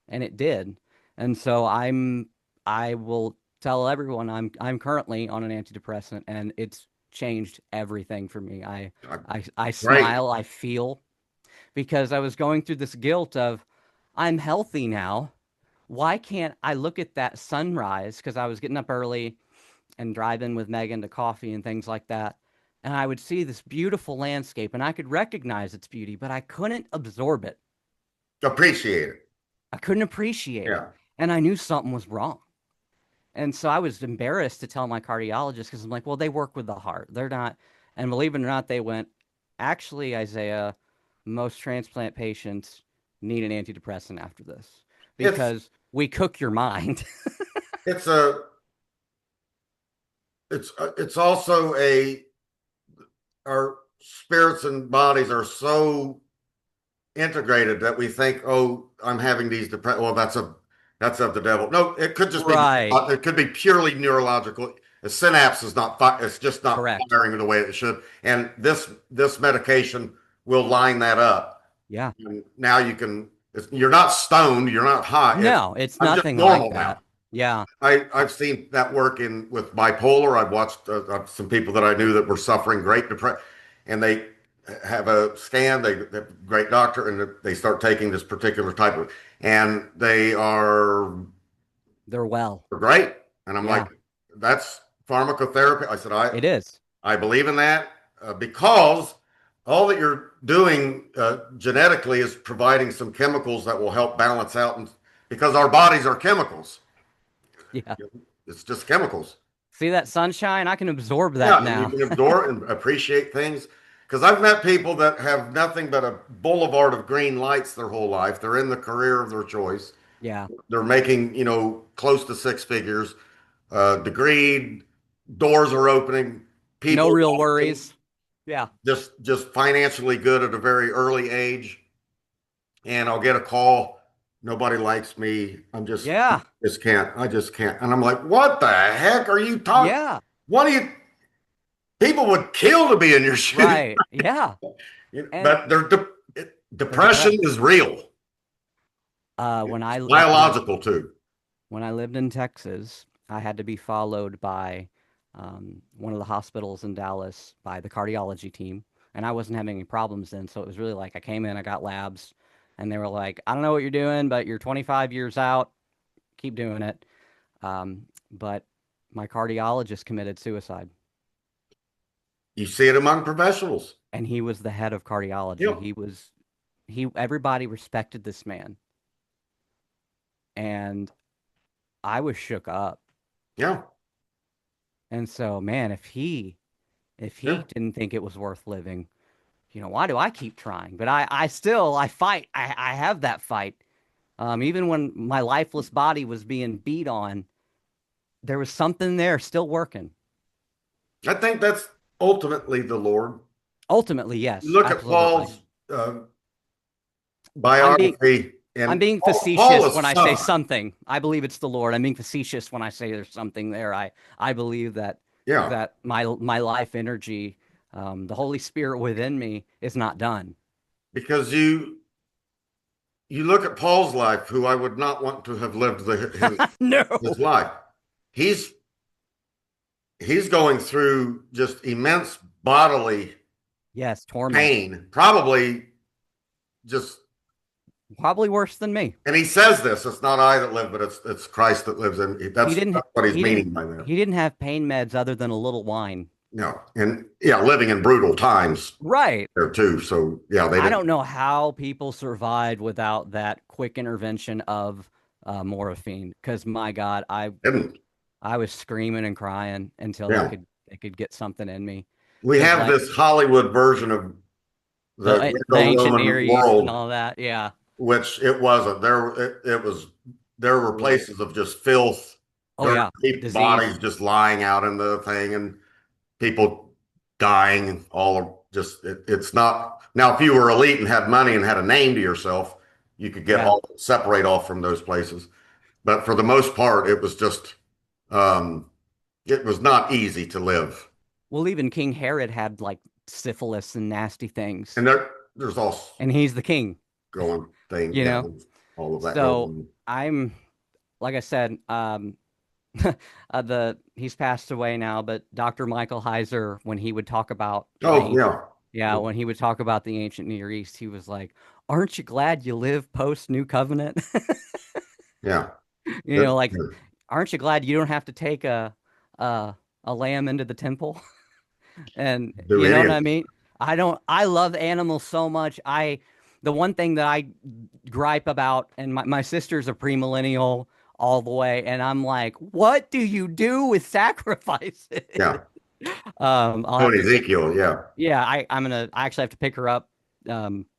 S2: and it did. And so I will tell everyone I'm currently on an antidepressant, and it's changed everything for me.
S1: I-
S2: I
S1: Great.
S2: smile, I feel, because I was going through this guilt of I'm healthy now. Why can't I look at that sunrise? Because I was getting up early and driving with Megan to coffee and things like that. And I would see this beautiful landscape and I could recognize its beauty, but I couldn't absorb it.
S1: Appreciate it.
S2: I couldn't appreciate it.
S1: Yeah.
S2: And I knew something was wrong. And so I was embarrassed to tell my cardiologist because I'm like, well, they work with the heart. They're not. And believe it or not, they went, actually, Isaiah, most transplant patients need an antidepressant after this
S1: It's
S2: because we cook your mind.
S1: it's a it's also a our spirits and bodies are so integrated that we think, oh, I'm having these depression. Well, that's of the devil. No, it could just be
S2: Right.
S1: it could be purely neurological. The synapse is not it's just not
S2: Correct.
S1: firing the way it should. And this medication will line that up.
S2: Yeah.
S1: And now you're not stoned, you're not high.
S2: No, it's
S1: I'm just
S2: nothing like
S1: normal now.
S2: that. Yeah.
S1: I've seen that work in with bipolar. I've watched some people that I knew that were suffering great depression, and they have a scan. They have a great doctor, and they start taking this particular type of, and they are
S2: They're well.
S1: great. And I'm like,
S2: Yeah,
S1: that's pharmacotherapy. I said,
S2: it is.
S1: I believe in that because all that you're doing genetically is providing some chemicals that will help balance out, and because our bodies are chemicals,
S2: Yeah.
S1: it's just chemicals.
S2: See that sunshine? I can absorb that
S1: Yeah, and you
S2: now.
S1: can absorb and appreciate things. Because I've met people that have nothing but a boulevard of green lights their whole life. They're in the career of their choice.
S2: Yeah.
S1: They're making, close to six figures, degreed, doors are opening,
S2: No
S1: people
S2: real
S1: walking,
S2: worries. Yeah.
S1: just financially good at a very early age. And I'll get a call. Nobody likes me.
S2: Yeah.
S1: Just can't. I just can't. And I'm like, what the heck are you talking?
S2: Yeah.
S1: What do you, people would kill to be in your shoes.
S2: Right. Yeah. And
S1: But
S2: they're
S1: depression
S2: depressed.
S1: is real.
S2: When
S1: It's
S2: I
S1: biological too.
S2: when I lived in Texas, I had to be followed by one of the hospitals in Dallas by the cardiology team, and I wasn't having any problems then. So it was really like I came in, I got labs, and they were like, "I don't know what you're doing, but you're 25 years out. Keep doing it." But my cardiologist committed suicide,
S1: You see it among professionals.
S2: and he was the head of cardiology.
S1: Yeah,
S2: He everybody respected this man, and I was shook up.
S1: yeah,
S2: And so, man, if he
S1: yeah.
S2: didn't think it was worth living, why do I keep trying? But I still I fight. I have that fight. Even when my lifeless body was being beat on, there was something there still working.
S1: I think that's ultimately the Lord.
S2: Ultimately,
S1: You
S2: yes,
S1: look at
S2: absolutely.
S1: Paul's uh,
S2: I'm being
S1: biography,
S2: I'm
S1: and
S2: being
S1: Paul
S2: facetious
S1: is
S2: when I say
S1: suffering.
S2: something. I believe it's the Lord. I'm being facetious when I say there's something there. I believe
S1: Yeah,
S2: that my life energy, the Holy Spirit within me is not done.
S1: because you look at Paul's life, who I would not want to have lived his
S2: No.
S1: life. He's he's going through just immense bodily
S2: Yes, torment.
S1: pain, probably just.
S2: Probably worse than me.
S1: And he says this: "It's not I that live, but it's Christ that lives in me." That's what he's meaning by that.
S2: He didn't have pain meds other than a little wine.
S1: No, and yeah, living in brutal times
S2: Right.
S1: there too. So yeah, they
S2: I
S1: didn't
S2: don't know how people survived without that quick intervention of morphine. Because my God,
S1: didn't.
S2: I was screaming and crying until
S1: Yeah,
S2: they could get something in me.
S1: we
S2: Because
S1: have
S2: like
S1: this Hollywood version of the
S2: the ancient
S1: Greco-Roman
S2: Near East and
S1: world,
S2: all that. Yeah.
S1: which it wasn't. It was. There were
S2: Brutal.
S1: places of just filth,
S2: Oh
S1: dirt,
S2: yeah.
S1: bodies
S2: Disease.
S1: just lying out in the thing, and people dying. All of just it's not now. If you were elite and had money and had a name to yourself, you could
S2: Yeah.
S1: separate off from those places. But for the most part, it was just um, it was not easy to live.
S2: Well, even King Herod had like syphilis and nasty things,
S1: And there's all
S2: and he's the king,
S1: going thing,
S2: you
S1: yeah,
S2: know?
S1: all of that going
S2: So
S1: on.
S2: I'm, like I said, he's passed away now, but Dr. Michael Heiser, when he would talk about
S1: Oh yeah,
S2: when he would talk about the ancient Near East, he was like, "Aren't you glad you live post New Covenant?"
S1: yeah.
S2: Like, aren't you glad you don't have to take a lamb into the temple? And
S1: Do
S2: you know
S1: any
S2: what
S1: of
S2: I
S1: it.
S2: mean? I love animals so much. The one thing that I gripe about, and my sister's a premillennial all the way, and I'm like, what do you do with sacrifices?
S1: Yeah.
S2: I'll
S1: Oh,
S2: have
S1: and
S2: to take,
S1: Ezekiel, yeah.
S2: yeah, I actually have to pick her up.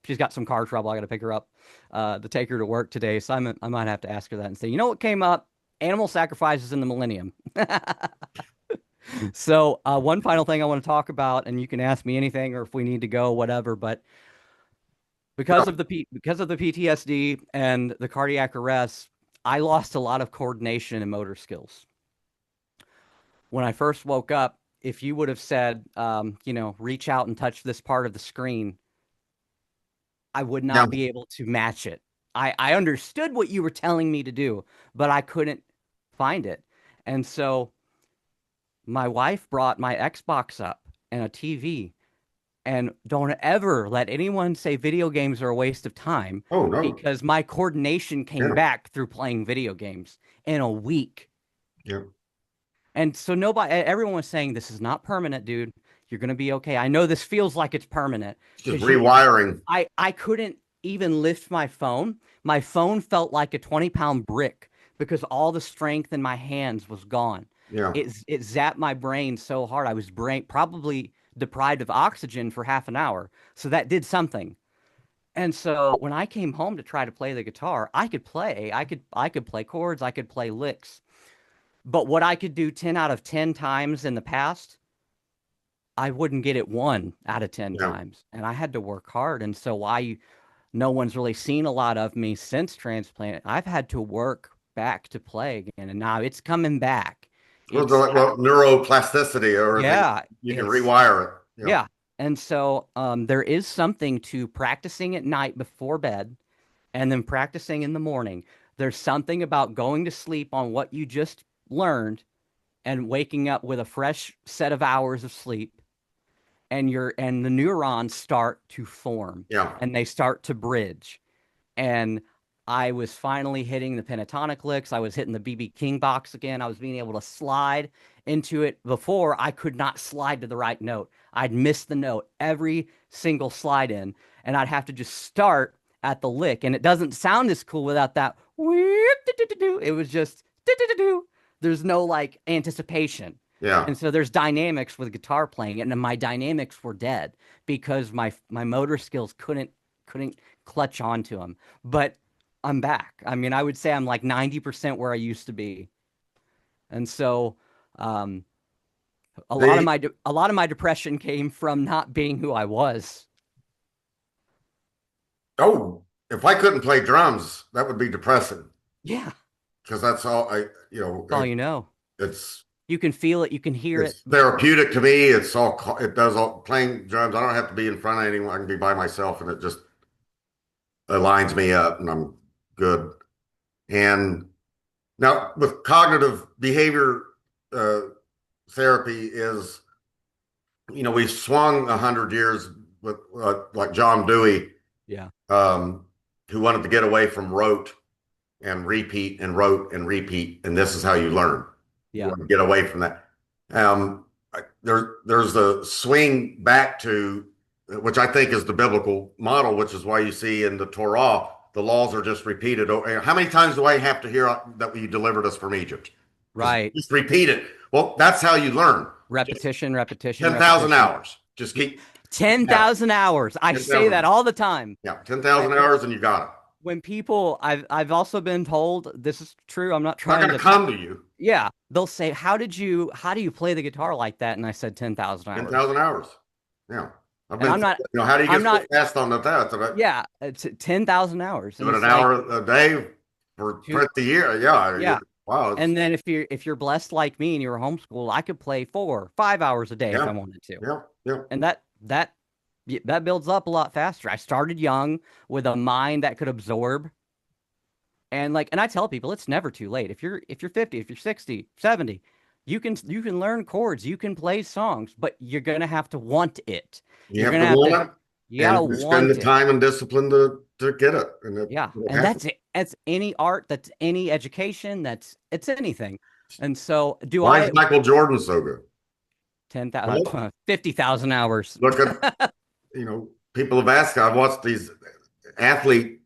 S2: She's got some car trouble. I got to pick her up, to take her to work today. So I might have to ask her that and say, you know what came up? Animal sacrifices in the millennium. So, one final thing I want to talk about, and you can ask me anything or if we need to go, whatever. But
S1: No,
S2: because of the PTSD and the cardiac arrest, I lost a lot of coordination and motor skills. When I first woke up, if you would have said, reach out and touch this part of the screen, I would
S1: no.
S2: not be able to match it. I understood what you were telling me to do, but I couldn't find it. And so my wife brought my Xbox up and a TV. And don't ever let anyone say video games are a waste of time,
S1: Oh no.
S2: because my coordination came
S1: Yeah,
S2: back through playing video games in a week.
S1: yeah.
S2: And so everyone was saying, this is not permanent, dude. You're going to be okay. I know this feels like it's permanent
S1: It's just
S2: because you
S1: rewiring.
S2: I couldn't even lift my phone. My phone felt like a 20-pound brick because all the strength in my hands was gone.
S1: Yeah.
S2: It zapped my brain so hard. I was brain probably deprived of oxygen for half an hour. So that did something. And so when I came home to try to play the guitar, I could play. I could play chords, I could play licks. But what I could do 10 out of 10 times in the past, I wouldn't get it 1 out of 10
S1: Yeah.
S2: times. And I had to work hard. And so why no one's really seen a lot of me since transplant. I've had to work back to play again, and now it's coming back.
S1: Well,
S2: It's
S1: neuroplasticity, or
S2: yeah,
S1: you can
S2: it's
S1: rewire it. Yeah.
S2: yeah. And so there is something to practicing at night before bed and then practicing in the morning. There's something about going to sleep on what you just learned and waking up with a fresh set of hours of sleep and the neurons start to form
S1: Yeah.
S2: and they start to bridge and I was finally hitting the pentatonic licks. I was hitting the BB King box again. I was being able to slide into it. Before I could not slide to the right note. I'd miss the note every single slide in, and I'd have to just start at the lick. And it doesn't sound as cool without that. It was just there's no like anticipation.
S1: Yeah.
S2: And so there's dynamics with guitar playing, and my dynamics were dead because my motor skills couldn't clutch onto them. But I'm back. I mean, I would say I'm like 90% where I used to be. And so um,
S1: The
S2: a lot of my depression came from not being who I was.
S1: Oh, if I couldn't play drums, that would be depressing
S2: Yeah,
S1: because that's all
S2: that's all you know.
S1: it's
S2: You can feel it, you can hear it.
S1: it's therapeutic to me. It does all playing drums. I don't have to be in front of anyone. I can be by myself, and it just aligns me up, and I'm good. And now with cognitive behavior uh, therapy is, we swung 100 years with like John Dewey,
S2: Yeah,
S1: um, who wanted to get away from rote and repeat and rote and repeat, and this is how you learn. You
S2: yeah,
S1: want to get away from that. There's a swing back to, which I think is the biblical model, which is why you see in the Torah the laws are just repeated. How many times do I have to hear that you delivered us from Egypt?
S2: right.
S1: Just repeat it. Well, that's how you learn.
S2: Repetition, repetition,
S1: 10,000
S2: repetition.
S1: hours. Just keep yeah,
S2: 10,000 hours. I say that
S1: 10,000.
S2: all the time.
S1: Yeah, 10,000 hours and you got it.
S2: When people, I've also been told this is true. I'm not
S1: It's not
S2: trying
S1: going to
S2: to
S1: come to you.
S2: yeah, they'll say, how do you play the guitar like that? And I said 10,000 hours.
S1: 10,000 hours. Yeah. I've
S2: And
S1: been, how do you
S2: I'm
S1: get so
S2: not,
S1: fast on the test?
S2: yeah, it's 10,000 hours.
S1: Do
S2: And
S1: it
S2: it's
S1: an
S2: like,
S1: hour a day for
S2: two,
S1: the year. Yeah.
S2: yeah.
S1: Wow.
S2: And then if you're blessed like me and you're homeschooled, I could play 4, 5 hours a day if I
S1: Yeah.
S2: wanted to.
S1: Yeah. Yeah.
S2: And that builds up a lot faster. I started young with a mind that could absorb. And I tell people it's never too late. If you're 50, if you're 60, 70, you can learn chords, you can play songs, but you're gonna have to want it.
S1: You
S2: You're
S1: have
S2: gonna
S1: to
S2: have to
S1: want it
S2: you gotta
S1: and spend the
S2: want it.
S1: time and discipline to get it. And
S2: Yeah.
S1: it'll
S2: And
S1: happen.
S2: that's it. That's any art, that's any education, it's anything. And so do
S1: Why is
S2: I
S1: Michael Jordan so good?
S2: 10,000
S1: Well,
S2: 50,000 hours.
S1: look at, people have asked, I've watched these athlete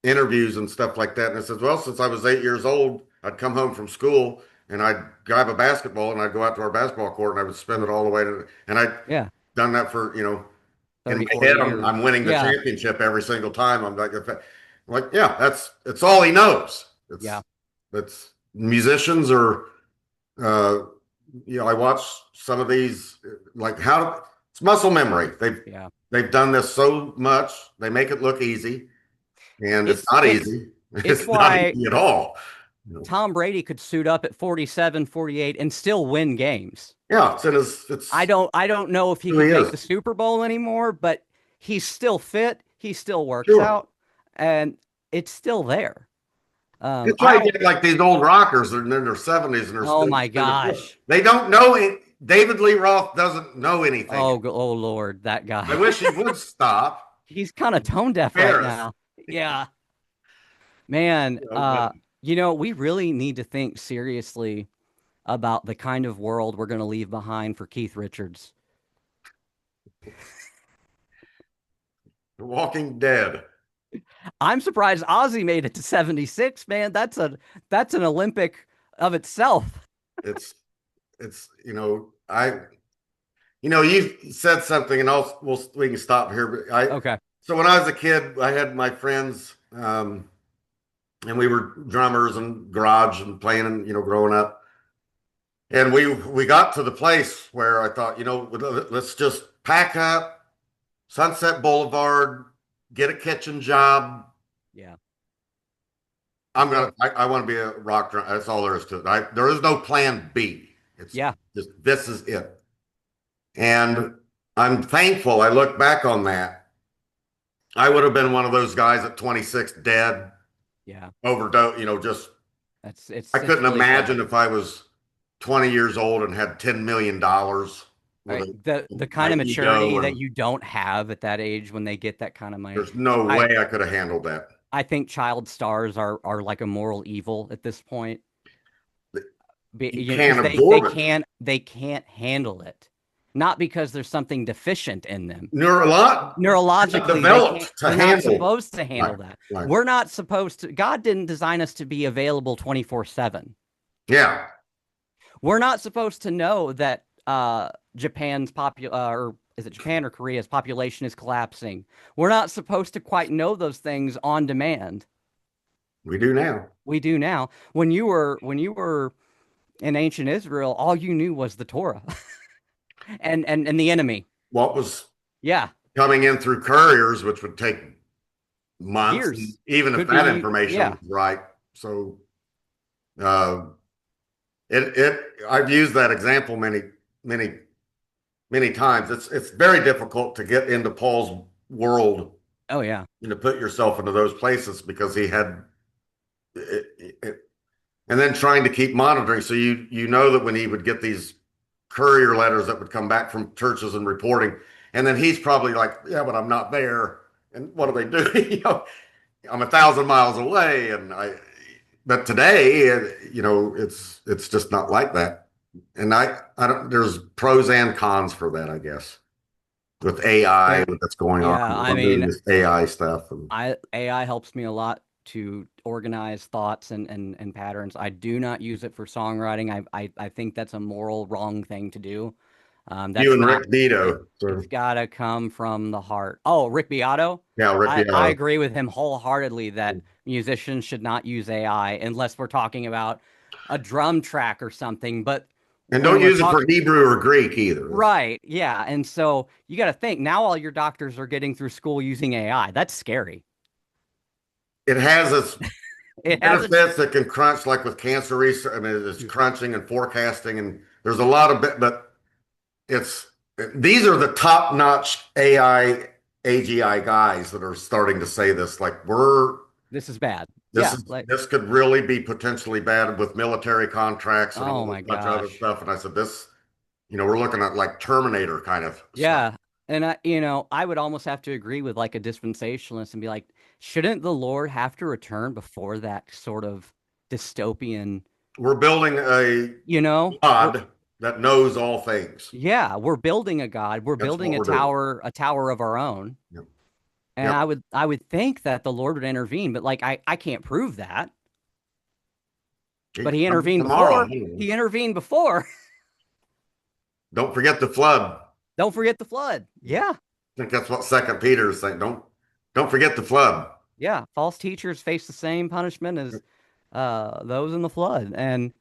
S1: interviews and stuff like that. And it says, well, since I was 8 years old, I'd come home from school and I'd grab a basketball and I'd go out to our basketball court and I would spin it all the way and I'd
S2: Yeah.
S1: done that for, in
S2: 30,
S1: my
S2: 40
S1: head, I'm
S2: years.
S1: winning the
S2: Yeah.
S1: championship every single time. Yeah, it's all he knows.
S2: Yeah.
S1: It's musicians or, uh, I watch some of these, like it's muscle memory.
S2: Yeah.
S1: They've done this so much, they make it look easy. And it's
S2: It's
S1: not
S2: it's
S1: easy.
S2: it's
S1: It's not
S2: why
S1: easy at all.
S2: Tom Brady could suit up at 47, 48 and still win games.
S1: Yeah, it's
S2: I don't know if he
S1: who
S2: could
S1: he
S2: make
S1: is.
S2: the Super Bowl anymore, but he's still fit, he still works
S1: Sure.
S2: out, and it's still there.
S1: It's
S2: I
S1: like
S2: don't
S1: like these old rockers are in their 70s and they're
S2: oh
S1: still
S2: my gosh.
S1: they don't know it. David Lee Roth doesn't know anything.
S2: Oh Lord, that
S1: I
S2: guy.
S1: wish he would stop.
S2: He's kind of tone deaf right
S1: Paris.
S2: now. Yeah. Man,
S1: But
S2: we really need to think seriously about the kind of world we're going to leave behind for Keith Richards.
S1: The Walking Dead.
S2: I'm surprised Ozzy made it to 76, man. That's an Olympic of itself.
S1: It's it's you said something, and we can stop here. But
S2: Okay.
S1: so when I was a kid, I had my friends, and we were drummers and garage and playing, and growing up. And we got to the place where I thought, let's just pack up Sunset Boulevard, get a kitchen job.
S2: Yeah. Well,
S1: I want to be a rock drummer. That's all there is to it. There is no plan B. It's
S2: yeah.
S1: just this is it. And I'm thankful I look back on that. I would have been one of those guys at 26 dead,
S2: Yeah.
S1: overdose, just I
S2: It's
S1: couldn't
S2: really
S1: imagine
S2: sad.
S1: if I was 20 years old and had $10 million with
S2: Right. The kind
S1: my
S2: of maturity
S1: ego,
S2: that
S1: and
S2: you don't have at that age when they get that kind of money.
S1: there's no
S2: I
S1: way I could have handled that.
S2: I think child stars are like a moral evil at this point.
S1: You
S2: Because
S1: can't absorb it.
S2: they can't handle it. Not because there's something deficient in them.
S1: They're not
S2: Neurologically,
S1: developed to
S2: they're not
S1: handle.
S2: supposed to
S1: Right,
S2: handle that.
S1: right.
S2: We're not supposed to, God didn't design us to be available 24/7.
S1: Yeah.
S2: We're not supposed to know that Japan's or is it Japan or Korea's population is collapsing. We're not supposed to quite know those things on demand.
S1: We do now.
S2: We do now. When you were in ancient Israel, all you knew was the Torah and the enemy.
S1: What was
S2: Yeah,
S1: coming in through couriers, which would take months, and
S2: years.
S1: even if
S2: Could
S1: that
S2: be,
S1: information
S2: yeah.
S1: was right. So uh, I've used that example many many times. It's very difficult to get into Paul's world
S2: Oh yeah.
S1: and to put yourself into those places because he had it, and then trying to keep monitoring. So you know that when he would get these courier letters that would come back from churches and reporting, and then he's probably like, yeah, but I'm not there. And what do they do? I'm 1,000 miles away, and But today, it's just not like that. And I don't. There's pros and cons for that, I guess, with AI,
S2: Yeah.
S1: with that's going on.
S2: Yeah. I
S1: I'm doing
S2: mean,
S1: this AI stuff, and
S2: AI helps me a lot to organize thoughts and patterns. I do not use it for songwriting. I think that's a moral wrong thing to do.
S1: you
S2: That's
S1: and
S2: not
S1: Rick
S2: it,
S1: Beato.
S2: it's
S1: So
S2: gotta come from the heart. Oh, Rick Beato?
S1: yeah, Rick
S2: I
S1: Beato.
S2: agree with him wholeheartedly that musicians should not use AI unless we're talking about a drum track or something. But
S1: And
S2: when
S1: don't
S2: we're
S1: use it for
S2: talking,
S1: Hebrew or Greek either.
S2: right, yeah. And so you got to think now all your doctors are getting through school using AI. That's scary.
S1: It has its
S2: It has its,
S1: benefits that can crunch, like with cancer research. I mean, it's crunching and forecasting, and there's a lot of bit, but it's these are the top-notch AI AGI guys that are starting to say this. Like
S2: this is bad. Yeah, like,
S1: this could really be potentially bad with military contracts and
S2: oh
S1: all this
S2: my
S1: bunch of other
S2: gosh.
S1: stuff. And I said, we're looking at like Terminator kind of stuff.
S2: Yeah. And I would almost have to agree with like a dispensationalist and be like, shouldn't the Lord have to return before that sort of dystopian,
S1: We're building a
S2: you know? We're
S1: God that knows all things.
S2: Yeah, we're building a God. We're
S1: That's what
S2: building
S1: we're doing.
S2: a tower of our own.
S1: Yep.
S2: And
S1: Yep.
S2: I would think that the Lord would intervene, but like I can't prove that.
S1: He
S2: But
S1: could
S2: he
S1: come
S2: intervened
S1: tomorrow.
S2: before. He intervened before.
S1: Don't forget the flood.
S2: Don't forget the flood. Yeah.
S1: I think that's what Second Peter is saying. Don't forget the flood.
S2: Yeah. False teachers face the same punishment as those in the flood. And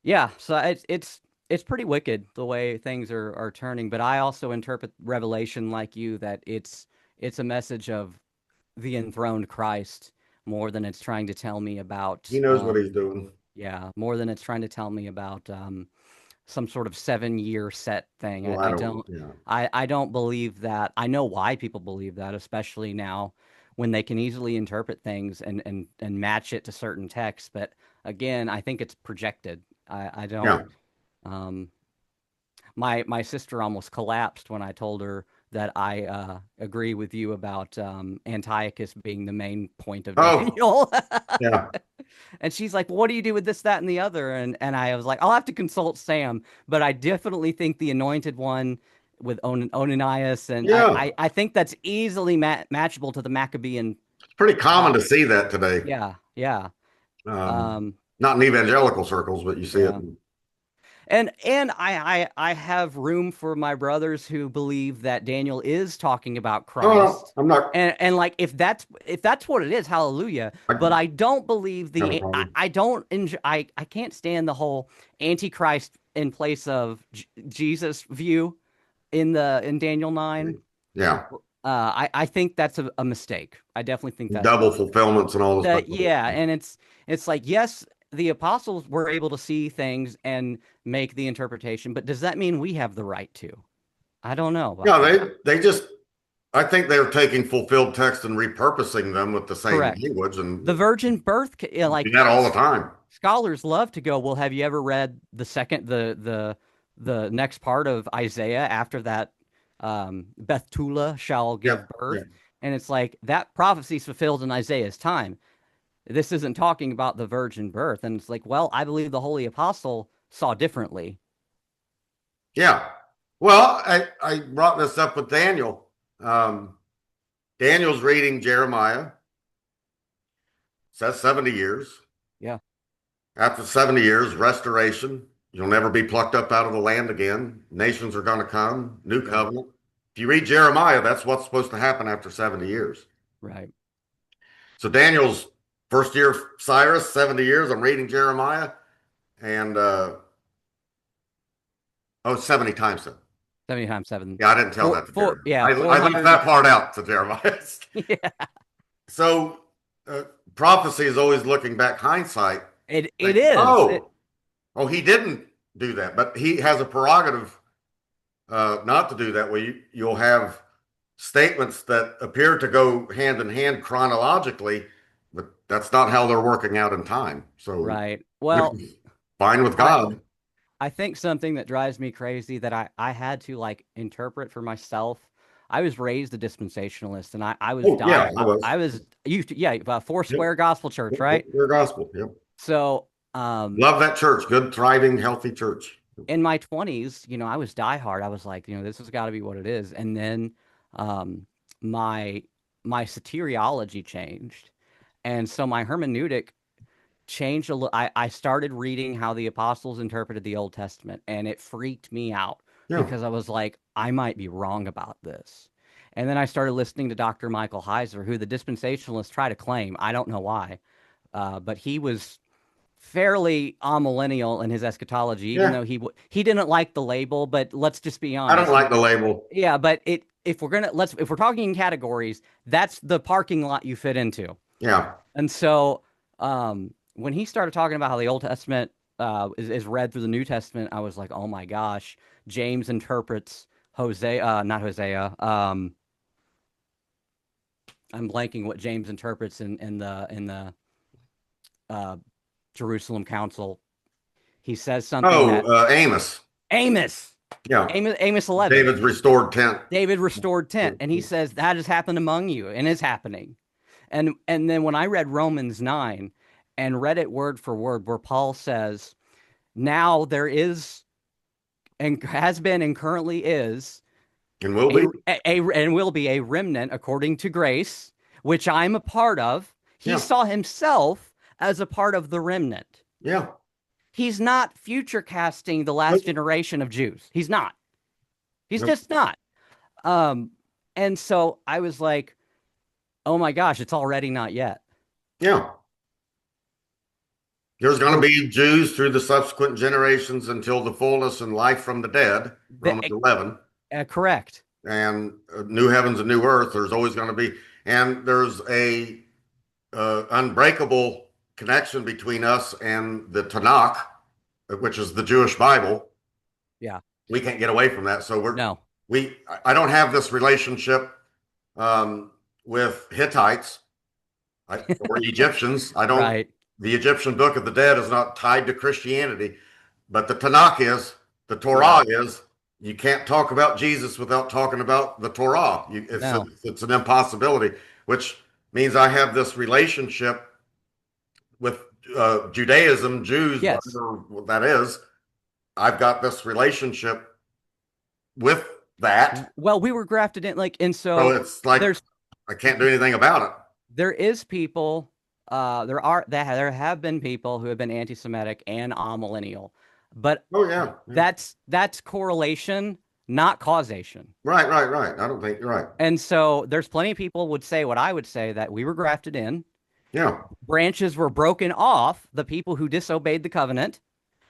S2: yeah, so it's pretty wicked the way things are turning. But I also interpret Revelation like you that it's a message of the enthroned Christ more than it's trying to tell me about
S1: He knows what he's doing.
S2: yeah, more than it's trying to tell me about some sort of 7 year set thing.
S1: Well, I
S2: I
S1: don't.
S2: don't
S1: Yeah.
S2: I don't believe that. I know why people believe that, especially now when they can easily interpret things and match it to certain texts. But again, I think it's projected. I don't
S1: Yeah.
S2: um my sister almost collapsed when I told her that I agree with you about Antiochus being the main point of
S1: Oh,
S2: Daniel.
S1: yeah.
S2: And she's like, well, what do you do with this, that, and the other? And I was like, I'll have to consult Sam, but I definitely think the anointed one with Onanias, and
S1: Yeah,
S2: I think that's easily matchable to the Maccabean
S1: it's pretty common to
S2: prophet.
S1: see that today.
S2: Yeah, yeah.
S1: Um,
S2: Um,
S1: Not in evangelical circles, but you see it.
S2: yeah. And I have room for my brothers who believe that Daniel is talking about
S1: No, no,
S2: Christ.
S1: I'm not.
S2: And like if that's what it is, hallelujah.
S1: I
S2: But I don't believe
S1: have a
S2: the
S1: problem.
S2: I don't enjoy I can't stand the whole Antichrist in place of J Jesus view in Daniel 9.
S1: Yeah,
S2: I think that's a mistake. I definitely think that's a
S1: double
S2: mistake.
S1: fulfillments and all this stuff.
S2: Yeah, and it's like yes, the apostles were able to see things and make the interpretation, but does that mean we have the right to? I don't know about
S1: Yeah,
S2: that.
S1: they just. I think they're taking fulfilled text and repurposing them with the same
S2: Correct.
S1: language, and
S2: The virgin birth,
S1: do that all the time.
S2: scholars love to go, well, have you ever read the next part of Isaiah after that Bethtula shall
S1: Yep.
S2: give
S1: Yeah.
S2: birth? And it's like that prophecy's fulfilled in Isaiah's time. This isn't talking about the virgin birth. And it's like, well, I believe the holy apostle saw differently.
S1: Yeah. Well, I brought this up with Daniel. Um, Daniel's reading Jeremiah, says 70 years.
S2: Yeah,
S1: After 70 years, restoration. You'll never be plucked up out of the land again. Nations are going to come, new
S2: yeah,
S1: covenant. If you read Jeremiah, that's what's supposed to happen after 70 years.
S2: right.
S1: So Daniel's first year of Cyrus, 70 years. I'm reading Jeremiah, and oh, 70 times seven.
S2: 70 times 7.
S1: Yeah, I didn't tell that to Jeremiah.
S2: Yeah,
S1: I left
S2: 400.
S1: that part out to Jeremiah.
S2: Yeah,
S1: So prophecy is always looking back hindsight.
S2: it
S1: Like,
S2: is.
S1: oh, he didn't do that, but he has a prerogative not to do that. Where you'll have statements that appear to go hand in hand chronologically, but that's not how they're working out in time. So,
S2: Right.
S1: which
S2: Well,
S1: is fine with
S2: I
S1: God.
S2: I think something that drives me crazy that I had to like interpret for myself. I was raised a dispensationalist, and I was
S1: Oh,
S2: die
S1: yeah, I was.
S2: I was used to, yeah, Four
S1: Yep.
S2: Square Gospel Church,
S1: Yep.
S2: right?
S1: Your gospel. Yep.
S2: So
S1: Love that church. Good, thriving, healthy church.
S2: in my 20s, I was diehard. I was like, this has got to be what it is. And then um, my my soteriology changed, and so my hermeneutic changed a little. I started reading how the apostles interpreted the Old Testament, and it freaked me out
S1: Yeah.
S2: because I was like, I might be wrong about this. And then I started listening to Dr. Michael Heiser, who the dispensationalists try to claim. I don't know why, but he was fairly amillennial in his eschatology, even
S1: Yeah.
S2: though he didn't like the label. But let's just be
S1: I don't
S2: honest.
S1: like the label.
S2: Yeah, but if we're talking in categories, that's the parking lot you fit into.
S1: Yeah.
S2: And so when he started talking about how the Old Testament is read through the New Testament, I was like, oh my gosh, James interprets Hosea, not Hosea. I'm blanking what James interprets in the uh, Jerusalem Council. He says something
S1: Oh,
S2: that
S1: Amos.
S2: Amos,
S1: Yeah.
S2: Amos 11,
S1: David's restored tent.
S2: David restored tent, and he says that has happened among you and is happening. And then when I read Romans 9 and read it word for word, where Paul says, now there is and has been and currently is
S1: And will be.
S2: and will be a remnant according to grace, which I'm a part of. He
S1: Yeah.
S2: saw himself as a part of the remnant.
S1: Yeah.
S2: He's not future casting the last
S1: Nope.
S2: generation of Jews. He's not. He's
S1: Nope.
S2: just not. Um, and so I was like, oh my gosh, it's already not yet.
S1: Yeah. There's going to be Jews through the subsequent generations until the fullness and life from the dead, Romans 11,
S2: Correct.
S1: and new heavens and new earth. There's always going to be, and there's a unbreakable connection between us and the Tanakh, which is the Jewish Bible.
S2: Yeah.
S1: We can't get away from that. So
S2: No.
S1: I don't have this relationship with Hittites or Egyptians. I don't.
S2: Right.
S1: The Egyptian Book of the Dead is not tied to Christianity, but the Tanakh is. The Torah is. You can't talk about Jesus without talking about the Torah.
S2: No.
S1: It's an impossibility, which means I have this relationship with Judaism, Jews,
S2: Yes.
S1: whatever that is. I've got this relationship with that.
S2: Well, we were grafted in, like, and
S1: So
S2: so
S1: it's like
S2: there's
S1: I can't do anything about it.
S2: there is people, there have been people who have been anti-Semitic and amillennial, but
S1: Oh yeah, yeah.
S2: that's correlation, not causation.
S1: Right, right, right. I don't think you're right.
S2: And so there's plenty of people would say what I would say, that we were grafted in,
S1: Yeah,
S2: branches were broken off, the people who disobeyed the covenant,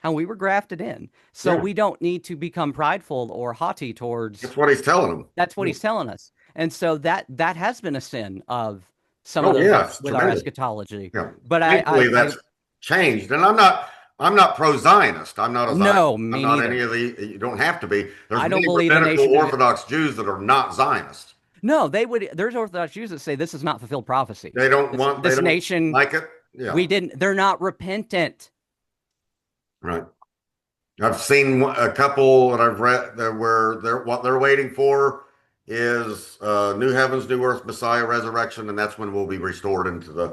S2: and we were grafted in. So
S1: yeah.
S2: we don't need to become prideful or haughty towards.
S1: That's what he's telling them.
S2: That's what
S1: Yeah.
S2: he's telling us. And so that has been a sin of some of
S1: Oh
S2: those
S1: yeah, it's
S2: with our
S1: tremendous.
S2: eschatology.
S1: Yeah.
S2: But
S1: Thankfully,
S2: I
S1: that's changed, and I'm not pro-Zionist. I'm not a Zionist.
S2: no,
S1: I'm
S2: me
S1: not any
S2: neither.
S1: of the. You don't have to be. There's
S2: I don't
S1: many
S2: believe the
S1: rabbinical
S2: nation of
S1: Orthodox Jews that are not Zionists.
S2: no, they would. There's Orthodox Jews that say this is not fulfilled prophecy.
S1: They don't
S2: This
S1: want. They
S2: this
S1: don't
S2: nation,
S1: like it. Yeah,
S2: we didn't. They're not repentant.
S1: right. I've seen a couple that I've read that where they're what they're waiting for is new heavens, new earth, Messiah, resurrection, and that's when we'll be restored into the.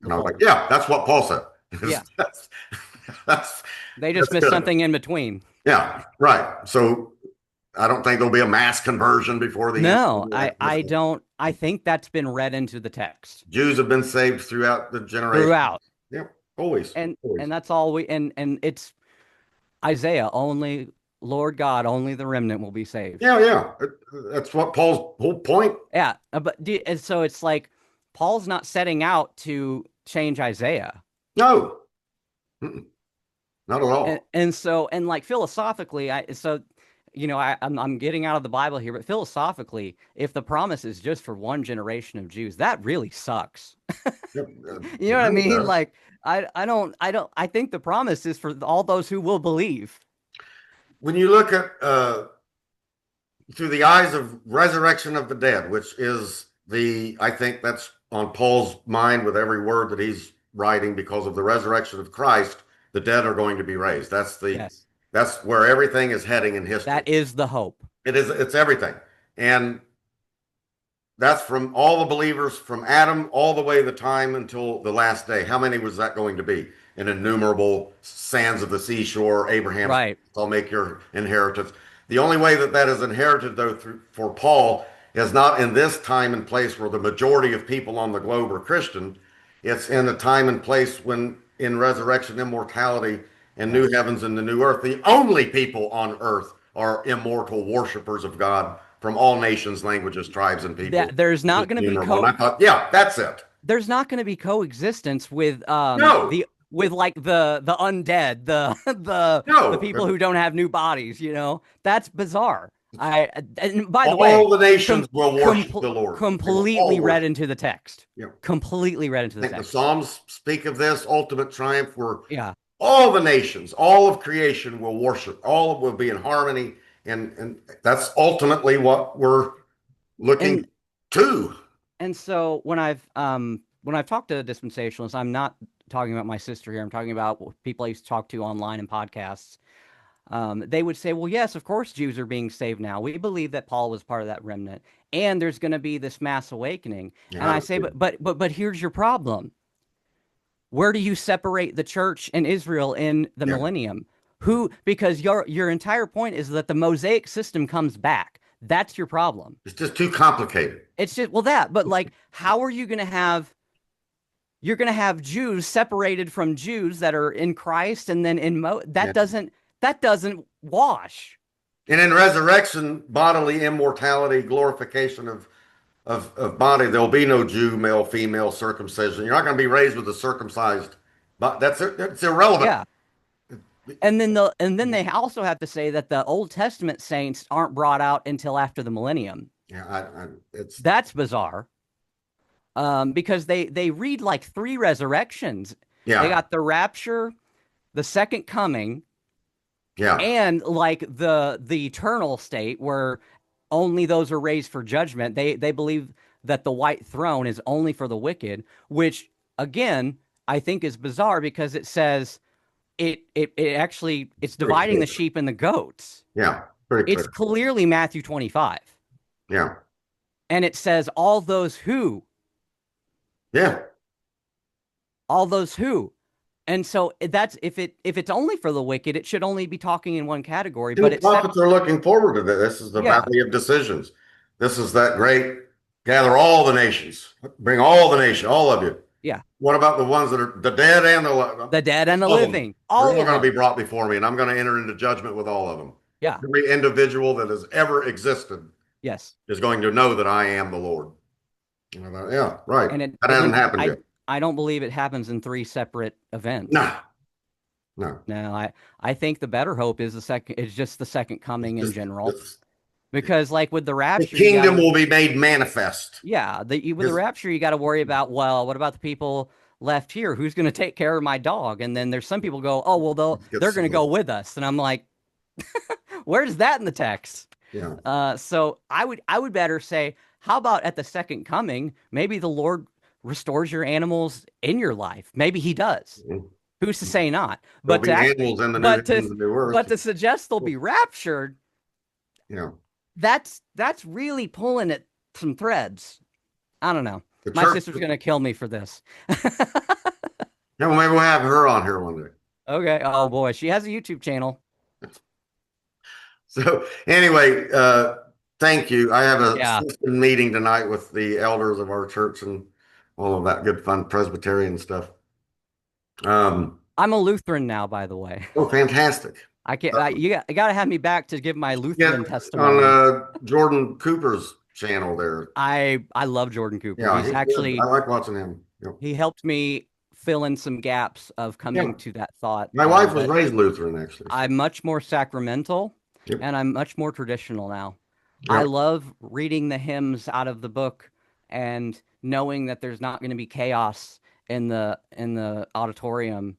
S2: The
S1: And I was like,
S2: fold.
S1: yeah, that's what Paul said.
S2: Yeah,
S1: That's
S2: they just
S1: that's
S2: missed
S1: good.
S2: something in between.
S1: Yeah, right. So I don't think there'll be a mass conversion before the end.
S2: No, I don't. I think that's been read into the text
S1: Jews have been saved throughout the generation.
S2: throughout,
S1: Yep, always, always.
S2: and that's all we and it's Isaiah only. Lord God, only the remnant will be saved.
S1: Yeah, yeah. That's what Paul's whole point.
S2: Yeah, and so it's like Paul's not setting out to change Isaiah.
S1: No, not at
S2: and,
S1: all.
S2: and so and like philosophically I'm getting out of the Bible here, but philosophically, if the promise is just for one generation of Jews, that really sucks.
S1: Yep,
S2: You know what I
S1: really
S2: mean?
S1: does.
S2: Like I think the promise is for all those who will believe.
S1: When you look at through the eyes of resurrection of the dead, which is I think that's on Paul's mind with every word that he's writing, because of the resurrection of Christ, the dead are going to be raised.
S2: Yes,
S1: That's where everything is heading in history.
S2: that is the hope.
S1: It's everything. And that's from all the believers from Adam all the way the time until the last day. How many was that going to be? An innumerable sands of the seashore, Abraham's,
S2: Right.
S1: I'll make your inheritance. The only way that that is inherited, though, for Paul, is not in this time and place where the majority of people on the globe are Christian. It's in a time and place when, in resurrection, immortality, and new
S2: Yes.
S1: heavens and the new earth, the only people on earth are immortal worshipers of God from all nations, languages, tribes, and people.
S2: That there's not going to be
S1: And I thought, yeah, that's it.
S2: there's not going to be coexistence with
S1: No,
S2: the with like the undead, the
S1: no.
S2: people who don't have new bodies, That's bizarre. I and by the way,
S1: All the nations
S2: com
S1: will worship the Lord. They will all
S2: completely read
S1: worship.
S2: into the text.
S1: Yeah.
S2: Completely read into
S1: I
S2: the
S1: think the
S2: text.
S1: Psalms speak of this ultimate triumph where
S2: Yeah.
S1: all the nations, all of creation will worship. All will be in harmony. And that's ultimately what we're looking
S2: And
S1: to.
S2: so when I've talked to dispensationalists, I'm not talking about my sister here. I'm talking about people I used to talk to online and podcasts. They would say, well, yes, of course, Jews are being saved now. We believe that Paul was part of that remnant, and there's going to be this mass awakening. And
S1: Yeah,
S2: I say, but here's your problem. Where do you separate the church and Israel in the
S1: yeah.
S2: millennium? Because your entire point is that the Mosaic system comes back. That's your problem.
S1: It's just too complicated.
S2: It's just, well, but like, how are you going to have, you're going to have Jews separated from Jews that are in Christ, and then
S1: Yeah.
S2: that doesn't wash.
S1: And in resurrection, bodily immortality, glorification of body, there'll be no Jew, male, female, circumcision. You're not going to be raised with a circumcised, but that's irrelevant.
S2: Yeah. And then they also have to say that the Old Testament saints aren't brought out until after the millennium.
S1: Yeah, it's
S2: That's bizarre. Because they read like three resurrections. They
S1: yeah,
S2: got the rapture, the second coming,
S1: yeah,
S2: and like the eternal state where only those are raised for judgment. They believe that the white throne is only for the wicked, which again I think is bizarre because it says it actually it's
S1: pretty
S2: dividing
S1: clear.
S2: the sheep and the goats.
S1: Yeah, pretty
S2: It's
S1: clear.
S2: clearly Matthew 25.
S1: Yeah,
S2: And it says all those who,
S1: yeah,
S2: all those who. And so that's if it's only for the wicked, it should only be talking in one category.
S1: And
S2: But
S1: the
S2: it's set,
S1: prophets are looking forward to this. This is the
S2: yeah,
S1: valley of decisions. This is that great gather all the nations, bring all the nation, all of you.
S2: yeah,
S1: What about the ones that are the dead and the
S2: the dead and the
S1: all of them?
S2: living,
S1: They're
S2: all
S1: all
S2: of
S1: going to be
S2: them.
S1: brought before me, and I'm going to enter into judgment with all of them.
S2: Yeah,
S1: Every individual that has ever existed
S2: yes.
S1: is going to know that I am the Lord. And I thought, yeah, right.
S2: And
S1: That
S2: it
S1: hasn't
S2: wouldn't.
S1: happened yet.
S2: I don't believe it happens in three separate events.
S1: No, no.
S2: No, I think the better hope is just the second
S1: It's
S2: coming in
S1: just
S2: general.
S1: it's,
S2: Because like with the
S1: the
S2: rapture, you
S1: kingdom
S2: gotta
S1: will be made manifest.
S2: yeah, with the
S1: His,
S2: rapture, you gotta worry about, well, what about the people left here? Who's gonna take care of my dog? And then there's some people go, oh well, they're
S1: gets
S2: gonna go with us, and I'm like, where's that in the text?
S1: yeah.
S2: So I would better say, how about at the second coming, maybe the Lord restores your animals in your life. Maybe He does. Who's to say not?
S1: There'll
S2: But to
S1: be
S2: act,
S1: animals in the new
S2: but
S1: heaven
S2: to
S1: and the new earth.
S2: but to suggest they'll be raptured,
S1: Yeah.
S2: that's really pulling at some threads. I don't know.
S1: The
S2: My
S1: church.
S2: sister's gonna kill me for this.
S1: Yeah, well, maybe we'll have her on here one day.
S2: Okay. Oh boy, she has a YouTube channel.
S1: So anyway, thank you. I have a
S2: Yeah.
S1: system meeting tonight with the elders of our church and all of that good fun Presbyterian stuff. Um,
S2: I'm a Lutheran now, by the way.
S1: oh, fantastic.
S2: I can't.
S1: Uh,
S2: You got to have me back to give my
S1: yeah,
S2: Lutheran
S1: on
S2: testimony.
S1: Jordan Cooper's channel there.
S2: I love Jordan Cooper.
S1: Yeah,
S2: He's
S1: he's good. I
S2: actually
S1: like watching him. Yeah.
S2: he helped me fill in some gaps of
S1: Yeah.
S2: coming to that thought.
S1: My wife was
S2: But
S1: raised Lutheran, actually. So.
S2: I'm much more sacramental
S1: Yep.
S2: and I'm much more traditional now. I
S1: Yep.
S2: love reading the hymns out of the book and knowing that there's not going to be chaos in the auditorium.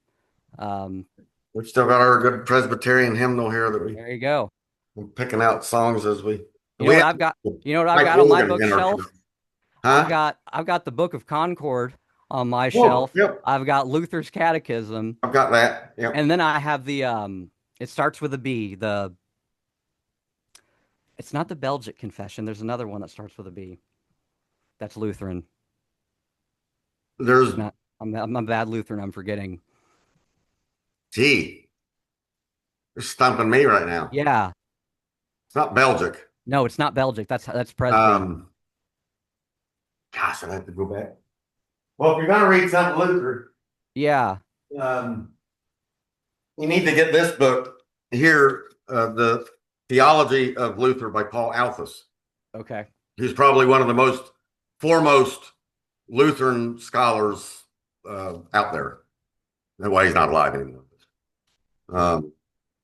S2: Um,
S1: We've still got our good Presbyterian hymnal here that
S2: there you go.
S1: we're picking out songs as we
S2: You know
S1: we
S2: what
S1: have
S2: I've got? You know what I've
S1: Mike
S2: got on my
S1: Morgan in our church.
S2: bookshelf?
S1: Huh?
S2: I've got the Book of Concord on my
S1: Oh,
S2: shelf.
S1: yep.
S2: I've got Luther's Catechism,
S1: I've got that. Yep.
S2: and then I have the it starts with a B. It's not the Belgic Confession. There's another one that starts with a B. That's Lutheran.
S1: There's
S2: Not I'm a bad Lutheran. I'm forgetting.
S1: Gee, you're stumping me right now.
S2: Yeah.
S1: It's not Belgic.
S2: No, it's not Belgic. That's Presby.
S1: Um, gosh, I have to go back. Well, if you're gonna read something Luther,
S2: Yeah.
S1: um, you need to get this book here, the Theology of Luther by Paul Alphus.
S2: Okay.
S1: He's probably one of the most foremost Lutheran scholars out there. Well, he's not alive anymore.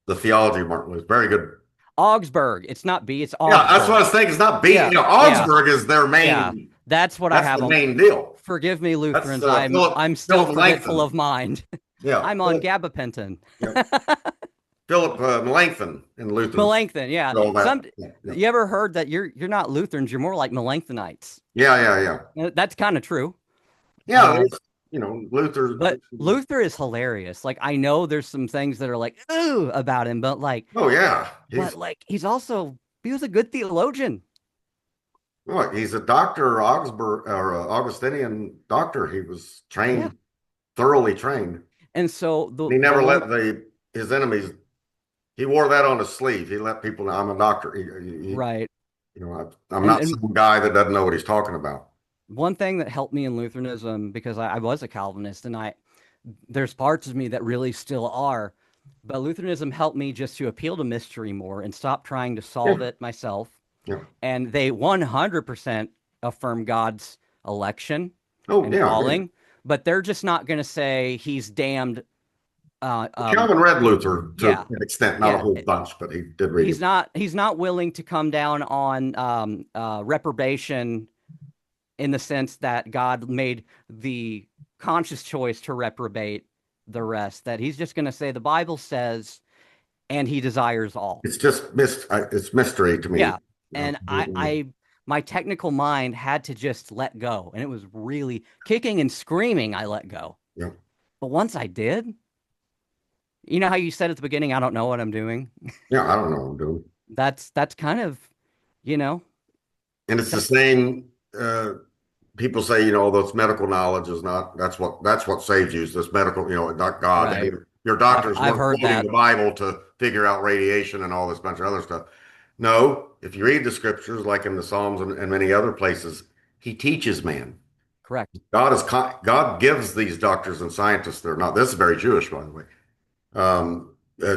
S1: The theology of Martin Luther, very good.
S2: Augsburg. It's not B. It's
S1: Yeah, that's what I
S2: Augsburg.
S1: was thinking. It's not B.
S2: Yeah.
S1: You know,
S2: Yeah.
S1: Augsburg is their
S2: Yeah.
S1: main.
S2: That's what I
S1: That's
S2: have
S1: the
S2: on.
S1: main deal.
S2: Forgive me, Lutherans.
S1: That's
S2: I'm still
S1: Philip
S2: forgetful
S1: Melanchthon.
S2: of mind.
S1: Yeah,
S2: I'm on gabapentin.
S1: yeah. Philip Melanchthon in Luther.
S2: Melanchthon, yeah.
S1: All that.
S2: Some
S1: Yeah, yeah,
S2: You ever heard that you're not Lutherans, you're more like Melanchthonites.
S1: yeah.
S2: That's kind of true.
S1: Yeah,
S2: Uh,
S1: you know, Luther.
S2: but Luther is hilarious. Like I know there's some things that are like ooh about him, but
S1: Oh yeah,
S2: he was a good theologian.
S1: look, he's a doctor, Augsburg or Augustinian doctor. He was
S2: Yeah.
S1: trained, thoroughly trained.
S2: And so
S1: He
S2: the
S1: never
S2: Lord,
S1: let his enemies. He wore that on his sleeve. He let people know I'm a doctor.
S2: right.
S1: You know, I'm
S2: And
S1: not some guy that doesn't know what he's talking about.
S2: one thing that helped me in Lutheranism, because I was a Calvinist and there's parts of me that really still are, but Lutheranism helped me just to appeal to mystery more and stop trying to solve
S1: Yeah,
S2: it myself.
S1: yeah.
S2: And they 100% affirm God's election
S1: Oh
S2: and
S1: yeah, yeah.
S2: calling, but they're just not going to say he's damned. Uh, um,
S1: Calvin read Luther to
S2: yeah,
S1: an extent, not a
S2: yeah.
S1: whole bunch, but he did read him.
S2: He's not willing to come down on reprobation in the sense that God made the conscious choice to reprobate the rest. That he's just going to say the Bible says, and he desires all.
S1: It's just it's mystery to me.
S2: Yeah.
S1: Yeah.
S2: And my technical mind had to just let go. And it was really kicking and screaming. I let go.
S1: Yeah.
S2: But once I did, you know how you said at the beginning, I don't know what I'm doing.
S1: Yeah, I don't know what I'm doing.
S2: That's kind of, you know,
S1: And it's the same people say, those medical knowledge is not, that's what saves you is this medical, not God. Hey,
S2: Right.
S1: your
S2: I've
S1: doctors
S2: I've
S1: weren't
S2: heard
S1: quoting
S2: that.
S1: the Bible to figure out radiation and all this bunch of other stuff. No, if you read the scriptures, like in the Psalms and many other places, he teaches man.
S2: Correct.
S1: God gives these doctors and scientists, they're not, this is very Jewish, by the way.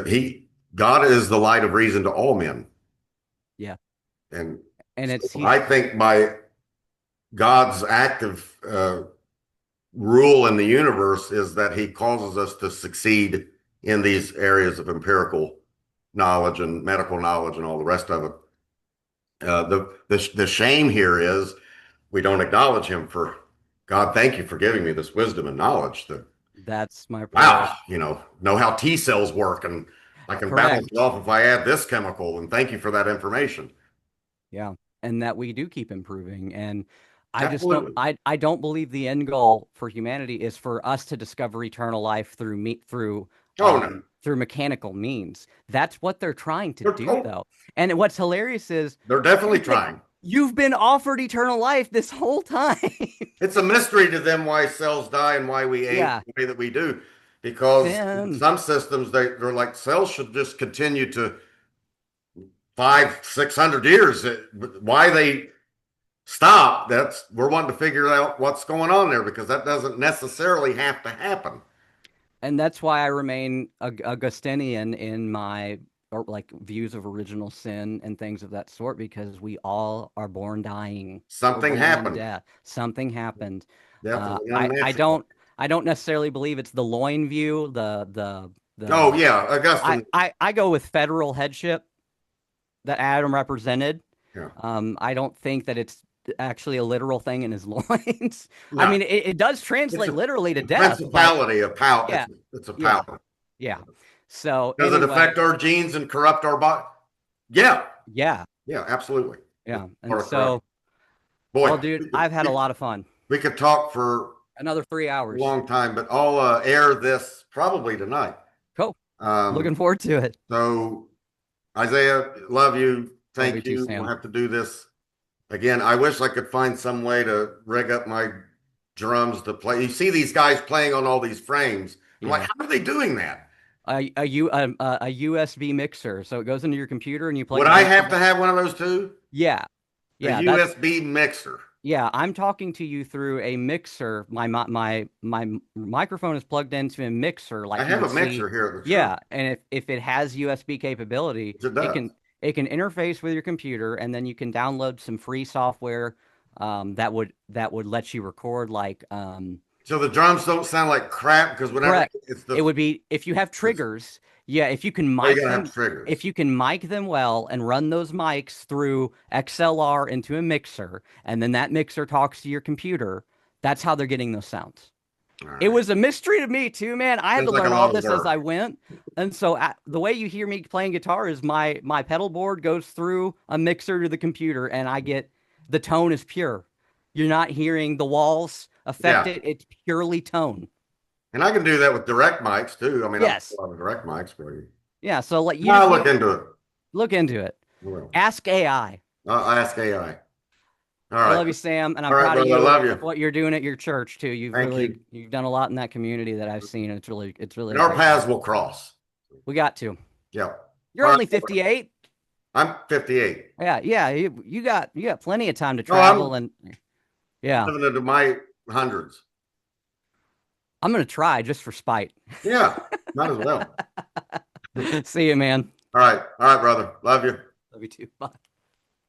S1: He God is the light of reason to all men.
S2: Yeah.
S1: And
S2: And
S1: so
S2: it's he's
S1: I think by God's active rule in the universe is that he causes us to succeed in these areas of empirical knowledge and medical knowledge and all the rest of it. The shame here is we don't acknowledge him for God. Thank you for giving me this wisdom and knowledge that
S2: that's my prayer.
S1: wow, know how T cells work and I can balance it
S2: Correct.
S1: off if I add this chemical. And thank you for that information.
S2: Yeah. And that we do keep improving. And I just don't
S1: Absolutely.
S2: I don't believe the end goal for humanity is for us to discover eternal life
S1: Oh no,
S2: through mechanical means. That's what they're trying to do
S1: oh,
S2: though. And what's hilarious is
S1: they're definitely
S2: you've been
S1: trying.
S2: you've been offered eternal life this whole time.
S1: It's a mystery to them why cells die and why we age
S2: Yeah.
S1: the way that we do. Because in
S2: Sin.
S1: some systems, they're like cells should just continue to 600 years. Why they stop, we're wanting to figure out what's going on there because that doesn't necessarily have to happen.
S2: And that's why I remain Augustinian in my or like views of original sin and things of that sort because we all are born dying. We're
S1: Something
S2: born in
S1: happened.
S2: death. Something happened.
S1: Death is
S2: I
S1: unnatural.
S2: don't necessarily believe it's the loin view.
S1: Oh
S2: The
S1: yeah, Augustine.
S2: I go with federal headship that Adam represented.
S1: Yeah.
S2: I don't think that it's actually a literal thing in his loins. I
S1: No,
S2: mean, it does
S1: it's
S2: translate literally to
S1: a
S2: death, but
S1: principality, a power.
S2: yeah,
S1: It's a
S2: yeah.
S1: power.
S2: Yeah. So
S1: Does it
S2: anyway,
S1: affect our genes and corrupt our body? Yeah,
S2: yeah,
S1: yeah, absolutely. It's
S2: yeah. And
S1: part of corruption.
S2: so,
S1: Boy,
S2: well, dude, I've had a lot of fun.
S1: we could talk for
S2: Another three
S1: a
S2: hours.
S1: long time, but I'll air this probably tonight.
S2: Cool.
S1: Um,
S2: Looking forward to it.
S1: so Isaiah, love you.
S2: Love you
S1: Thank
S2: too,
S1: you. We'll
S2: Sam.
S1: have to do this again. I wish I could find some way to rig up my drums to play. You see these guys playing on all these frames. I'm like,
S2: Yeah.
S1: how are they doing that?
S2: A USB mixer. So it goes into your computer and you plug
S1: Would
S2: it
S1: I
S2: into
S1: have to have one of those too?
S2: yeah.
S1: A
S2: Yeah, that's
S1: USB mixer.
S2: yeah, I'm talking to you through a mixer. My microphone is plugged into a mixer
S1: I
S2: like you
S1: have
S2: would
S1: a
S2: see.
S1: mixer here at the church,
S2: Yeah, and if it has USB capability,
S1: which it does.
S2: it can interface with your computer and then you can download some free software that would let you record like
S1: So the drums don't sound like crap because whenever
S2: correct.
S1: it's
S2: It
S1: the
S2: would be if you have
S1: it's,
S2: triggers, yeah,
S1: oh, you gotta have triggers.
S2: if you can mic them well and run those mics through XLR into a mixer, and then that mixer talks to your computer, that's how they're getting those sounds.
S1: All
S2: It
S1: right.
S2: was a mystery to me too, man. I had to
S1: Seems like a
S2: learn all
S1: lot of
S2: this as I
S1: work.
S2: went. And so the way you hear me playing guitar is my pedal board goes through a mixer to the computer and I get the tone is pure. You're not hearing the walls affect
S1: Yeah.
S2: it. It's purely tone.
S1: And I can do that with direct mics too. I mean, I've got a
S2: Yes.
S1: lot of direct mics for you.
S2: Yeah, so like you just
S1: I'll look into it.
S2: look into it.
S1: Well,
S2: Ask AI.
S1: I'll ask AI. All
S2: I
S1: right.
S2: love you, Sam, and I'm
S1: All right,
S2: proud of
S1: brother. I
S2: you
S1: love
S2: of
S1: you.
S2: what you're doing at your church too.
S1: Thank you.
S2: You've done a lot in that community that I've seen. It's really
S1: And our
S2: impressive.
S1: paths will cross.
S2: We got to.
S1: Yep.
S2: You're
S1: All
S2: only
S1: right.
S2: 58.
S1: I'm 58.
S2: Yeah, yeah. You got plenty of time to
S1: No,
S2: travel and
S1: I'm
S2: yeah.
S1: living into my hundreds.
S2: I'm gonna try just for spite.
S1: Yeah. Might as well.
S2: See you, man.
S1: All right. All right, brother. Love you.
S2: Love you too. Bye.